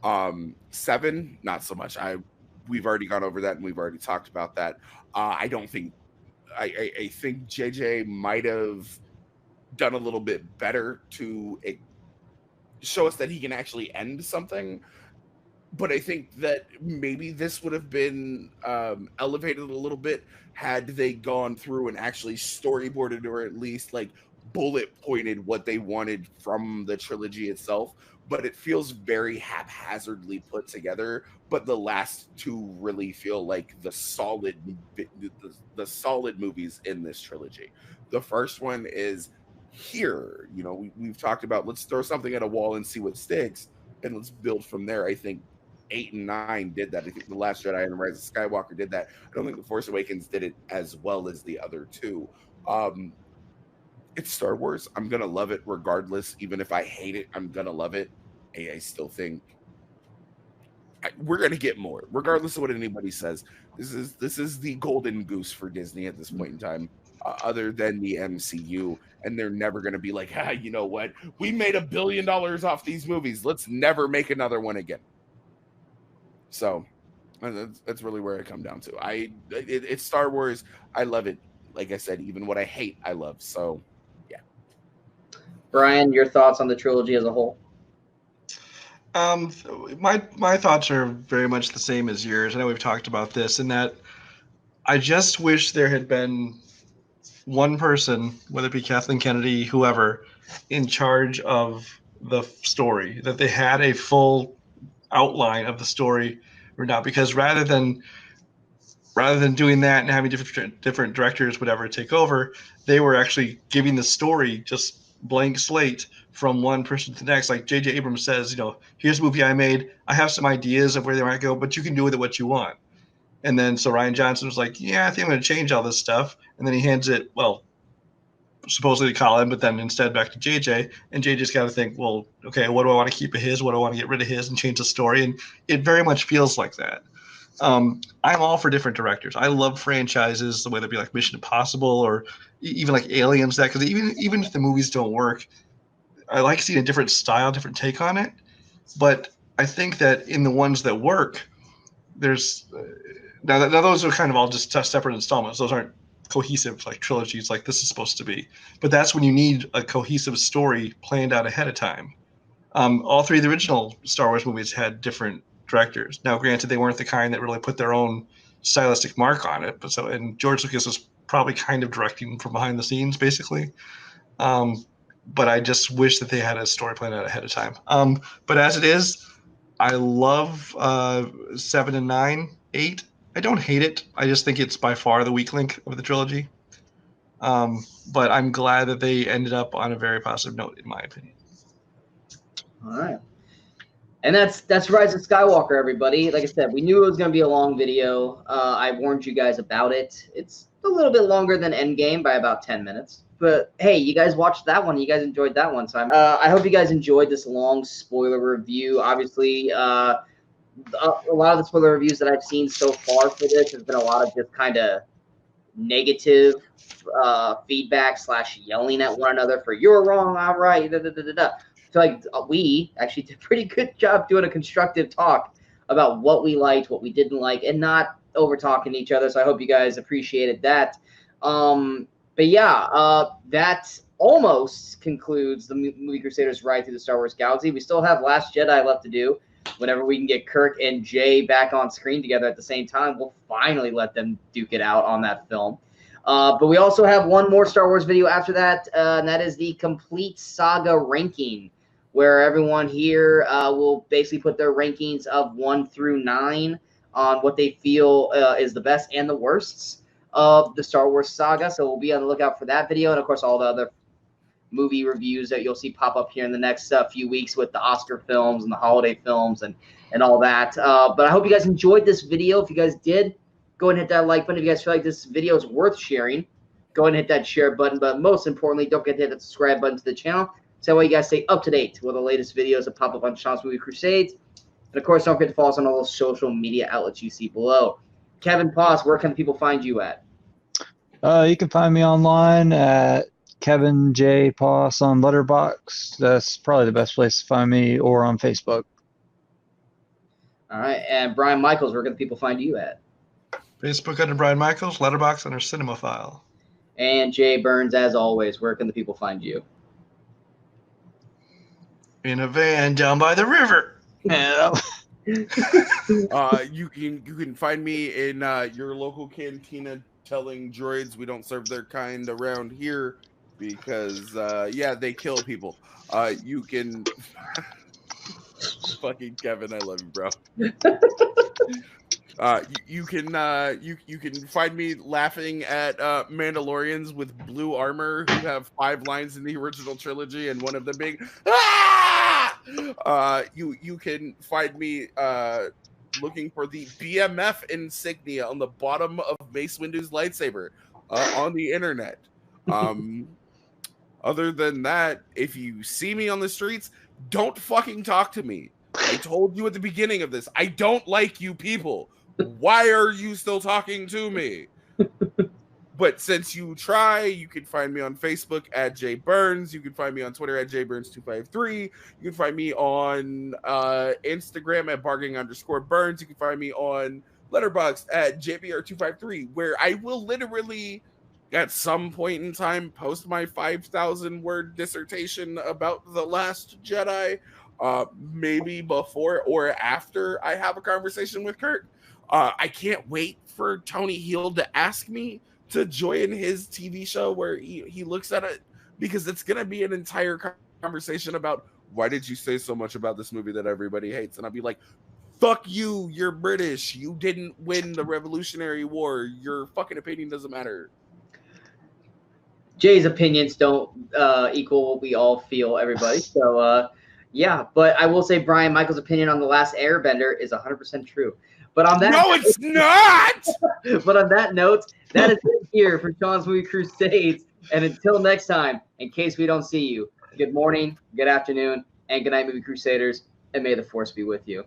Speaker 2: 7, not so much. We've already gone over that, and we've already talked about that. I don't think I think JJ might have done a little bit better to show us that he can actually end something. But I think that maybe this would have been elevated a little bit had they gone through and actually storyboarded, or at least like bullet pointed what they wanted from the trilogy itself. But it feels very haphazardly put together. But the last 2 really feel like the solid movies in this trilogy. The first one is here. We've talked about, let's throw something at a wall and see what sticks, and let's build from there. I think 8 and 9 did that. I think The Last Jedi and The Rise of Skywalker did that. I don't think The Force Awakens did it as well as the other 2. It's Star Wars. I'm gonna love it regardless. Even if I hate it, I'm gonna love it. I still think we're gonna get more, regardless of what anybody says. This is the golden goose for Disney at this point in time, other than the MCU, and they're never gonna be like, you know what? We made $1 billion off these movies. Let's never make another one again. So that's really where I come down to. It's Star Wars. I love it. Like I said, even what I hate, I love. So, yeah.
Speaker 5: Brian, your thoughts on the trilogy as a whole?
Speaker 4: My thoughts are very much the same as yours. I know we've talked about this, and that I just wish there had been one person, whether it be Kathleen Kennedy, whoever, in charge of the story, that they had a full outline of the story or not, because rather than doing that and having different directors, whatever, take over, they were actually giving the story just blank slate from one person to the next. Like J.J. Abrams says, here's a movie I made. I have some ideas of where they might go, but you can do with it what you want. And then so Rian Johnson was like, yeah, I think I'm going to change all this stuff. And then he hands it, well, supposedly to Colin, but then instead back to JJ. And JJ's got to think, well, okay, what do I want to keep of his? What do I want to get rid of his and change the story? And it very much feels like that. I'm all for different directors. I love franchises, the way they'd be like Mission Impossible or even like Aliens, that, because even if the movies don't work, I like seeing a different style, different take on it. But I think that in the ones that work, there's now those are kind of all just separate installments. Those aren't cohesive like trilogies like this is supposed to be. But that's when you need a cohesive story planned out ahead of time. All three of the original Star Wars movies had different directors. Now, granted, they weren't the kind that really put their own stylistic mark on it. And George Lucas was probably kind of directing from behind the scenes, basically. But I just wish that they had a story planned out ahead of time. But as it is, I love 7 and 9, 8. I don't hate it. I just think it's by far the weak link of the trilogy. But I'm glad that they ended up on a very positive note, in my opinion.
Speaker 5: All right. And that's Rise of Skywalker, everybody. Like I said, we knew it was going to be a long video. I warned you guys about it. It's a little bit longer than Endgame by about 10 minutes. But, hey, you guys watched that one. You guys enjoyed that one. So I hope you guys enjoyed this long spoiler review. Obviously, a lot of the spoiler reviews that I've seen so far for this has been a lot of just kind of negative feedback / yelling at one another for you're wrong, I'm right, da, da, da, da, da. I feel like we actually did a pretty good job doing a constructive talk about what we liked, what we didn't like, and not over talking to each other. So I hope you guys appreciated that. But yeah, that almost concludes the Movie Crusaders ride through the Star Wars galaxy. We still have Last Jedi left to do. Whenever we can get Kirk and Jay back on screen together at the same time, we'll finally let them duke it out on that film. But we also have one more Star Wars video after that, and that is the complete saga ranking, where everyone here will basically put their rankings of 1 through 9 on what they feel is the best and the worsts of the Star Wars saga. So we'll be on the lookout for that video, and of course all the other movie reviews that you'll see pop up here in the next few weeks with the Oscar films and the holiday films and all that. But I hope you guys enjoyed this video. If you guys did, go ahead and hit that like button. If you guys feel like this video is worth sharing, go ahead and hit that share button. But most importantly, don't forget to hit that subscribe button to the channel. So that way you guys stay up to date with the latest videos that pop up on Sean's Movie Crusades. And of course, don't forget to follow us on all those social media outlets you see below. Kevin Poss, where can people find you at?
Speaker 3: You can find me online at Kevin J. Poss on Letterboxd. That's probably the best place to find me, or on Facebook.
Speaker 5: All right. And Brian Michaels, where can people find you at?
Speaker 4: Facebook under Brian Michaels, Letterboxd under Cinemaphile.
Speaker 5: And Jay Burns, as always, where can the people find you?
Speaker 4: In a van down by the river.
Speaker 3: Yeah.
Speaker 2: You can find me in your local cantina telling droids we don't serve their kind around here because yeah, they kill people. You can fucking Kevin, I love you, bro. You can find me laughing at Mandalorians with blue armor who have 5 lines in the original trilogy and one of them being ah! You can find me looking for the BMF insignia on the bottom of Mace Windu's lightsaber on the internet. Other than that, if you see me on the streets, don't fucking talk to me. I told you at the beginning of this, I don't like you people. Why are you still talking to me? But since you try, you can find me on Facebook at Jay Burns. You can find me on Twitter at JBurns253. You can find me on Instagram at bargaining_Burns. You can find me on Letterboxd at JBR253, where I will literally, at some point in time, post my 5,000 word dissertation about The Last Jedi. maybe before or after I have a conversation with Kurt. I can't wait for Tony Heel to ask me to join his TV show where he looks at it, because it's going to be an entire conversation about why did you say so much about this movie that everybody hates? And I'll be like, fuck you, you're British. You didn't win the Revolutionary War. Your fucking opinion doesn't matter.
Speaker 5: Jay's opinions don't equal what we all feel, everybody. So, yeah. But I will say Brian Michael's opinion on The Last Airbender is 100% true. But on that
Speaker 2: No, it's not!
Speaker 5: But on that note, that is it here for Sean's Movie Crusades. And until next time, in case we don't see you, good morning, good afternoon, and good night, Movie Crusaders, and may the Force be with you.